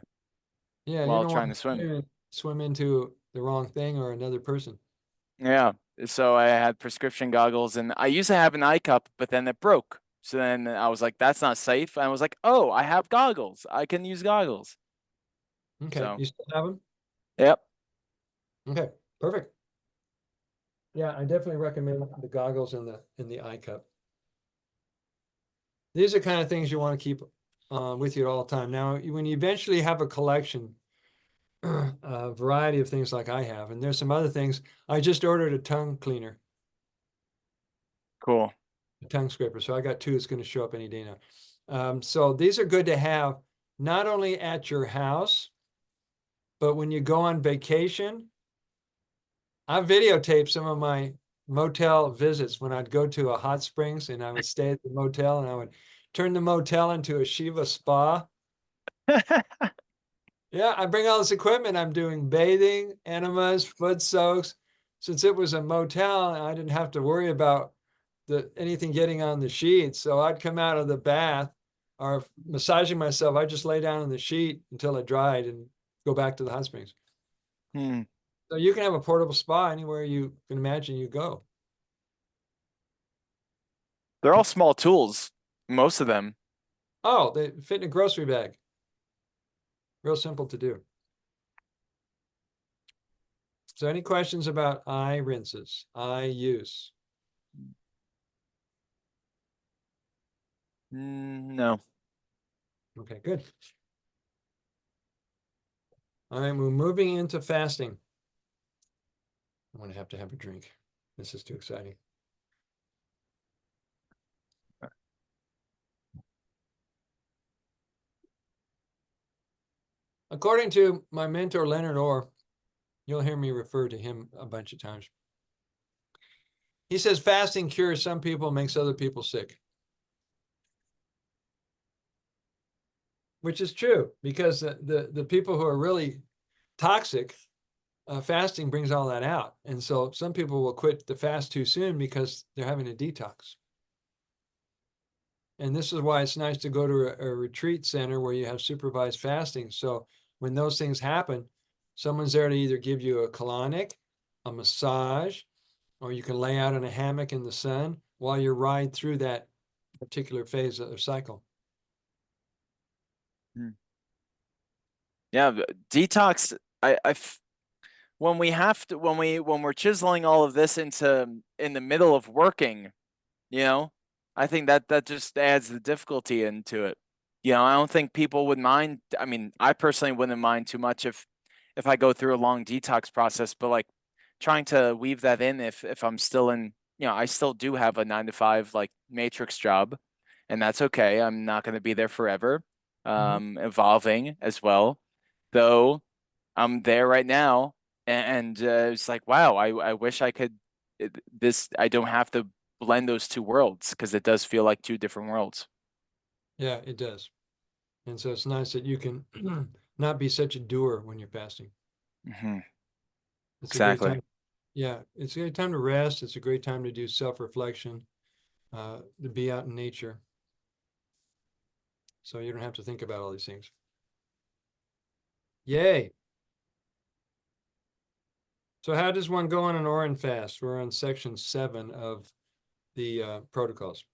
you while don't trying want to swim. to swim into the wrong thing or another person. Yeah, so I had prescription goggles, and I used to have an eye cup, but then it broke. So then I was like, that's not safe. And I was like, oh, I have goggles. I can use goggles. Okay. So, You still have them? yep. Okay, perfect. Yeah, I definitely recommend the goggles in the eye cup. These are kind of things you want to keep with you all the time. Now, when you eventually have a collection, a variety of things like I have, and there's some other things. I just ordered a tongue cleaner, Cool. a tongue scraper. So I got 2 that's going to show up any day now. So these are good to have not only at your house, but when you go on vacation. I videotaped some of my motel visits when I'd go to a hot springs and I would stay at the motel and I would turn the motel into a Shiva spa. Yeah, I bring all this equipment. I'm doing bathing, enemas, foot soaks. Since it was a motel, I didn't have to worry about anything getting on the sheets. So I'd come out of the bath or massaging myself. I'd just lay down on the sheet until it dried and go back to the hot springs. So you can have a portable spa anywhere you can imagine you go. They're all small tools, most of them. Oh, they fit in a grocery bag. Real simple to do. So any questions about eye rinses, eye use? No. Okay, good. All right, we're moving into fasting. I'm going to have a drink. This is too exciting. According to my mentor, Leonard Orr, you'll hear me refer to him a bunch of times. He says fasting cures some people, makes other people sick. Which is true, because the people who are really toxic, fasting brings all that out. And so some people will quit the fast too soon because they're having a detox. And this is why it's nice to go to a retreat center where you have supervised fasting. So when those things happen, someone's there to either give you a colonic, a massage, or you can lay out in a hammock in the sun while you ride through that particular phase of the cycle. Yeah, detox. When we have to, when we're chiseling all of this into in the middle of working, I think that just adds the difficulty into it. I don't think people would mind. I mean, I personally wouldn't mind too much if I go through a long detox process, but like trying to weave that in if I'm still in, I still do have a 9 to 5 like matrix job, and that's okay. I'm not going to be there forever. Evolving as well, though I'm there right now, and it's like, wow, I wish I could I don't have to blend those two worlds because it does feel like two different worlds. Yeah, it does. And so it's nice that you can not be such a doer when you're fasting. It's a great Exactly. time. Yeah, it's a great time to rest. It's a great time to do self-reflection, to be out in nature. So you don't have to think about all these things. Yay. So how does one go on an Oran fast? We're on section 7 of the protocols.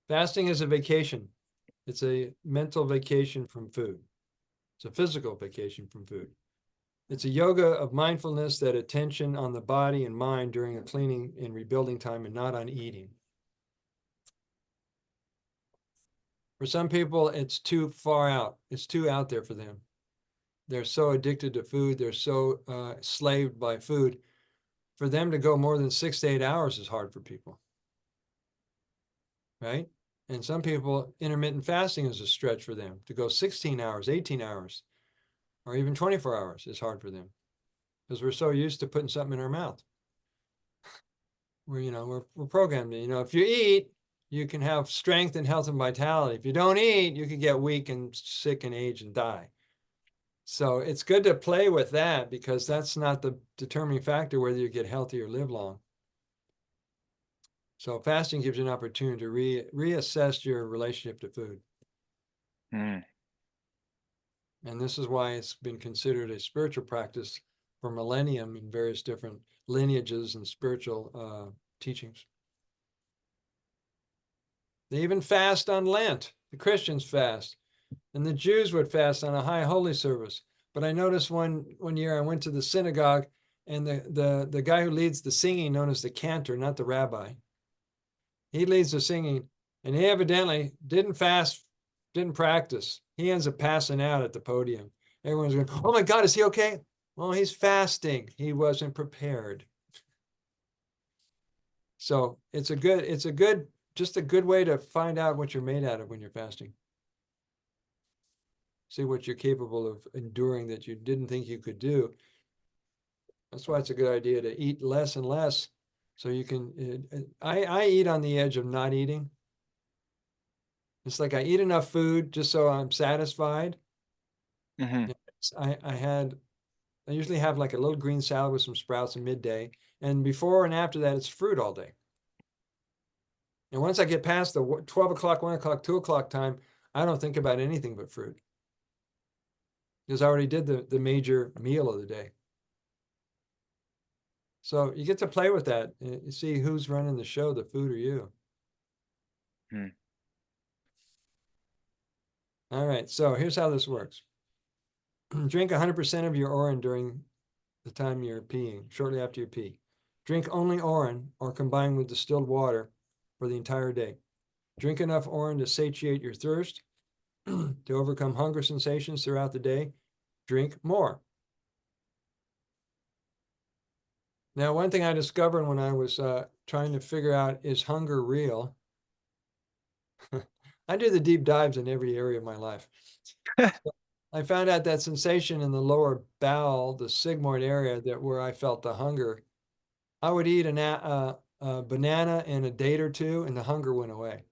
Fasting is a vacation. It's a mental vacation from food. It's a physical vacation from food. It's a yoga of mindfulness, that attention on the body and mind during a cleaning and rebuilding time and not on eating. For some people, it's too far out. It's too out there for them. They're so addicted to food. They're so slaved by food. For them to go more than 6 to 8 hours is hard for people, right? And some people, intermittent fasting is a stretch for them. To go 16 hours, 18 hours, or even 24 hours is hard for them because we're so used to putting something in our mouth. We're programmed. If you eat, you can have strength and health and vitality. If you don't eat, you can get weak and sick and age and die. So it's good to play with that because that's not the determining factor whether you get healthy or live long. So fasting gives you an opportunity to reassess your relationship to food. And this is why it's been considered a spiritual practice for millennium in various different lineages and spiritual teachings. They even fast on Lent. The Christians fast, and the Jews would fast on a high holy service. But I noticed one year I went to the synagogue, and the guy who leads the singing, known as the cantor, not the rabbi, he leads the singing, and he evidently didn't fast, didn't practice. He ends up passing out at the podium. Everyone's going, "Oh my God, is he okay?" Well, he's fasting. He wasn't prepared. So it's a good way to find out what you're made out of when you're fasting. See what you're capable of enduring that you didn't think you could do. That's why it's a good idea to eat less and less. So you can, I eat on the edge of not eating. It's like I eat enough food just so I'm satisfied. I usually have like a little green salad with some sprouts at midday. And before and after that, it's fruit all day. And once I get past the 12 o'clock, 1 o'clock, 2 o'clock time, I don't think about anything but fruit. Because I already did the major meal of the day. So you get to play with that. You see who's running the show, the food or you. All right, so here's how this works. Drink 100% of your urine during the time you're peeing, shortly after you pee. Drink only urine or combine with distilled water for the entire day. Drink enough urine to satiate your thirst, to overcome hunger sensations throughout the day. Drink more. Now, one thing I discovered when I was trying to figure out, is hunger real? I do the deep dives in every area of my life. I found out that sensation in the lower bowel, the sigmoid area, that where I felt the hunger. I would eat a banana and a date or two, and the hunger went away.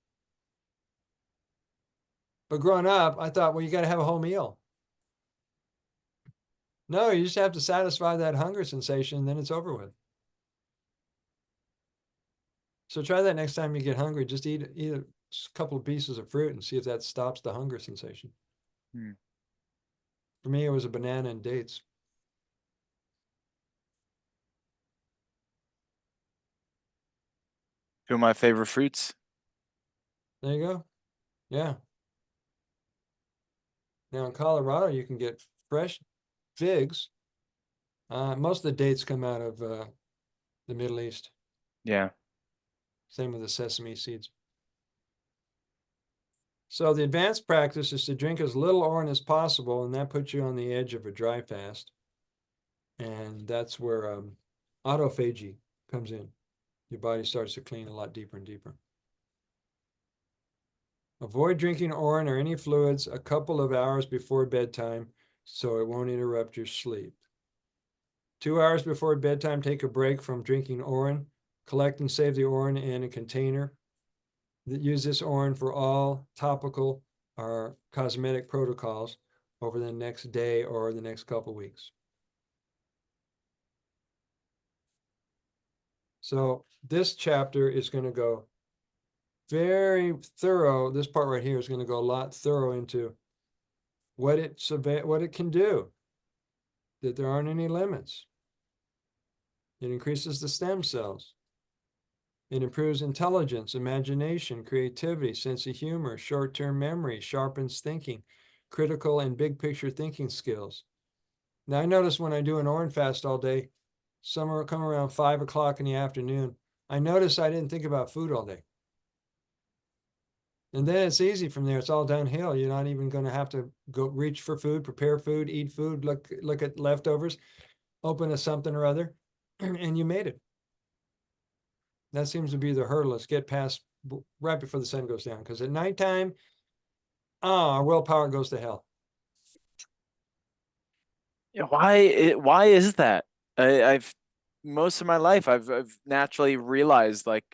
But growing up, I thought, well, you got to have a whole meal. No, you just have to satisfy that hunger sensation, and then it's over with. So try that next time you get hungry. Just eat a couple of pieces of fruit and see if that stops the hunger sensation. For me, it was a banana and dates. Two of my favorite fruits. There you go. Yeah. Now in Colorado, you can get fresh figs. Most of the dates come out of the Middle East. Yeah. Same with the sesame seeds. So the advanced practice is to drink as little urine as possible, and that puts you on the edge of a dry fast. And that's where autophagy comes in. Your body starts to clean a lot deeper and deeper. Avoid drinking urine or any fluids a couple of hours before bedtime so it won't interrupt your sleep. 2 hours before bedtime, take a break from drinking urine. Collect and save the urine in a container. Use this urine for all topical or cosmetic protocols over the next day or the next couple weeks. So this chapter is going to go very thorough. This part right here is going to go a lot thorough into what it can do, that there aren't any limits. It increases the stem cells. It improves intelligence, imagination, creativity, sense of humor, short-term memory, sharpens thinking, critical and big picture thinking skills. Now, I notice when I do an orange fast all day, somewhere come around 5 o'clock in the afternoon, I notice I didn't think about food all day. And then it's easy from there. It's all downhill. You're not even going to have to go reach for food, prepare food, eat food, look at leftovers, open a something or other, and you made it. That seems to be the hurdle. Let's get past right before the sun goes down, because at nighttime, our willpower goes to hell. Yeah, why is that? I've most of my life I've naturally realized like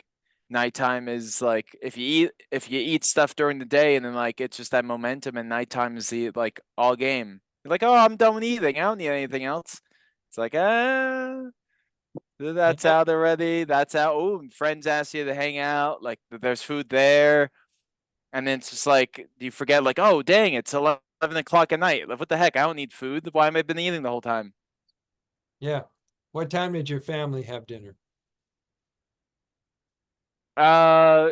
nighttime is like if you eat stuff during the day and then like it's just that momentum, and nighttime is the like all game. You're like, oh, I'm done with eating. I don't need anything else. It's like, that's Yep. out already. That's out. Oh, friends ask you to hang out. Like there's food there. And then it's just like, you forget like, oh, dang, it's 11 o'clock at night. Like, what the heck? I don't need food. Why am I been eating the whole time? Yeah. What time did your family have dinner?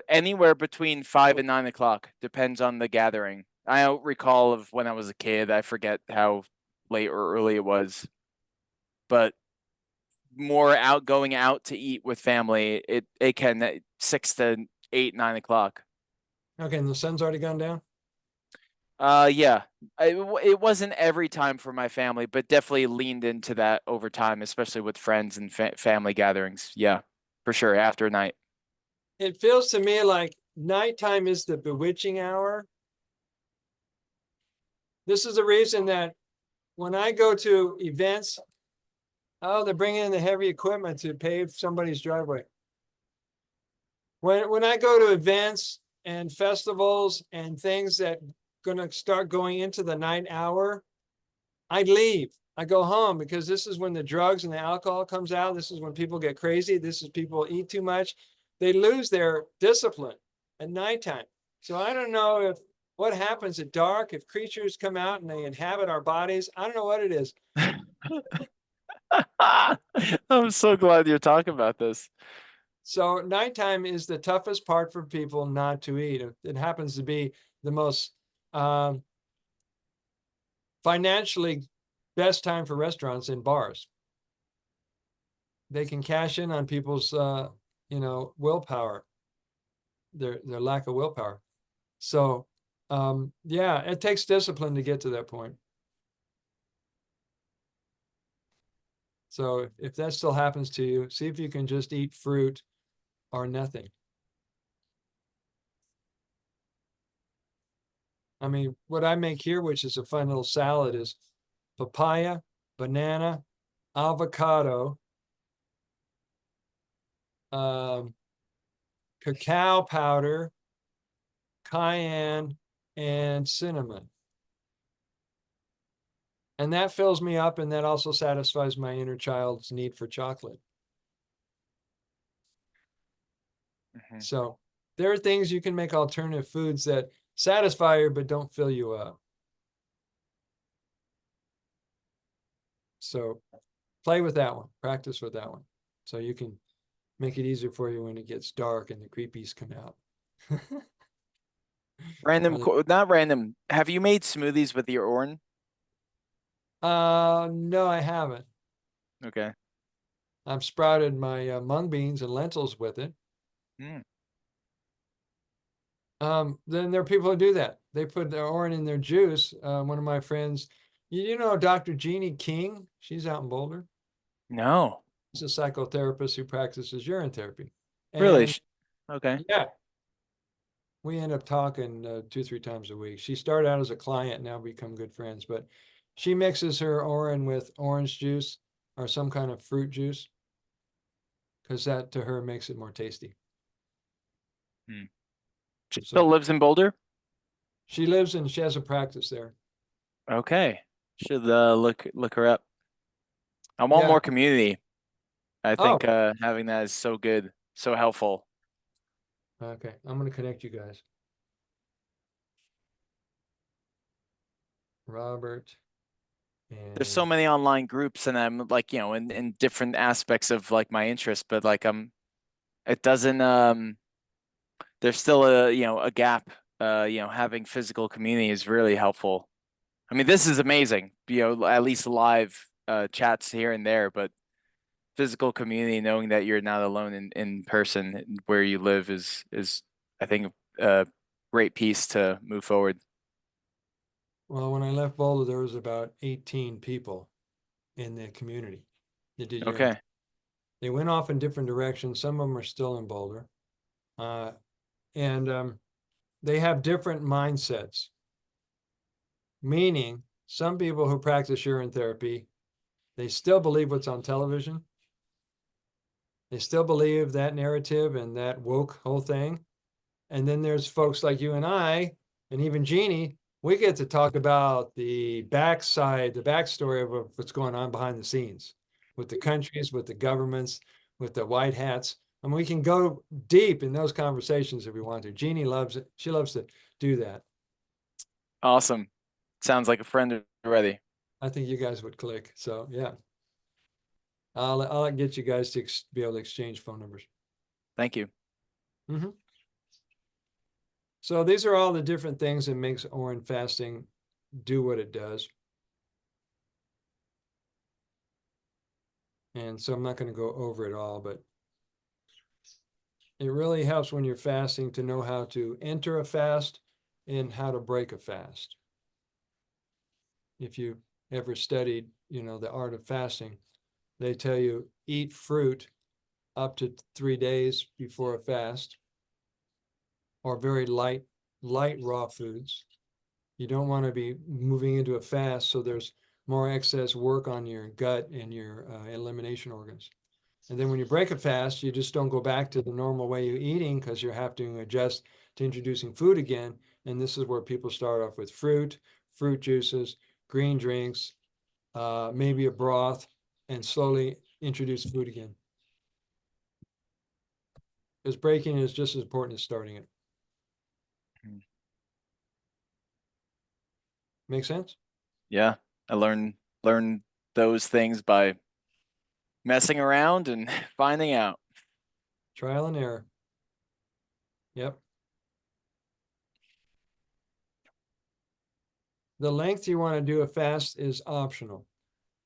Anywhere between 5 and 9 o'clock. Depends on the gathering. I don't recall of when I was a kid. I forget how late or early it was. But more going out to eat with family, it can 6 to 8, 9 o'clock. Okay, and the sun's already gone down? Yeah, it wasn't every time for my family, but definitely leaned into that over time, especially with friends and family gatherings. Yeah, for sure. After night. It feels to me like nighttime is the bewitching hour. This is the reason that when I go to events, oh, they're bringing in the heavy equipment to pave somebody's driveway. When I go to events and festivals and things that going to start going into the night hour, I leave. I go home, because this is when the drugs and the alcohol comes out. This is when people get crazy. This is people eat too much. They lose their discipline at nighttime. So I don't know if what happens at dark, if creatures come out and they inhabit our bodies. I don't know what it is. I'm so glad you're talking about this. So nighttime is the toughest part for people not to eat. It happens to be the most um, financially best time for restaurants and bars. They can cash in on people's, willpower, their lack of willpower. So, yeah, it takes discipline to get to that point. So if that still happens to you, see if you can just eat fruit or nothing. I mean, what I make here, which is a fun little salad, is papaya, banana, avocado, um, cacao powder, cayenne, and cinnamon. And that fills me up, and that also satisfies my inner child's need for chocolate. Mhm. So there are things you can make alternative foods that satisfy you but don't fill you up. So play with that one, practice with that one. So you can make it easier for you when it gets dark and the creepies come out. Random, not random. Have you made smoothies with your orange? No, I haven't. Okay. I've sprouted my mung beans and lentils with it. Mm. Then there are people who do that. They put their orange in their juice. One of my friends, you know, Dr. Jeannie King, she's out in Boulder. No, She's a psychotherapist who practices urine therapy. really? And Okay. yeah, we end up talking 2, 3 times a week. She started out as a client, now become good friends, but she mixes her orange with orange juice or some kind of fruit juice because that to her makes it more tasty. Hmm. She still So lives in Boulder? she lives and she has a practice there. Okay. Should look her up. I want Yeah. more community. I Oh, think having that is so good, so helpful. okay. I'm going to connect you guys. Robert There's so and many online groups and I'm like, in different aspects of like my interest, but like it doesn't there's still a gap. Having physical community is really helpful. I mean, this is amazing, at least live chats here and there, but physical community, knowing that you're not alone in person where you live is I think a great piece to move forward. well, when I left Boulder, there was about 18 people in the community that did urine. Okay. They went off in different directions. Some of them are still in Boulder. Uh, and they have different mindsets, meaning some people who practice urine therapy, they still believe what's on television. They still believe that narrative and that woke whole thing. And then there's folks like you and I, and even Jeannie, we get to talk about the backside, the backstory of what's going on behind the scenes with the countries, with the governments, with the white hats. I mean, we can go deep in those conversations if we want to. Jeannie loves it. She loves to do that. Awesome. Sounds like a friend already. I think you guys would click. So yeah, I'll get you guys to be able to exchange phone numbers. Thank you. Mm-hmm. So these are all the different things that makes Orin fasting do what it does. And so I'm not going to go over it all, but it really helps when you're fasting to know how to enter a fast and how to break a fast. If you ever studied, the art of fasting, they tell you eat fruit up to 3 days before a fast or very light raw foods. You don't want to be moving into a fast so there's more excess work on your gut and your elimination organs. And then when you break a fast, you just don't go back to the normal way you're eating because you have to adjust to introducing food again. And this is where people start off with fruit juices, green drinks, maybe a broth, and slowly introduce food again. Because breaking is just as important as starting it. Make sense? Yeah, I learned those things by messing around and finding out. Trial and error. Yep. The length you want to do a fast is optional.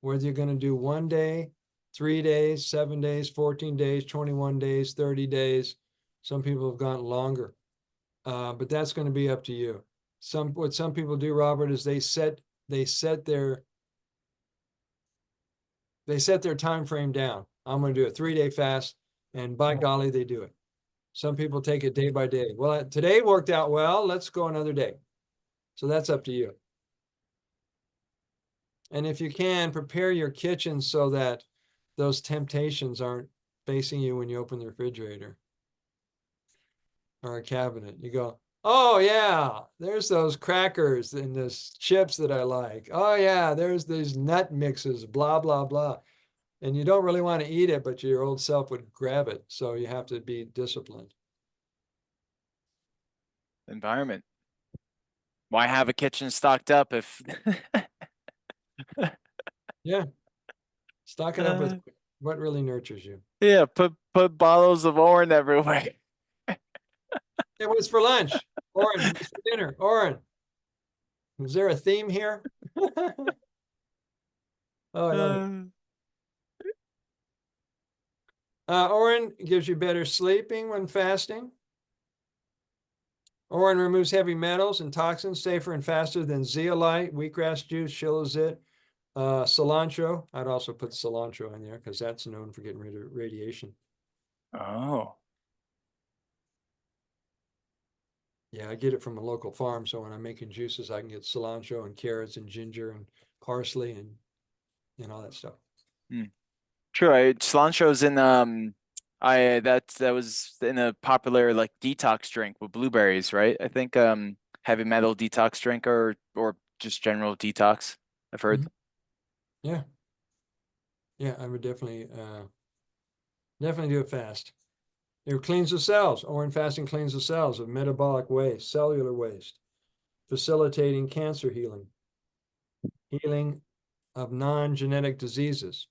Whether you're going to do 1 day, 3 days, 7 days, 14 days, 21 days, 30 days. Some people have gone longer, but that's going to be up to you. What some people do, Robert, is they set their time frame down. I'm going to do a 3-day fast, and by golly, they do it. Some people take it day by day. Well, today worked out well. Let's go another day. So that's up to you. And if you can, prepare your kitchen so that those temptations aren't facing you when you open the refrigerator or a cabinet. You go, oh yeah, there's those crackers and those chips that I like. Oh yeah, there's these nut mixes, blah, blah, blah. And you don't really want to eat it, but your old self would grab it. So you have to be disciplined. Environment. Why have a kitchen stocked up if Yeah. Stock it up with what really nurtures you. yeah, put bottles of orange everywhere. It was for lunch. Oren, what's for dinner? Oren. Is there a theme here? Oh, I love it. Oren gives you better sleeping when fasting. Oren removes heavy metals and toxins safer and faster than zeolite, wheatgrass juice, shilajit, cilantro. I'd also put cilantro in there because that's known for getting rid of radiation. Oh. Yeah, I get it from a local farm. So when I'm making juices, I can get cilantro and carrots and ginger and parsley and all that stuff. True. Cilantro's in that was in a popular like detox drink with blueberries, right? I think heavy metal detox drink or just general detox. I've heard. Yeah. Yeah, I would definitely do it fast. It cleans the cells. Orange fasting cleans the cells of metabolic waste, cellular waste, facilitating cancer healing, healing of non-genetic diseases.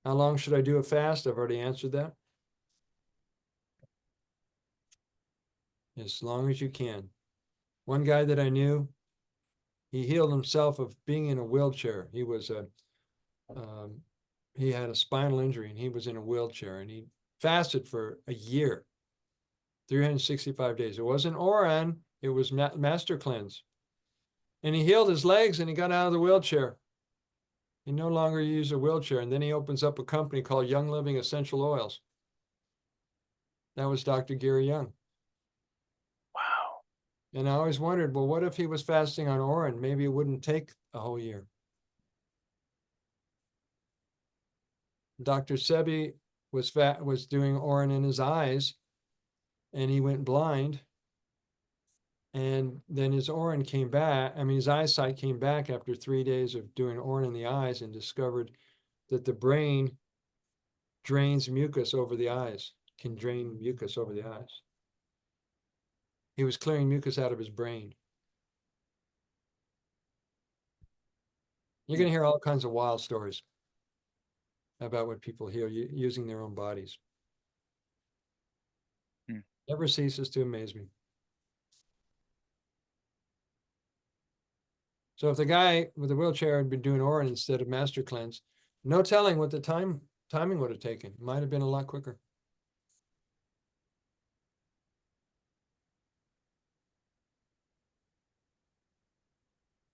How long should I do a fast? I've already answered that. As long as you can. One guy that I knew, he healed himself of being in a wheelchair. He had a spinal injury and he was in a wheelchair and he fasted for a year, 365 days. It wasn't Oran, it was Master Cleanse. And he healed his legs and he got out of the wheelchair. He no longer used a wheelchair. And then he opens up a company called Young Living Essential Oils. That was Dr. Gary Young. Wow. And I always wondered, well, what if he was fasting on Oran? Maybe it wouldn't take a whole year. Dr. Sebi was doing Oran in his eyes and he went blind. And then his Oran came back. I mean, his eyesight came back after 3 days of doing Oran in the eyes and discovered that the brain drains mucus over the eyes, can drain mucus over the eyes. He was clearing mucus out of his brain. You're going to hear all kinds of wild stories about what people heal using their own bodies. Never ceases to amaze me. So if the guy with the wheelchair had been doing Oran instead of Master Cleanse, no telling what the timing would have taken. Might have been a lot quicker.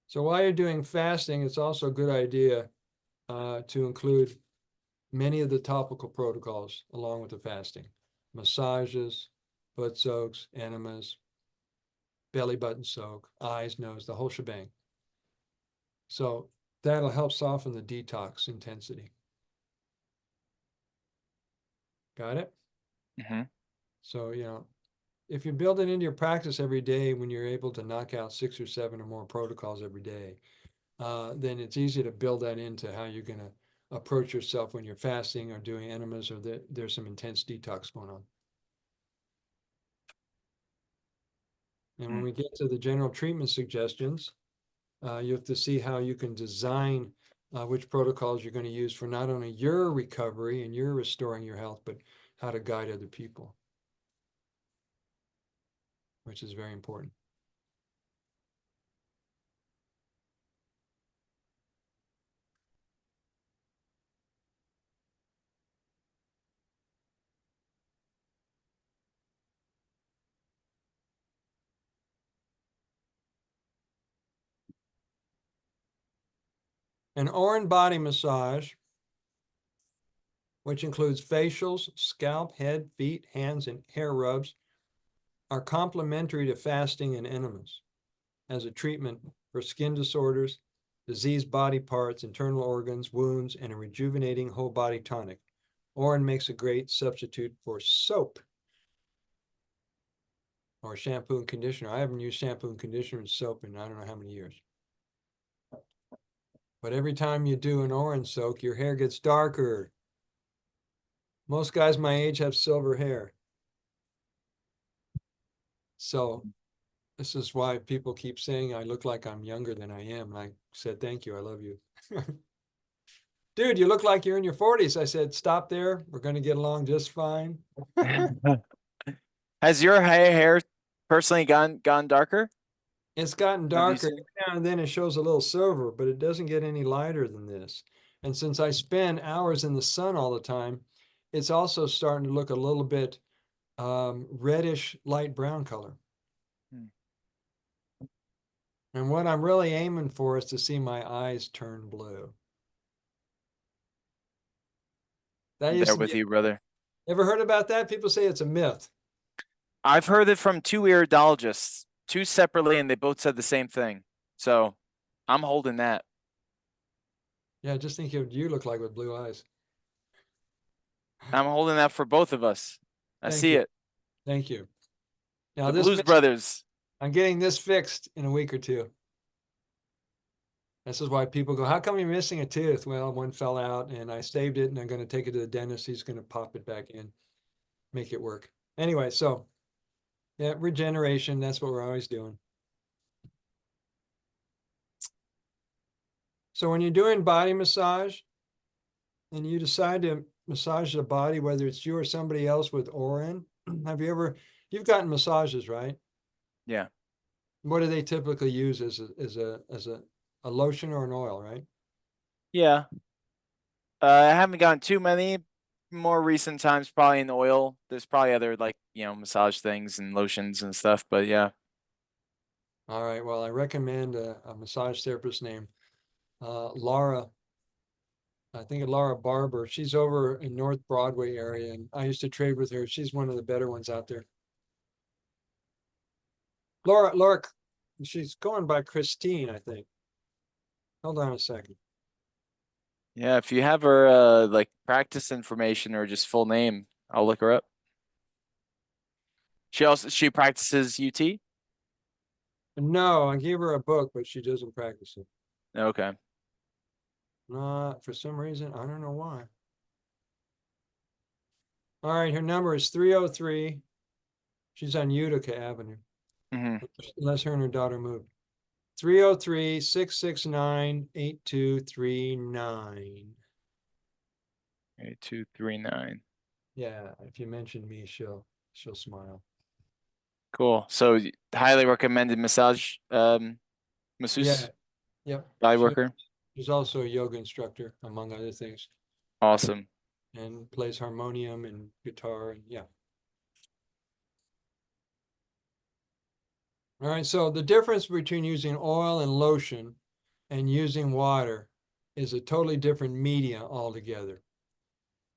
So while you're doing fasting, it's also a good idea to include many of the topical protocols along with the fasting. Massages, foot soaks, enemas, belly button soak, eyes, nose, the whole shebang. So that'll help soften the detox intensity. Got it? Mm-hmm. So, if you build it into your practice every day, when you're able to knock out 6 or 7 or more protocols every day, then it's easy to build that into how you're going to approach yourself when you're fasting or doing enemas or there's some intense detox going on. And when we get to the general treatment suggestions, you have to see how you can design which protocols you're going to use for not only your recovery and your restoring your health, but how to guide other people, which is very important. An Oran body massage, which includes facials, scalp, head, feet, hands, and hair rubs, are complementary to fasting and enemas as a treatment for skin disorders, diseased body parts, internal organs, wounds, and a rejuvenating whole body tonic. Oran makes a great substitute for soap or shampoo and conditioner. I haven't used shampoo and conditioner and soap in I don't know how many years. But every time you do an orange soak, your hair gets darker. Most guys my age have silver hair. So this is why people keep saying I look like I'm younger than I am. And I said, thank you, I love you. Dude, you look like you're in your 40s. I said, stop there. We're going to get along just fine. Has your hair personally gone darker? It's gotten Have you darker. seen? Every now and then it shows a little silver, but it doesn't get any lighter than this. And since I spend hours in the sun all the time, it's also starting to look a little bit reddish, light brown color. And what I'm really aiming for is to see my eyes turn blue. That I'm used there to with be, you, brother. ever heard about that? People say it's a myth. I've heard it from two iridologists, two separately, and they both said the same thing. So I'm holding that. Yeah, just think of what you look like with blue eyes. I'm holding that for both of us. I Thank see you. it. Thank you. Now The this Blues Brothers. I'm getting this fixed in a week or two. This is why people go, how come you're missing a tooth? Well, one fell out and I saved it and I'm going to take it to the dentist. He's going to pop it back in, make it work. Anyway, so yeah, regeneration, that's what we're always doing. So when you're doing body massage and you decide to massage the body, whether it's you or somebody else with Orin, you've gotten massages, right? Yeah. What do they typically use as a lotion or an oil, right? Yeah. I haven't gotten too many. More recent times, probably in oil. There's probably other massage things and lotions and stuff. But yeah. All right. Well, I recommend a massage therapist named Laura. I think Laura Barber. She's over in North Broadway area, and I used to trade with her. She's one of the better ones out there. Laura, she's going by Christine, I think. Hold on a second. Yeah, if you have her practice information or just full name, I'll look her up. She practices UT? No, I gave her a book, but she doesn't practice it. Okay. For some reason, I don't know why. All right, her number is 303. She's on Utica Avenue. Unless her and her daughter moved. 303-669-8239. 8239. Yeah, if you mention me, she'll smile. Cool. So highly recommended massage masseuse, Yeah, yep. body worker. She's also a yoga instructor, among other things, Awesome. and plays harmonium and guitar. And yeah. All right. So the difference between using oil and lotion and using water is a totally different media altogether.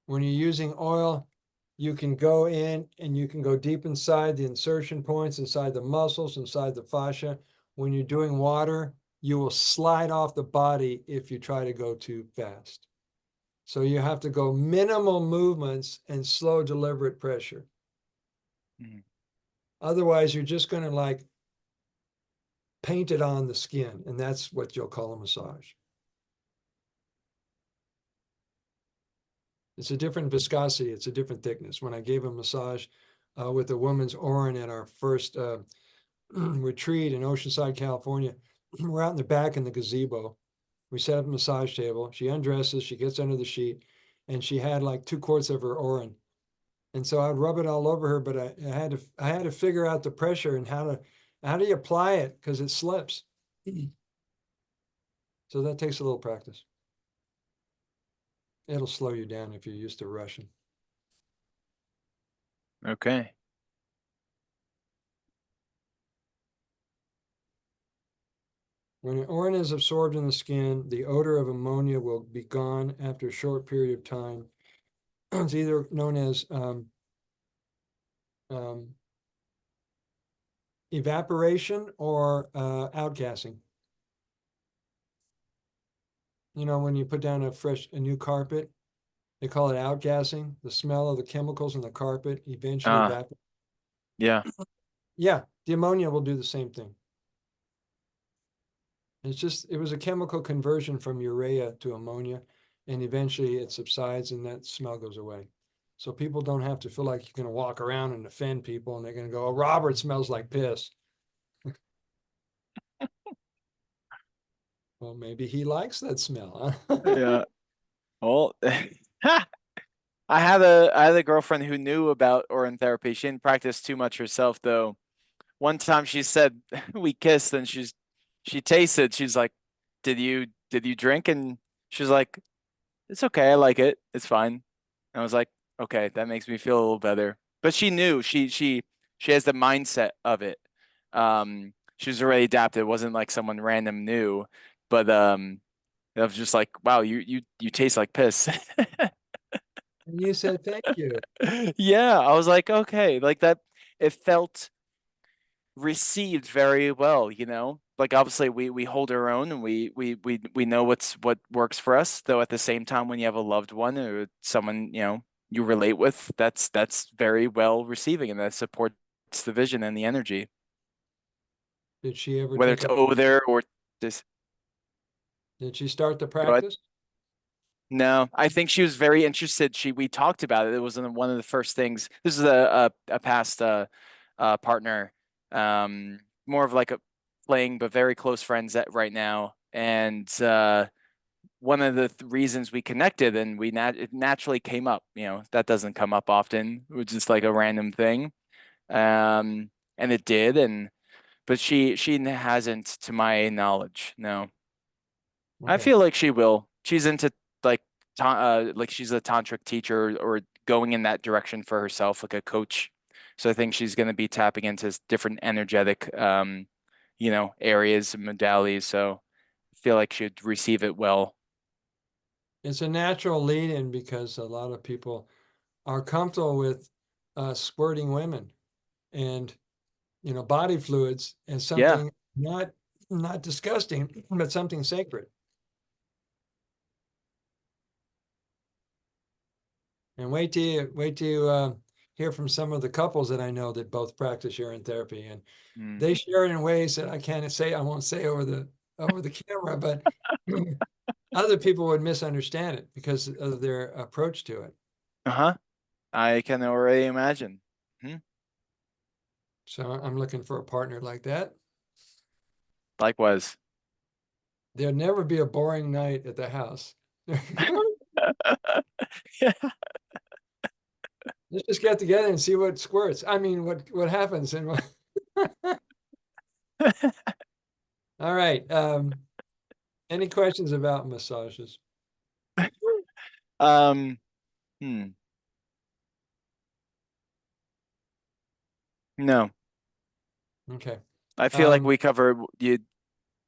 When you're using oil, you can go in and you can go deep inside the insertion points, inside the muscles, inside the fascia. When you're doing water, you will slide off the body if you try to go too fast. So you have to go minimal movements and slow, deliberate pressure. Otherwise, you're just going to like paint it on the skin, and that's what you'll call a massage. It's a different viscosity. It's a different thickness. When I gave a massage with a woman's Orin at our first retreat in Oceanside, California, we're out in the back in the gazebo, We set up a massage table. She undresses, she gets under the sheet, and she had like 2 quarts of her Orin. And so I'd rub it all over her, but I had to figure out the pressure and how do you apply it because it slips. So that takes a little practice. It'll slow you down if you're used to rushing. Okay. When an Orin is absorbed in the skin, the odor of ammonia will be gone after a short period of time. It's either known as evaporation or outgassing. You know, when you put down a new carpet, they call it outgassing. The smell of the chemicals in the carpet eventually evaporates. Yeah. Yeah, the ammonia will do the same thing. It was a chemical conversion from urea to ammonia, and eventually it subsides and that smell goes away. So people don't have to feel like you're going to walk around and offend people and they're going to go, oh, Robert smells like piss. Well, maybe he likes that smell. Huh? Yeah. Well, I had a girlfriend who knew about Orin therapy. She didn't practice too much herself though. One time she said we kissed and she tasted. She's like, did you drink?" And she's like, "It's okay. I like it. It's fine." And I was like, "Okay, that makes me feel a little better." But she knew she has the mindset of it. She was already adapted. It wasn't like someone random knew, but I was just like, "Wow, you taste like piss." And you said, thank you. Yeah, I was like, okay, like that. It felt received very well, you know. Like obviously we hold our own and we know what works for us. Though at the same time, when you have a loved one or someone you relate with, that's very well receiving and that supports the vision and the energy, Did she ever whether take it's up, there or this. did she start the Go ahead. practice? No, I think she was very interested. We talked about it. It was one of the first things. This is a past partner, more of like a playing, but very close friends at right now. And one of the reasons we connected and it naturally came up. You know, that doesn't come up often. It was just like a random thing, and it did. But she hasn't, to my knowledge. No. I Okay. feel like she will. She's into like like she's a tantric teacher or going in that direction for herself, like a coach. So I think she's going to be tapping into different energetic, areas and modalities. So I feel like she'd receive it well. It's a natural lead in because a lot of people are comfortable with squirting women and, you know, body fluids as Yeah. something not disgusting, but something sacred. And wait till you hear from some of the couples that I know that both practice urine therapy, and Mm. they share it in ways that I won't say over the camera, but other people would misunderstand it because of their approach to it. Uh-huh. I can already imagine. Hmm. So I'm looking for a partner like that. Likewise. There'd never be a boring night at the house. Yeah. Let's just get together and see what squirts. I mean, what happens and what... All right. Any questions about massages? Um, hmm. No, Okay. I feel like Um, we cover you.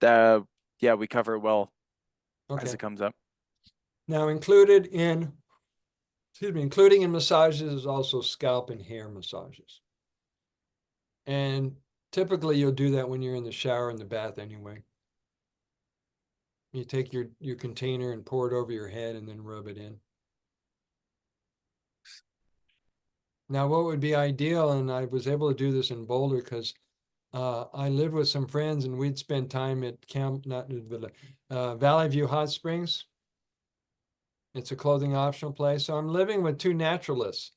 Uh, yeah, we cover it well as okay. it comes up. Now, including in massages is also scalp and hair massages. And typically you'll do that when you're in the shower in the bath anyway. You take your container and pour it over your head and then rub it in. Now, what would be ideal, and I was able to do this in Boulder because I lived with some friends and we'd spend time at Valley View Hot Springs. It's a clothing optional place. So I'm living with two naturalists.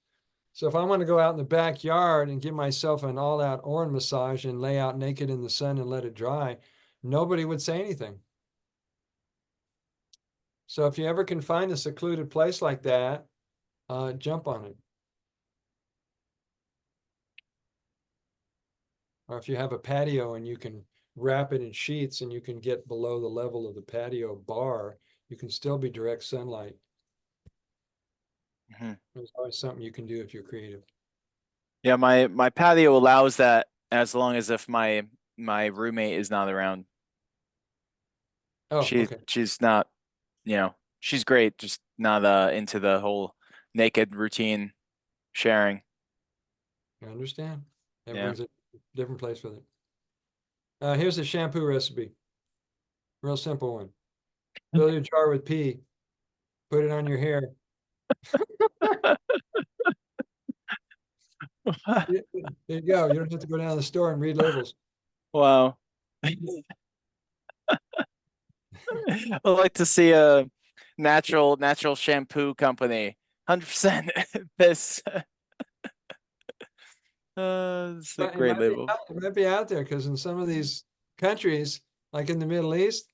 So if I want to go out in the backyard and give myself an all-out Orin massage and lay out naked in the sun and let it dry, nobody would say anything. So if you ever can find a secluded place like that, jump on it. Or if you have a patio and you can wrap it in sheets and you can get below the level of the patio bar, you can still be direct sunlight. There's always something you can do if you're creative. Yeah, my patio allows that as long as if my roommate is not around. Oh, okay. She's not, she's great, just not into the whole naked routine sharing. I understand. Yeah. Everyone's a different place with it. Here's a shampoo recipe. Real simple one. Fill your jar with pee, put it on your hair. There you go. You don't have to go down to the store and read labels. Wow. I'd like to see a natural shampoo company. 100% this. It's a But it great might be label. it might be out there because in some of these countries, like in the Middle East,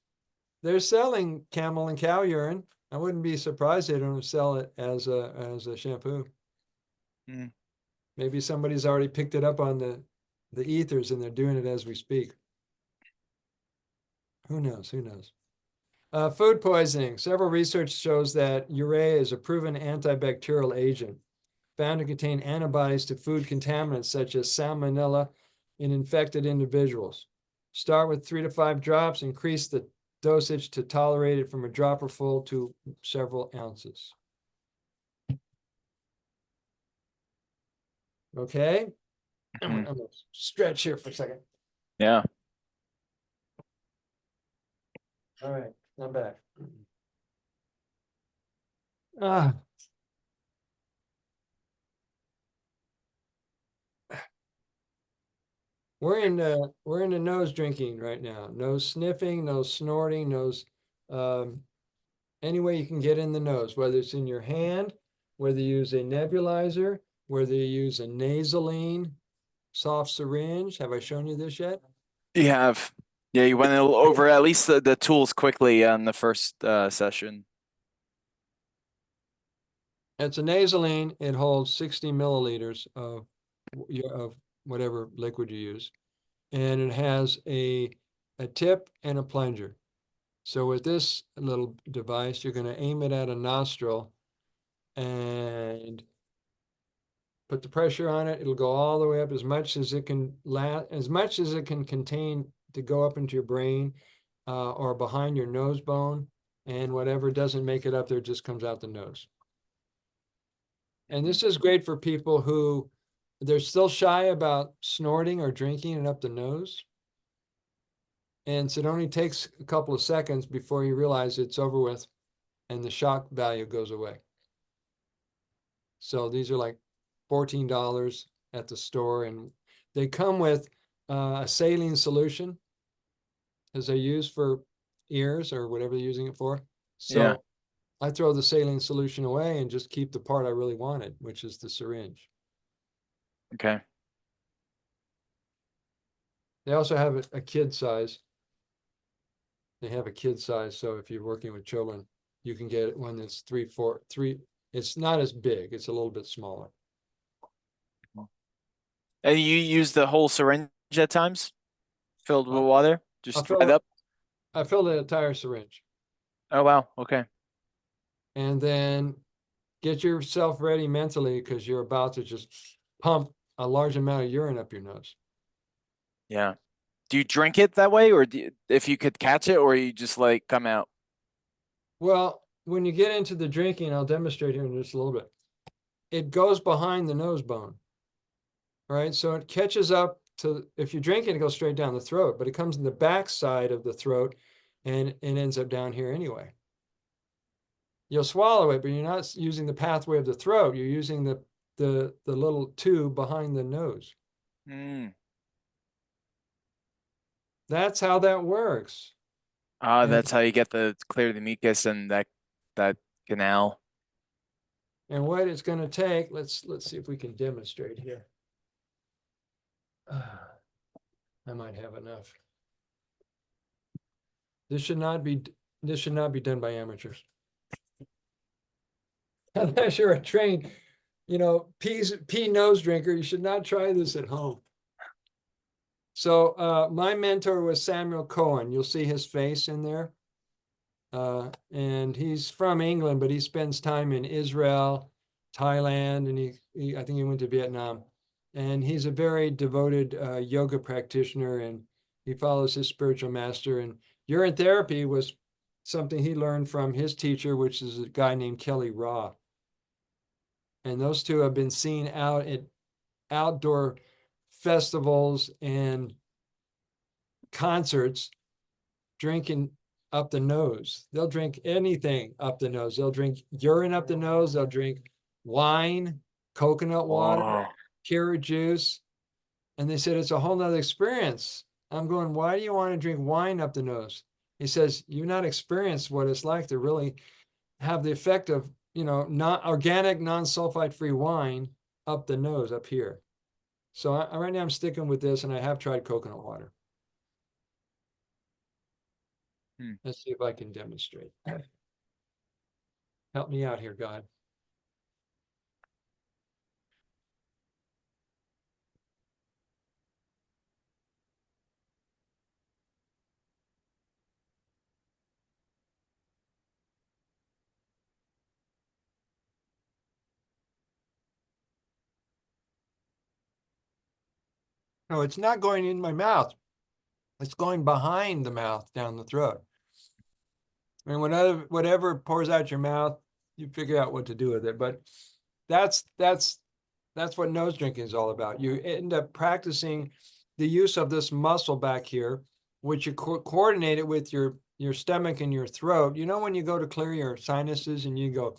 they're selling camel and cow urine. I wouldn't be surprised they don't sell it as a shampoo. Mm. Maybe somebody's already picked it up on the ethers and they're doing it as we speak. Who knows? Who knows? Food poisoning. Several research shows that urea is a proven antibacterial agent found to contain antibodies to food contaminants such as salmonella in infected individuals. Start with 3 to 5 drops, increase the dosage to tolerate it from a dropper full to several ounces. Okay. I'm gonna stretch here for a second. Yeah. All right, I'm back. Ah, we're in the nose drinking right now. No sniffing, no snorting, any way you can get in the nose, whether it's in your hand, whether you use a nebulizer, whether you use a nasaline, soft syringe. Have I shown you this yet? You have. Yeah, you went over at least the tools quickly on the first session. It's a nasaline. It holds 60 milliliters of whatever liquid you use. And it has a tip and a plunger. So with this little device, you're going to aim it at a nostril and put the pressure on it. It'll go all the way up as much as it can as much as it can contain to go up into your brain or behind your nose bone. And whatever doesn't make it up there just comes out the nose. And this is great for people who they're still shy about snorting or drinking it up the nose. And so it only takes a couple of seconds before you realize it's over with and the shock value goes away. So these are like $14 at the store, and they come with a saline solution as they use for ears or whatever they're using it for. Yeah. So I throw the saline solution away and just keep the part I really wanted, which is the syringe. Okay. They also have a kid size. They have a kid size, so if you're working with children, you can get one that's 3, 4, 3. It's not as big. It's a little bit smaller. And you use the whole syringe at times, filled with I, water, I just right fill up. I filled the entire syringe, Oh wow. Okay. and then get yourself ready mentally because you're about to just pump a large amount of urine up your nose. Yeah. Do you drink it that way, or if you could catch it, or you just like come out? Well, when you get into the drinking, I'll demonstrate here in just a little bit. It goes behind the nose bone, right? So it catches up to, if you drink it, it goes straight down the throat, but it comes in the back side of the throat and it ends up down here anyway. You'll swallow it, but you're not using the pathway of the throat. You're using the little tube behind the nose. Mm. That's how that works. Ah, And that's how you get the clear the mucus and that canal. and what it's going to take, let's see if we can demonstrate here. I might have enough. This should not be done by amateurs. unless you're a trained, pea nose drinker, you should not try this at home. So my mentor was Samuel Cohen. You'll see his face in there. And he's from England, but he spends time in Israel, Thailand, and I think he went to Vietnam. And he's a very devoted yoga practitioner, and he follows his spiritual master. And urine therapy was something he learned from his teacher, which is a guy named Kelly Raw. And those two have been seen out at outdoor festivals and concerts drinking up the nose. They'll drink anything up the nose. They'll drink urine up the nose. They'll drink wine, coconut water, carrot juice. And they said, it's a whole nother experience. I'm going, why do you want to drink wine up the nose? He says, you've not experienced what it's like to really have the effect of, not organic, non-sulfite free wine up the nose, up here. So right now I'm sticking with this, and I have tried coconut water. Let's see if I can demonstrate. Help me out here, God. No, it's not going in my mouth. It's going behind the mouth, down the throat. I mean, whatever pours out your mouth, you figure out what to do with it. But that's what nose drinking is all about. You end up practicing the use of this muscle back here, which you coordinate it with your stomach and your throat. You know, when you go to clear your sinuses and you go,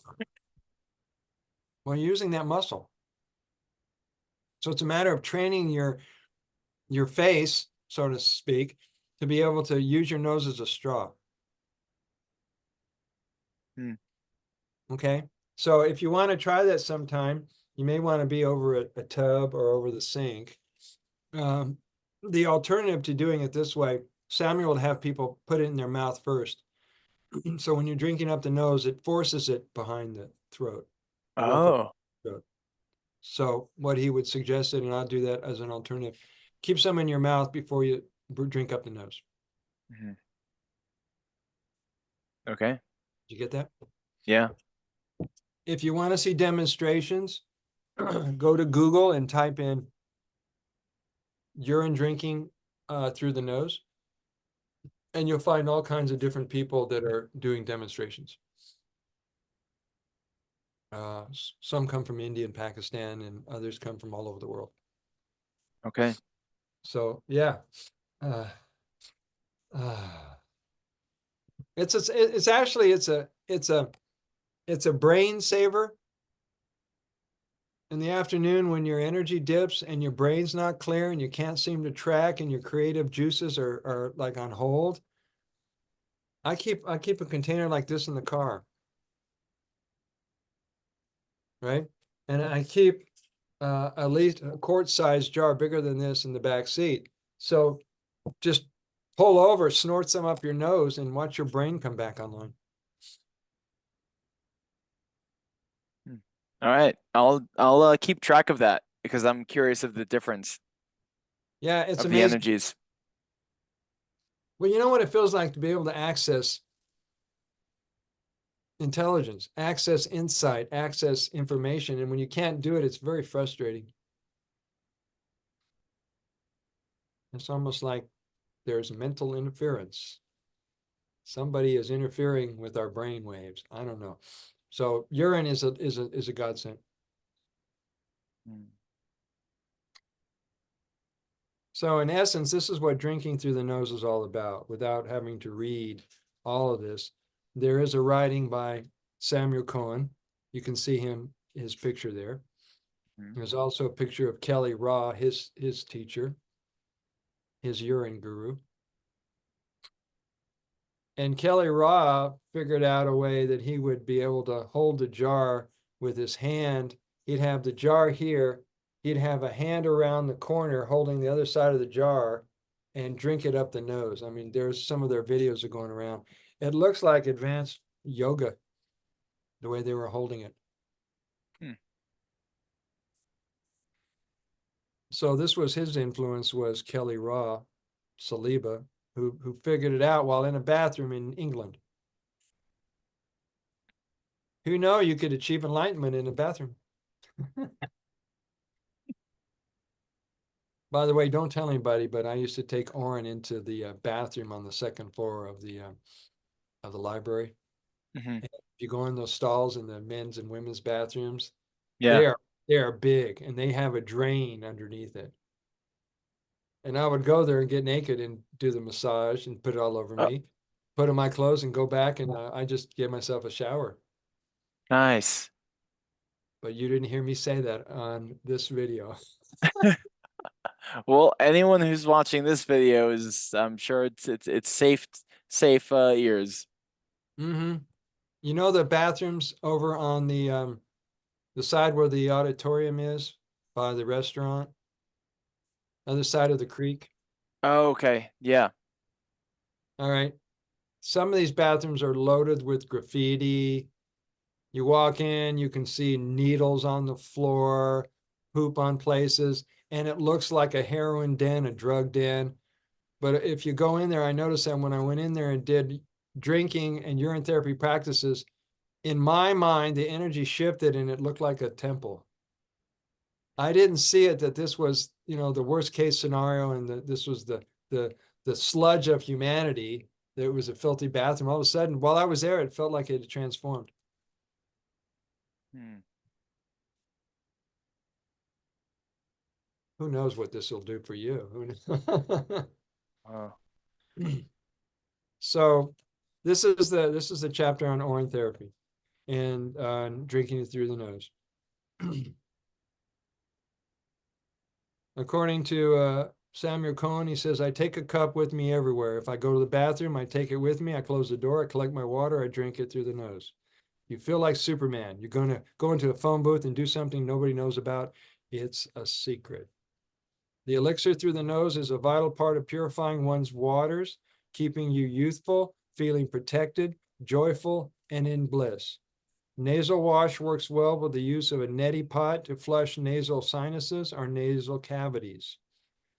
well, you're using that muscle. So it's a matter of training your face, so to speak, to be able to use your nose as a straw. Okay. So if you want to try that sometime, you may want to be over a tub or over the sink. The alternative to doing it this way, Samuel would have people put it in their mouth first. So when you're drinking up the nose, it forces it behind the throat. Oh. So what he would suggest, and I'll do that as an alternative, keep some in your mouth before you drink up the nose. Okay. Did you get that? Yeah. If you want to see demonstrations, go to Google and type in urine drinking through the nose, and you'll find all kinds of different people that are doing demonstrations. Some come from India and Pakistan, and others come from all over the world. Okay. So yeah, it's actually a brain saver. In the afternoon, when your energy dips and your brain's not clear and you can't seem to track and your creative juices are like on hold, I keep a container like this in the car, right? And I keep at least a quart-sized jar bigger than this in the back seat. So just pull over, snort some up your nose, and watch your brain come back online. All right. I'll keep track of that because I'm curious of the difference. Yeah, it's of amazing. The energies. Well, you know what it feels like to be able to access intelligence, access insight, access information. And when you can't do it, it's very frustrating. It's almost like there's mental interference. Somebody is interfering with our brain waves. I don't know. So urine is a godsend. So in essence, this is what drinking through the nose is all about, without having to read all of this. There is a writing by Samuel Cohen. You can see his picture there. There's also a picture of Kelly Raw, his teacher, his urine guru. And Kelly Raw figured out a way that he would be able to hold the jar with his hand. He'd have the jar here. He'd have a hand around the corner holding the other side of the jar and drink it up the nose. I mean, there's some of their videos are going around. It looks like advanced yoga, the way they were holding it. So this was his influence was Kelly Raw Saliba, who figured it out while in a bathroom in England. Who know you could achieve enlightenment in a bathroom? By the way, don't tell anybody, but I used to take Oren into the bathroom on the second floor of the library. Hmm. And if you go in those stalls in the men's and women's bathrooms, Yeah. they are they are big and they have a drain underneath it. And I would go there and get naked and do the massage and put it all over Oh, me, put on my clothes and go back and I just gave myself a shower. nice. But you didn't hear me say that on this video. Well, anyone who's watching this video is, I'm sure it's safe ears. Mm-hmm. You know the bathrooms over on the side where the auditorium is by the restaurant, other side of the creek. Oh, okay. Yeah. All right. Some of these bathrooms are loaded with graffiti. You walk in, you can see needles on the floor, poop on places, and it looks like a heroin den, a drug den. But if you go in there, I noticed that when I went in there and did drinking and urine therapy practices, in my mind, the energy shifted and it looked like a temple. I didn't see it that this was, the worst case scenario and that this was the sludge of humanity. That it was a filthy bathroom. All of a sudden, while I was there, it felt like it had transformed. Hmm. Who knows what this will do for you? Oh. So this is the chapter on Orin therapy and drinking it through the nose. According to Samuel Cohen, he says, I take a cup with me everywhere. If I go to the bathroom, I take it with me. I close the door, I collect my water, I drink it through the nose. You feel like Superman. You're going to go into a phone booth and do something nobody knows about. It's a secret. The elixir through the nose is a vital part of purifying one's waters, keeping you youthful, feeling protected, joyful, and in bliss. Nasal wash works well with the use of a neti pot to flush nasal sinuses or nasal cavities.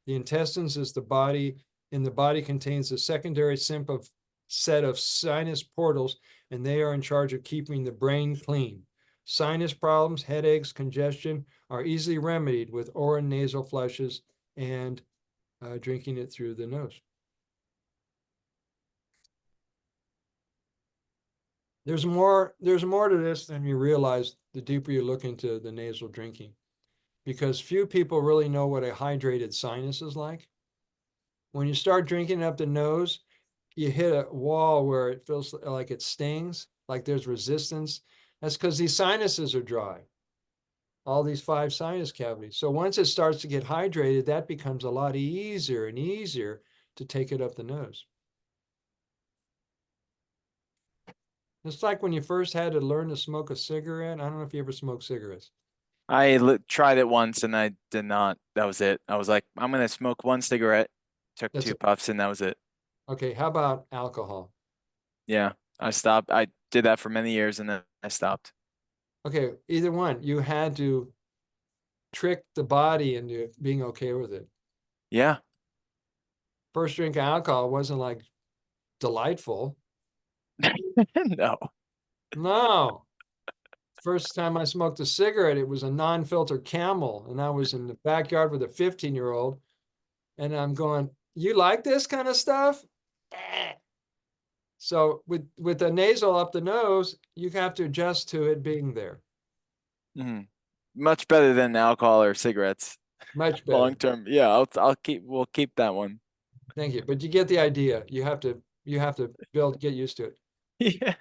The intestines is the body, in the body contains a secondary set of sinus portals, and they are in charge of keeping the brain clean. Sinus problems, headaches, congestion are easily remedied with oral nasal flushes and drinking it through the nose. There's more to this than you realize the deeper you look into the nasal drinking, because few people really know what a hydrated sinus is like. When you start drinking up the nose, you hit a wall where it feels like it stings, like there's resistance. That's because these sinuses are dry, all these 5 sinus cavities. So once it starts to get hydrated, that becomes a lot easier and easier to take it up the nose. It's like when you first had to learn to smoke a cigarette. I don't know if you ever smoked cigarettes. Tried it once and I did not. That was it. I was like, I'm gonna smoke one cigarette. Took That's 2 it. puffs and that was it. Okay. How about alcohol? Yeah, I stopped. I did that for many years and then I stopped. Okay. Either one. You had to trick the body into being okay with it. Yeah. First drink of alcohol wasn't like delightful. No. No. First time I smoked a cigarette, it was a non-filter Camel, and I was in the backyard with a 15-year-old, and I'm going, "You like this kind of stuff?" So with the nasal up the nose, you have to adjust to it being there. Mhm. Much better than alcohol or cigarettes. Much Long better. term. Yeah, we'll keep that one. Thank you. But you get the idea. You have to get used to it. Yeah,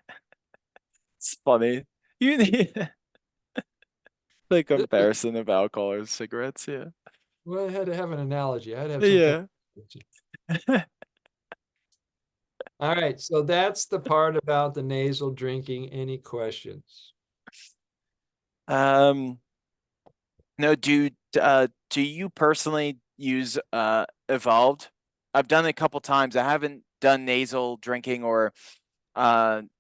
it's funny. You need the comparison of alcohol or cigarettes. Yeah. Well, I had to have an analogy. I had to have some kind Yeah. of. All right. So that's the part about the nasal drinking. Any questions? Um, no, do you personally use Evolved? I've done it a couple times. I haven't done nasal drinking or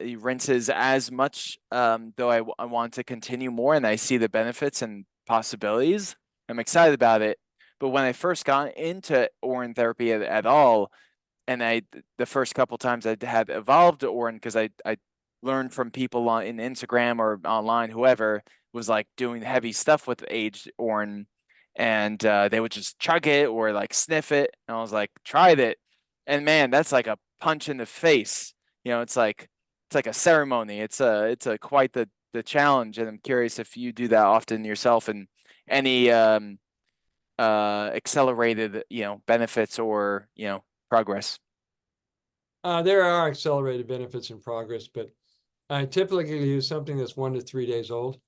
rinses as much, though I want to continue more and I see the benefits and possibilities. I'm excited about it, But when I first got into Orin therapy at all, and the first couple times I had evolved to Orin because I learned from people in Instagram or online, whoever was like doing heavy stuff with aged Orin, and they would just chug it or like sniff it, and I was like, tried it, and man, that's like a punch in the face. It's like a ceremony. It's a quite the challenge, and I'm curious if you do that often yourself, and any accelerated benefits or progress. There are accelerated benefits in progress, but I typically use something that's 1 to 3 days old.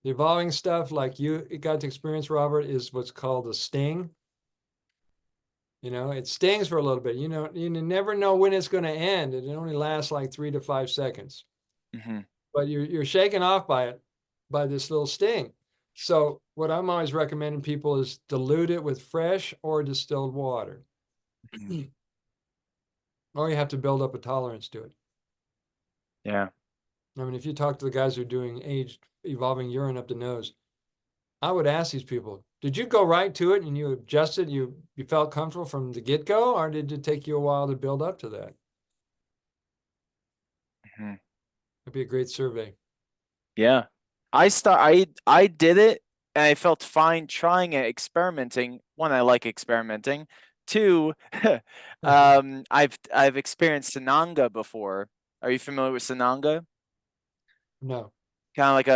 The evolving stuff, like you got to experience, Robert, is what's called a sting. It stings for a little bit. You never know when it's going to end. It only lasts like 3 to 5 seconds. Mm-hmm. But you're shaken off by it, by this little sting. So what I'm always recommending people is dilute it with fresh or distilled water. Mm-hmm. Or you have to build up a tolerance to it. Yeah. I mean, if you talk to the guys who are doing aged evolving urine up the nose, I would ask these people, did you go right to it and you adjusted, you felt comfortable from the get-go, or did it take you a while to build up to that? Mm-hmm. It'd be a great survey. Yeah. I did it and I felt fine trying it, experimenting. One, I like experimenting. Two, I've experienced Sananga before. Are you familiar with Sananga? No. Kind of like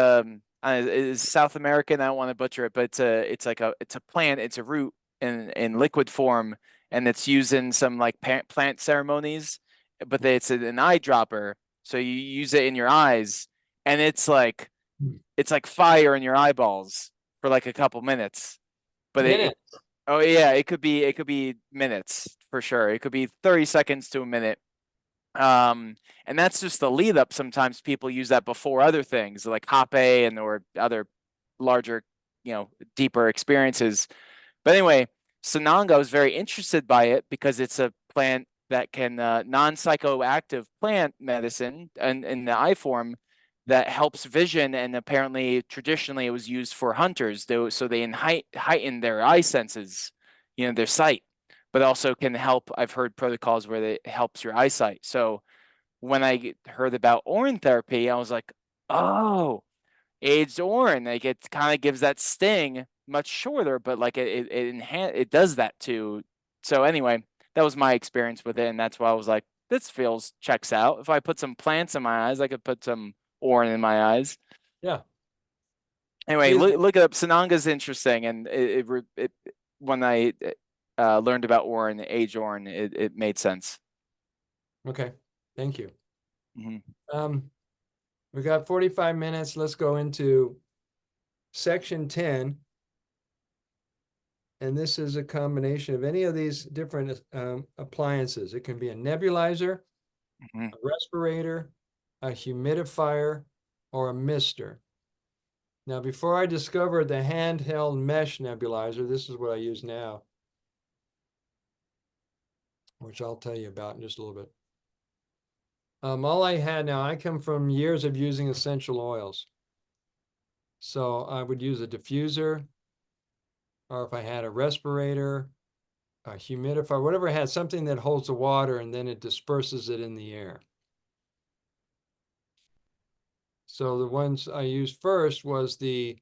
it is South American. I don't want to butcher it, but it's a plant, it's a root in liquid form, and it's used in some like plant ceremonies, but it's an eyedropper. So you use it in your eyes, and it's like fire in your eyeballs for like a couple minutes. But Minutes. oh yeah, it could be minutes for sure. It could be 30 seconds to a minute. And that's just the lead up. Sometimes people use that before other things like Hape and or other larger, deeper experiences. But anyway, Sananga, I was very interested by it because it's a plant that can non-psychoactive plant medicine and in the eye form that helps vision, and apparently traditionally it was used for hunters, though, so they heighten their eye senses, their sight, but also can help. I've heard protocols where it helps your eyesight. So when I heard about Orin therapy, I was like, oh, aged Orin, like it kind of gives that sting much shorter, but like it does that too. So anyway, that was my experience with it, and that's why I was like, this feels checks out. If I put some plants in my eyes, I could put some Orin in my eyes. Yeah. Anyway, Is look it up. Sananga's interesting, and it when I learned about Orin, age Orin, it made sense. okay. Thank you. Mm-hmm. We got 45 minutes. Let's go into section 10. And this is a combination of any of these different appliances. It can be a nebulizer, Mm-hmm. a respirator, a humidifier, or a mister. Now, before I discovered the handheld mesh nebulizer, this is what I use now, which I'll tell you about in just a little bit. All I had now, I come from years of using essential oils. So I would use a diffuser, or if I had a respirator, a humidifier, whatever had something that holds the water and then it disperses it in the air. So the ones I used first was the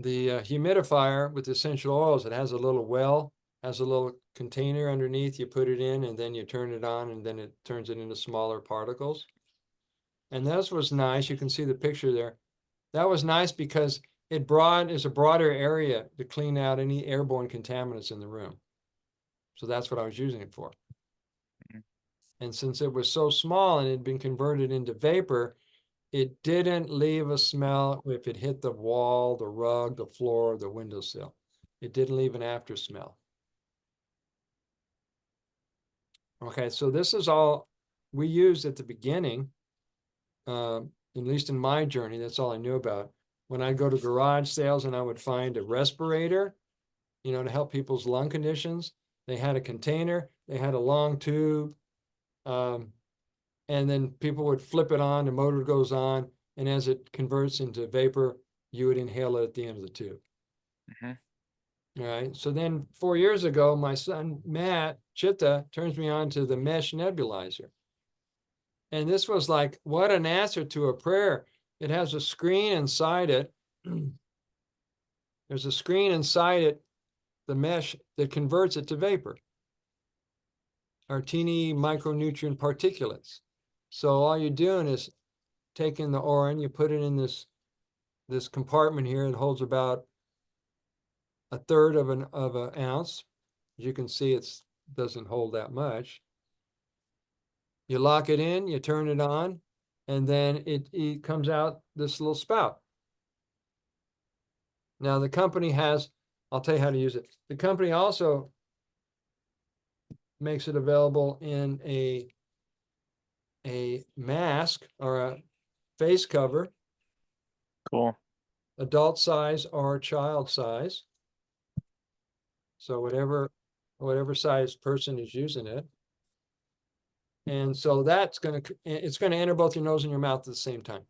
humidifier with essential oils. It has a little well, has a little container underneath. You put it in and then you turn it on and then it turns it into smaller particles. And this was nice. You can see the picture there. That was nice because it is a broader area to clean out any airborne contaminants in the room. So that's what I was using it for. And since it was so small and it had been converted into vapor, it didn't leave a smell if it hit the wall, the rug, the floor, the windowsill. It didn't leave an after smell. Okay, so this is all we used at the beginning, at least in my journey. That's all I knew about. When I go to garage sales and I would find a respirator, to help people's lung conditions, they had a container, they had a long tube, and then people would flip it on, the motor goes on, and as it converts into vapor, you would inhale it at the end of the tube. Mm-hmm. All right. So then 4 years ago, my son, Matt Chitta, turns me on to the mesh nebulizer. And this was like, what an answer to a prayer. It has a screen inside it. There's a screen inside it, the mesh that converts it to vapor, or teeny micronutrient particulates. So all you're doing is taking the Orin, you put it in this compartment here. It holds about a third of an ounce. As you can see, it doesn't hold that much. You lock it in, you turn it on, and then it comes out this little spout. Now the company has, I'll tell you how to use it. The company also makes it available in a mask or a face cover, Cool. adult size or child size. So whatever size person is using it. And so it's going to enter both your nose and your mouth at the same time.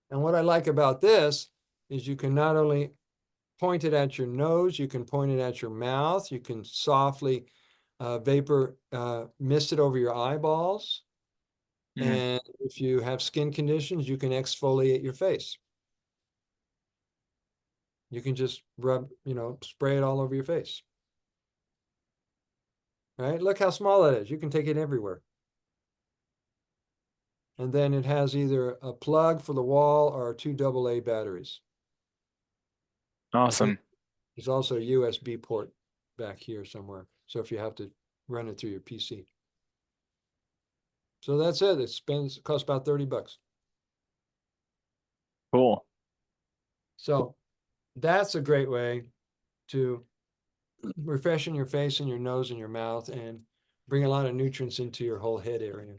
And what I like about this is you can not only point it at your nose, you can point it at your mouth, you can softly vapor mist it over your eyeballs. And if you have skin conditions, you can exfoliate your face. You can just rub, spray it all over your face. Right? Look how small it is. You can take it everywhere. And then it has either a plug for the wall or two AA batteries. I think Awesome. there's also a USB port back here somewhere. So if you have to run it through your PC. So that's it. It costs about $30. Cool. So that's a great way to refreshen your face and your nose and your mouth and bring a lot of nutrients into your whole head area.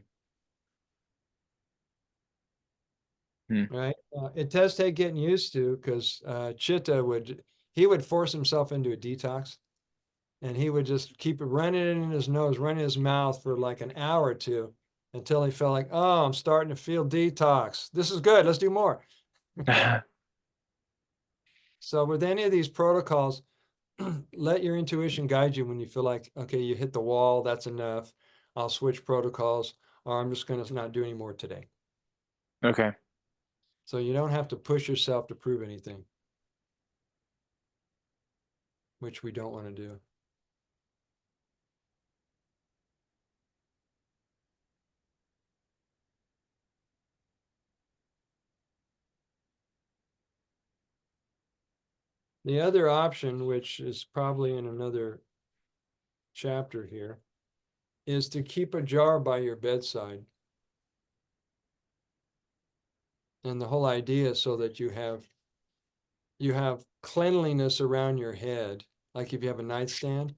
Right? It does take getting used to, because Chitta would force himself into a detox, and he would just keep it running in his nose, running his mouth for like an hour or two until he felt like, oh, I'm starting to feel detox. This is good. Let's do more. So with any of these protocols, let your intuition guide you when you feel like, okay, you hit the wall, that's enough. I'll switch protocols, or I'm just going to not do any more today. Okay. So you don't have to push yourself to prove anything, which we don't want to do. The other option, which is probably in another chapter here, is to keep a jar by your bedside. And the whole idea is so that you have cleanliness around your head, like if you have a nightstand.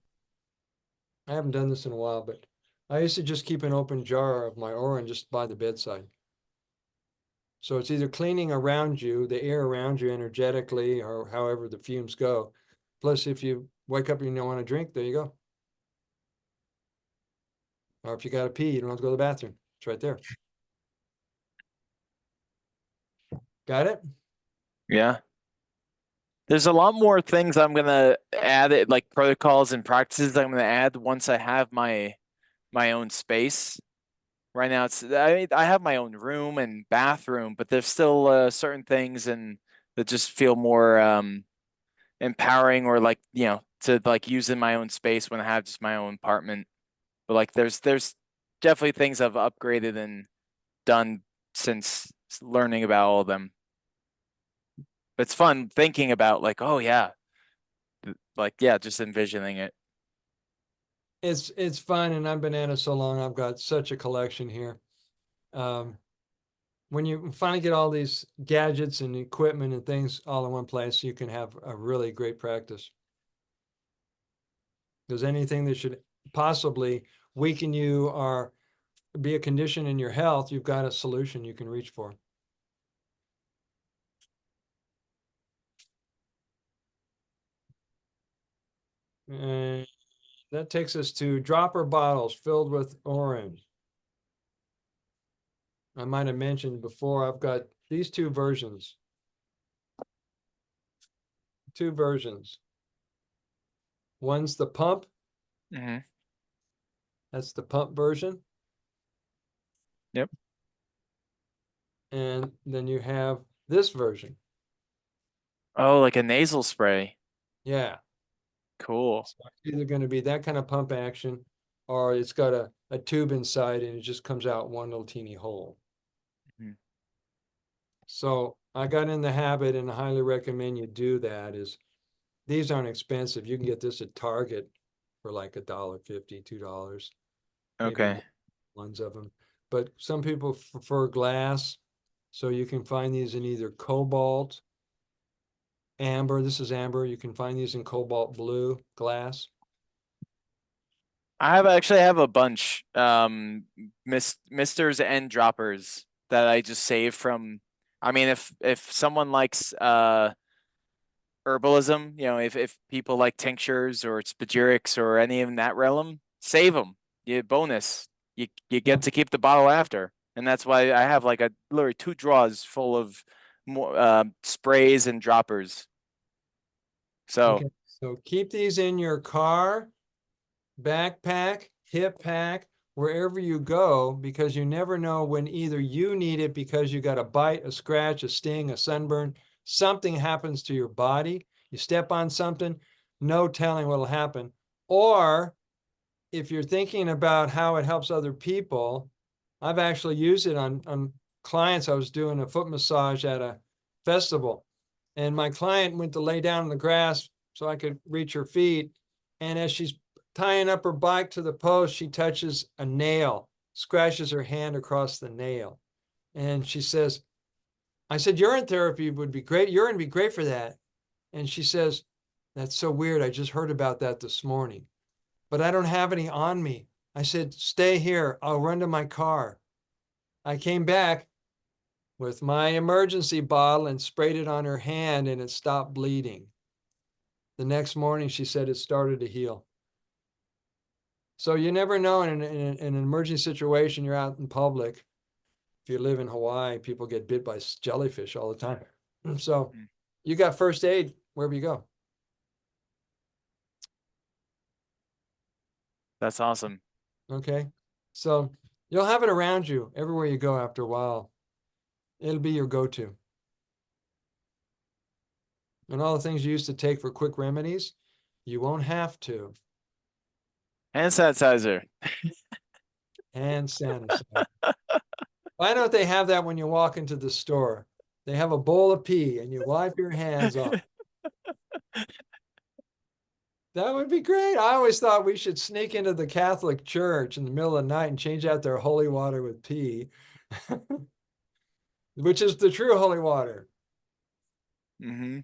I haven't done this in a while, but I used to just keep an open jar of my Orin just by the bedside. So it's either cleaning around you, the air around you energetically, or however the fumes go. Plus, if you wake up and you don't want to drink, there you go. Or if you got to pee, you don't have to go to the bathroom. It's right there. Got it? Yeah. There's a lot more things I'm gonna add, like protocols and practices I'm gonna add once I have my own space. Right now, I have my own room and bathroom, but there's still certain things and that just feel more empowering, or like, to like use in my own space when I have just my own apartment. But like there's definitely things I've upgraded and done since learning about all of them. It's fun thinking about, like, oh yeah, like, yeah, just envisioning it. It's fun, and I've been at it so long. I've got such a collection here. Um, when you finally get all these gadgets and equipment and things all in one place, you can have a really great practice. Because anything that should possibly weaken you or be a condition in your health, you've got a solution you can reach for. And that takes us to dropper bottles filled with orange. I might have mentioned before, I've got these two versions. two versions. One's the pump. Mm-hmm. That's the pump version. Yep. And then you have this version. Oh, like a nasal spray. Yeah. Cool. So it's either going to be that kind of pump action, or it's got a tube inside and it just comes out one little teeny hole. Mhm. So I got in the habit, and I highly recommend you do that. Is these aren't expensive. You can get this at Target for like $1.50, $2, maybe Okay. more, ones of them. But some people prefer glass, so you can find these in either cobalt, amber. This is amber. You can find these in cobalt blue glass. I actually have a bunch, misters and droppers that I just save from. I mean, if someone likes herbalism, if people like tinctures or spagyrics or any in that realm, save them. You bonus. You Yeah. get to keep the bottle after, and that's why I have like literally 2 drawers full of more sprays and droppers. So, Okay. So keep these in your car, backpack, hip pack, wherever you go, because you never know when either you need it because you got a bite, a scratch, a sting, a sunburn, something happens to your body. You step on something, no telling what'll happen. Or if you're thinking about how it helps other people, I've actually used it on clients. I was doing a foot massage at a festival, and my client went to lay down in the grass so I could reach her feet. And as she's tying up her bike to the post, she touches a nail, scratches her hand across the nail. And she says, I said, urine therapy would be great. Urine would be great for that. And she says, that's so weird. I just heard about that this morning, but I don't have any on me. I said, stay here. I'll run to my car. I came back with my emergency bottle and sprayed it on her hand, and it stopped bleeding. The next morning, she said it started to heal. So you never know in an emergency situation, you're out in public. If you live in Hawaii, people get bit by jellyfish all the time. So you got first aid wherever you go. that's awesome. Okay. So you'll have it around you everywhere you go after a while. It'll be your go-to. And all the things you used to take for quick remedies, you won't have to. Hand sanitizer. Hand sanitizer. Why don't they have that when you walk into the store? They have a bowl of pee and you wipe your hands off. That would be great. I always thought we should sneak into the Catholic Church in the middle of the night and change out their holy water with pee, which is the true holy water. Mm-hmm.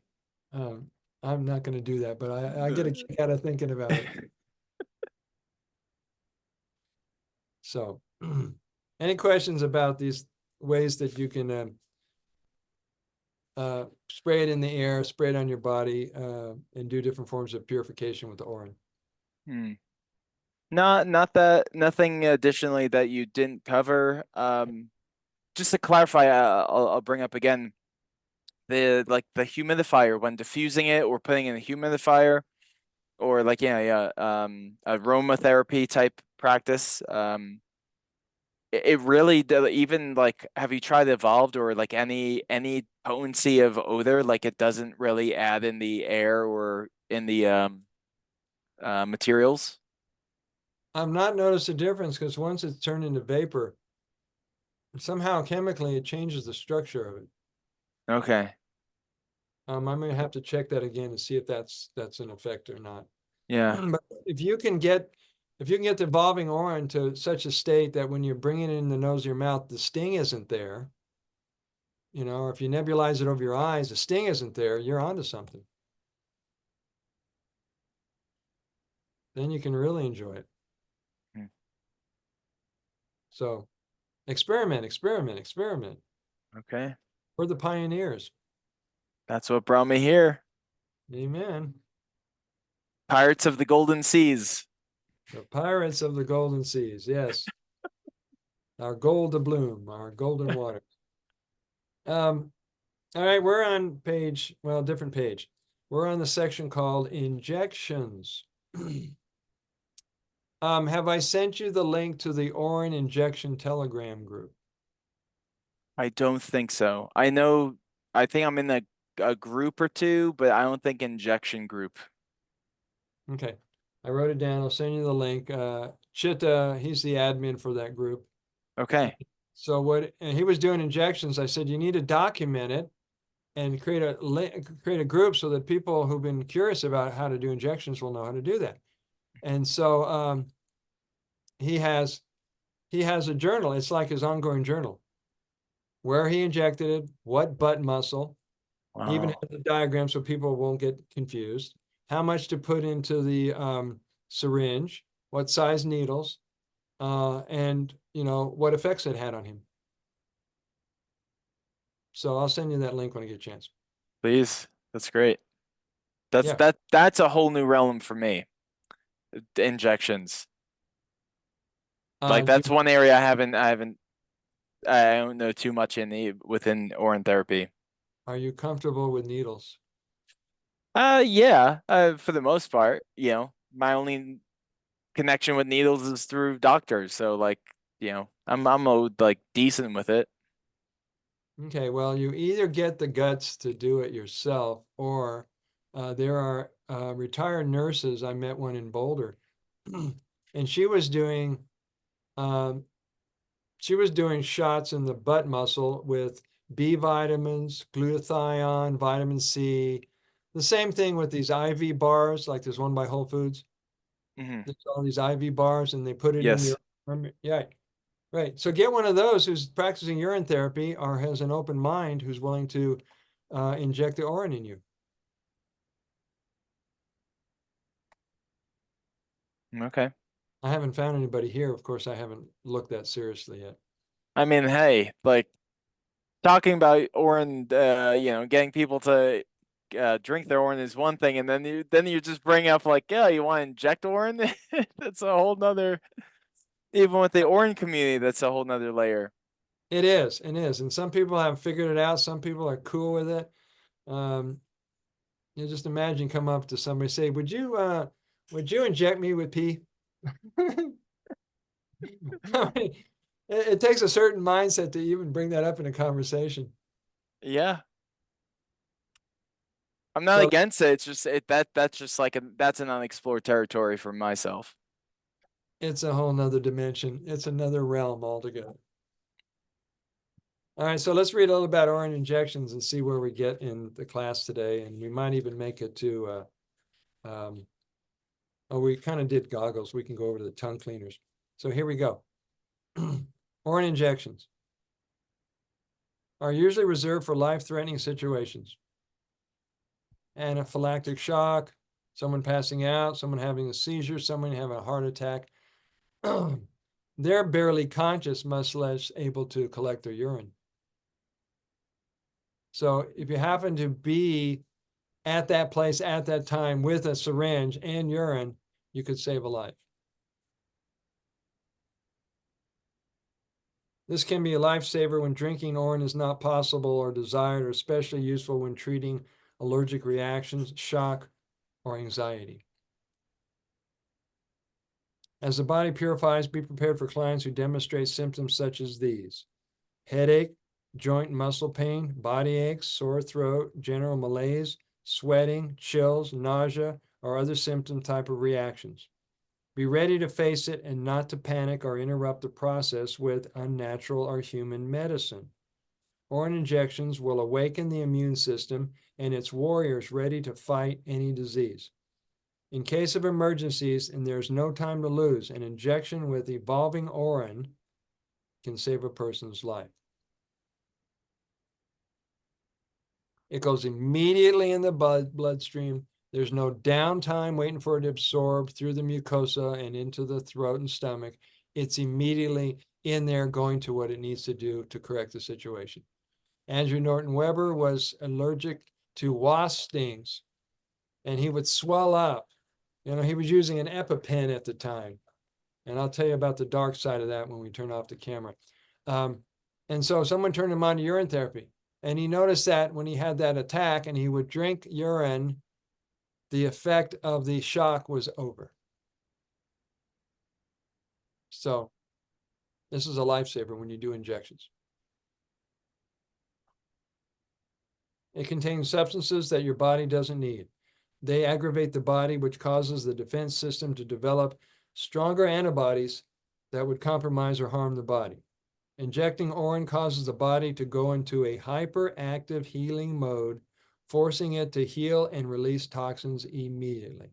Um, I'm not going to do that, but I get a kick out of thinking about it. So, any questions about these ways that you can spray it in the air, spray it on your body, and do different forms of purification with the orin? Hmm. Not that nothing additionally that you didn't cover. Just to clarify, I'll bring up again the humidifier when diffusing it or putting in a humidifier or like aromatherapy type practice. It really even like have you tried evolved or like any potency of odor, like it doesn't really add in the air or in the materials? I've not noticed a difference because once it's turned into vapor, somehow chemically it changes the structure of it. Okay. I'm gonna have to check that again to see if that's an effect or not. Yeah. But if you can get the evolving orin to such a state that when you're bringing it in the nose of your mouth, the sting isn't there, or if you nebulize it over your eyes, the sting isn't there, you're onto something. Then you can really enjoy it. Hmm. So experiment, experiment, experiment. Okay. We're the pioneers. That's what brought me here. Amen. Pirates of the Golden Seas. The pirates of the golden seas. Yes. Our gold to bloom, our golden water. All right, we're on different page. We're on the section called injections. Have I sent you the link to the Orin injection Telegram group? I don't think so. I think I'm in a group or two, but I don't think injection group. Okay. I wrote it down. I'll send you the link. Chitta, he's the admin for that group. Okay. So and he was doing injections. I said, you need to document it and create a group so that people who've been curious about how to do injections will know how to do that. And so he has a journal. It's like his ongoing journal, where he injected it, what butt muscle. He even Wow. has a diagram so people won't get confused. How much to put into the syringe, what size needles, and what effects it had on him. So I'll send you that link when I get a chance. Please. That's great. Yeah. That's a whole new realm for me. Injections. Like Do that's one area I don't know too much within Orin therapy. Are you comfortable with needles? Yeah, for the most part, my only connection with needles is through doctors. So like, I'm like decent with it. Okay, well, you either get the guts to do it yourself, or there are retired nurses. I met one in Boulder, and um, she was doing shots in the butt muscle with B vitamins, glutathione, vitamin C. The same thing with these IV bars, like there's one by Whole Foods. Hmm. There's all these IV bars, and they put it in Yes. your arm. Yeah, right. So get one of those who's practicing urine therapy or has an open mind who's willing to inject the Orin in you. Okay. I haven't found anybody here. Of course, I haven't looked that seriously yet. I mean, hey, like talking about Orin, getting people to drink their Orin is one thing, and then you just bring up like, yeah, you want to inject Orin? That's a whole nother. Even with the Orin community, that's a whole nother layer. It is, it is. And some people have figured it out. Some people are cool with it. Um, you just imagine come up to somebody say, would you inject me with pee? I mean, it takes a certain mindset to even bring that up in a conversation. Yeah, I'm not So against it. It's just that's just like that's an unexplored territory for myself. it's a whole nother dimension. It's another realm altogether. All right, so let's read a little about Orin injections and see where we get in the class today. And we might even make it to, we kind of did goggles. We can go over to the tongue cleaners. So here we go. Orin injections are usually reserved for life-threatening situations. Anaphylactic shock, someone passing out, someone having a seizure, someone having a heart attack. They're barely conscious, much less able to collect their urine. So if you happen to be at that place at that time with a syringe and urine, you could save a life. This can be a lifesaver when drinking Orin is not possible or desired, or especially useful when treating allergic reactions, shock, or anxiety. As the body purifies, be prepared for clients who demonstrate symptoms such as these: headache, joint and muscle pain, body aches, sore throat, general malaise, sweating, chills, nausea, or other symptom type of reactions. Be ready to face it and not to panic or interrupt the process with unnatural or human medicine. Orin injections will awaken the immune system and its warriors ready to fight any disease. In case of emergencies and there's no time to lose, an injection with evolving Orin can save a person's life. It goes immediately in the bloodstream. There's no downtime waiting for it to absorb through the mucosa and into the throat and stomach. It's immediately in there going to what it needs to do to correct the situation. Andrew Norton Weber was allergic to wasp stings, and he would swell up. He was using an EpiPen at the time. And I'll tell you about the dark side of that when we turn off the camera. And so someone turned him on to urine therapy. And he noticed that when he had that attack and he would drink urine the effect of the shock was over. So this is a lifesaver when you do injections. It contains substances that your body doesn't need. They aggravate the body, which causes the defense system to develop stronger antibodies that would compromise or harm the body. Injecting Orin causes the body to go into a hyperactive healing mode, forcing it to heal and release toxins immediately.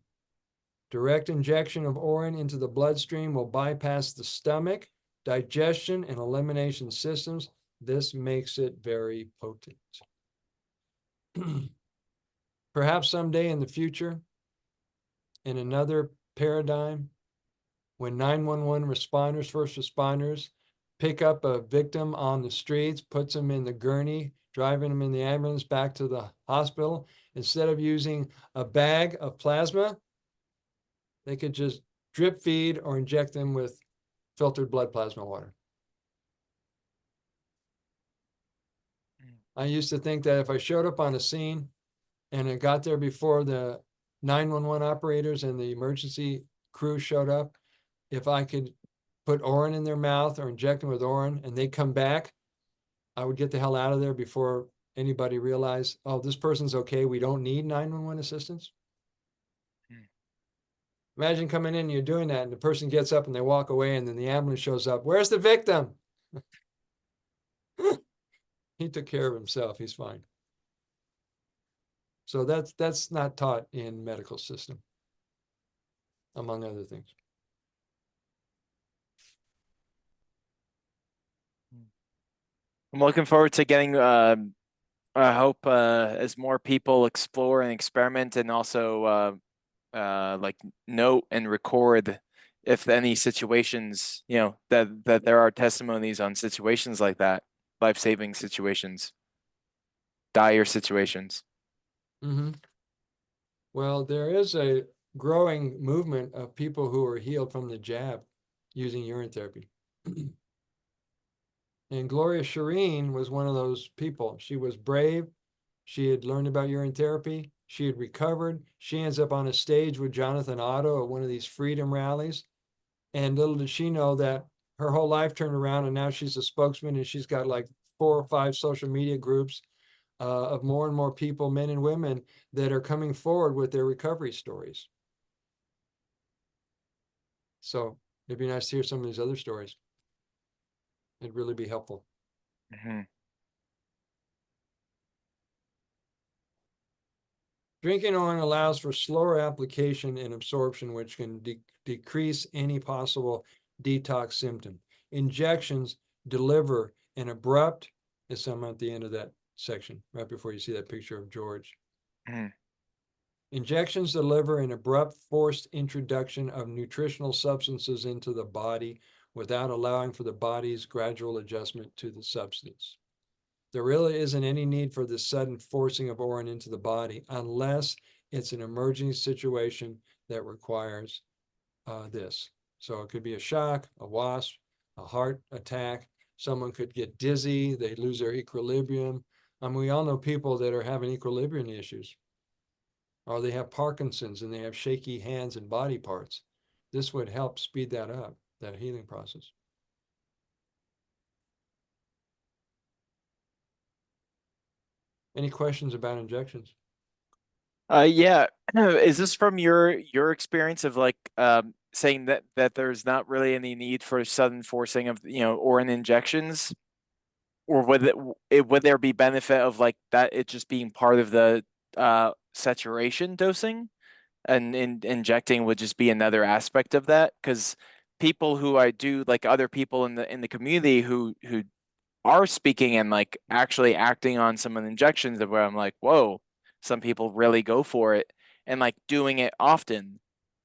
Direct injection of Orin into the bloodstream will bypass the stomach, digestion, and elimination systems. This makes it very potent. Perhaps someday in the future, in another paradigm, when 911 responders, first responders, pick up a victim on the streets, puts them in the gurney, driving them in the ambulance back to the hospital, instead of using a bag of plasma, they could just drip feed or inject them with filtered blood plasma water. I used to think that if I showed up on a scene and I got there before the 911 operators and the emergency crew showed up, if I could put Orin in their mouth or inject them with Orin and they come back, I would get the hell out of there before anybody realized, oh, this person's okay. We don't need 911 assistance. Imagine coming in and you're doing that and the person gets up and they walk away and then the ambulance shows up. Where's the victim? He took care of himself. He's fine. So that's not taught in medical system, among other things. I'm looking forward to getting, I hope as more people explore and experiment and also like note and record if any situations, you know, that there are testimonies on situations like that, life-saving situations, dire situations. Mm-hmm. Well, there is a growing movement of people who are healed from the jab using urine therapy. And Gloria Shireen was one of those people. She was brave. She had learned about urine therapy. She had recovered. She ends up on a stage with Jonathan Otto at one of these freedom rallies. And little did she know that her whole life turned around and now she's a spokesman and she's got like 4 or 5 social media groups of more and more people, men and women, that are coming forward with their recovery stories. So it'd be nice to hear some of these other stories. It'd really be helpful. Mm-hmm. Drinking Orin allows for slower application and absorption, which can decrease any possible detox symptom. Injections deliver an abrupt, as I'm at the end of that section, right before you see that picture of George. Mm-hmm. Injections deliver an abrupt, forced introduction of nutritional substances into the body without allowing for the body's gradual adjustment to the substance. There really isn't any need for this sudden forcing of Orin into the body unless it's an emergency situation that requires this. So it could be a shock, a wasp, a heart attack. Someone could get dizzy, they lose their equilibrium. I mean, we all know people that are having equilibrium issues, or they have Parkinson's and they have shaky hands and body parts. This would help speed that up, that healing process. Any questions about injections? Yeah. Is this from your experience of like saying that there's not really any need for sudden forcing of, you know, Orin injections? Or would there be benefit of like that it just being part of the saturation dosing and injecting would just be another aspect of that? Because people who I do like other people in the community who are speaking and like actually acting on some of the injections that where I'm like, whoa, some people really go for it and like doing it often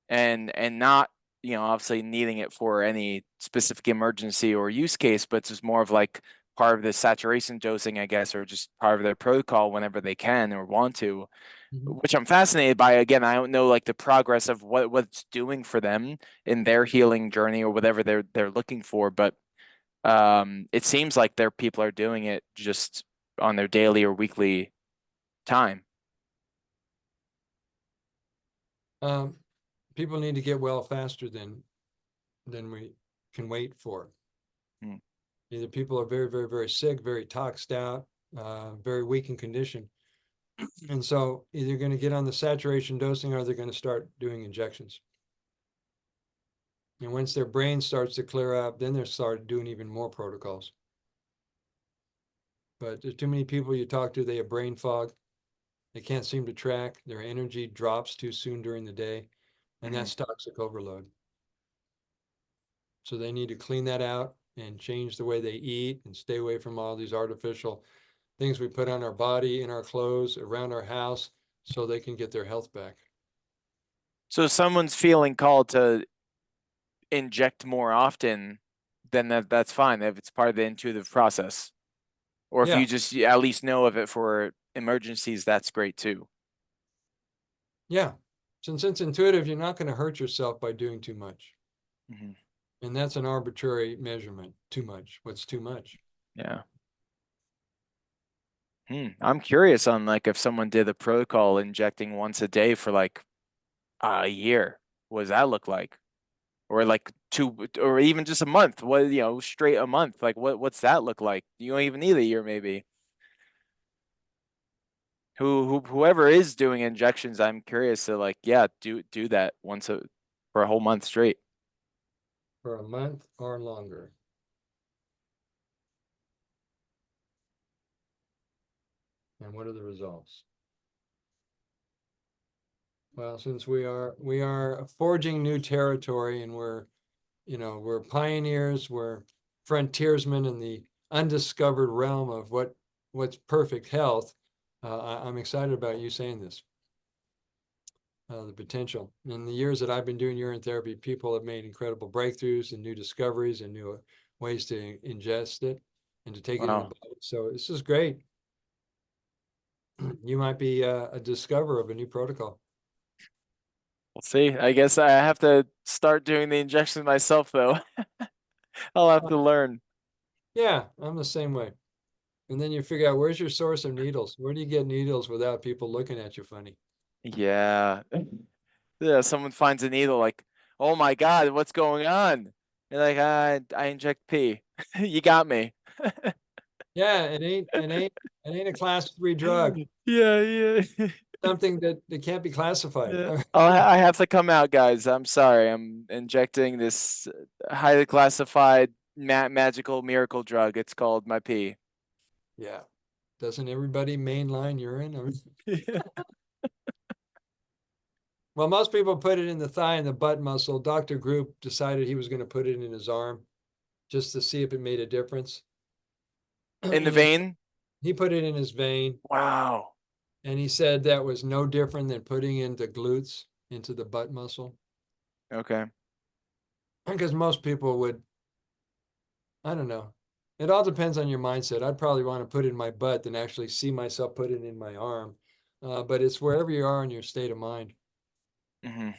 and not, you know, obviously needing it for any specific emergency or use case, but it's just more of like part of the saturation dosing, I guess, or just part of their protocol whenever they can or want to, which I'm fascinated by. Again, I don't know like the progress of what it's doing for them in their healing journey or whatever they're looking for, but it seems like their people are doing it just on their daily or weekly time. People need to get well faster than we can wait for. Hmm. Either people are very, very, very sick, very toxed out, very weak in condition. And so either going to get on the saturation dosing or they're going to start doing injections. And once their brain starts to clear out, then they'll start doing even more protocols. But there's too many people you talk to, they have brain fog. They can't seem to track. Their energy drops too soon during the day. And Mhm. that's toxic overload. So they need to clean that out and change the way they eat and stay away from all these artificial things we put on our body, in our clothes, around our house, so they can get their health back. So if someone's feeling called to inject more often, then that's fine if it's part of the intuitive process. Or if Yeah, you just at least know of it for emergencies, that's great too. yeah. Since it's intuitive, you're not going to hurt yourself by doing too much. Hmm. And that's an arbitrary measurement. Too much. What's too much? Yeah. I'm curious on like if someone did a protocol injecting once a day for like a year, what does that look like? Or like two, or even just a month? What, straight a month? Like what's that look like? You don't even need a year, maybe. Whoever is doing injections, I'm curious to like, yeah, do that for a whole month straight. For a month or longer. And what are the results? Well, since we are forging new territory and we're pioneers, we're frontiersmen in the undiscovered realm of what's perfect health. I'm excited about you saying this. The potential. In the years that I've been doing urine therapy, people have made incredible breakthroughs and new discoveries and new ways to ingest it and to take it in the Wow. body. So this is great. You might be a discoverer of a new protocol. We'll see. I guess I have to start doing the injections myself, though. I'll have to learn. Yeah, I'm the same way. And then you figure out where's your source of needles? Where do you get needles without people looking at you funny? Yeah. Yeah, someone finds a needle like, oh my God, what's going on? You're like, I inject pee. You got me. Yeah, it ain't a class 3 drug. Yeah, yeah. Something that can't be classified. Yeah. I have to come out, guys. I'm sorry. I'm injecting this highly classified magical miracle drug. It's called my pee. Yeah. Doesn't everybody mainline urine? I mean, Yeah. well, most people put it in the thigh and the butt muscle. Dr. Group decided he was going to put it in his arm just to see if it made a difference. In the And vein? he put it in his vein, Wow. and he said that was no different than putting in the glutes into the butt muscle. Okay. Because most people would, I don't know. It all depends on your mindset. I'd probably want to put it in my butt than actually see myself put it in my arm. But it's wherever you are in your state of mind. Hmm.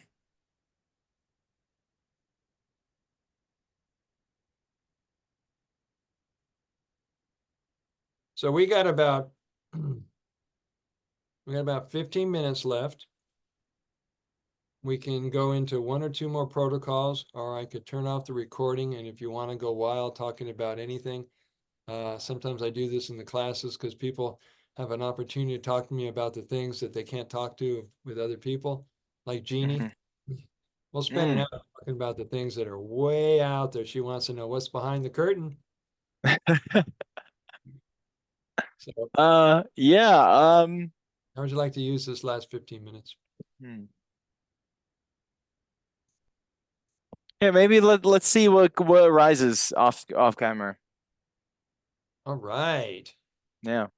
So we got about we got about 15 minutes left. We can go into one or two more protocols, or I could turn off the recording. And if you want to go wild talking about anything, sometimes I do this in the classes because people have an opportunity to talk to me about the things that they can't talk to with other people, like Jeannie. Hmm. We'll spend an Mm. hour talking about the things that are way out there. She wants to know what's behind the curtain. So, Yeah. how would you like to use this last 15 minutes? Hmm. Yeah, maybe let's see what arises off camera. All right. Yeah.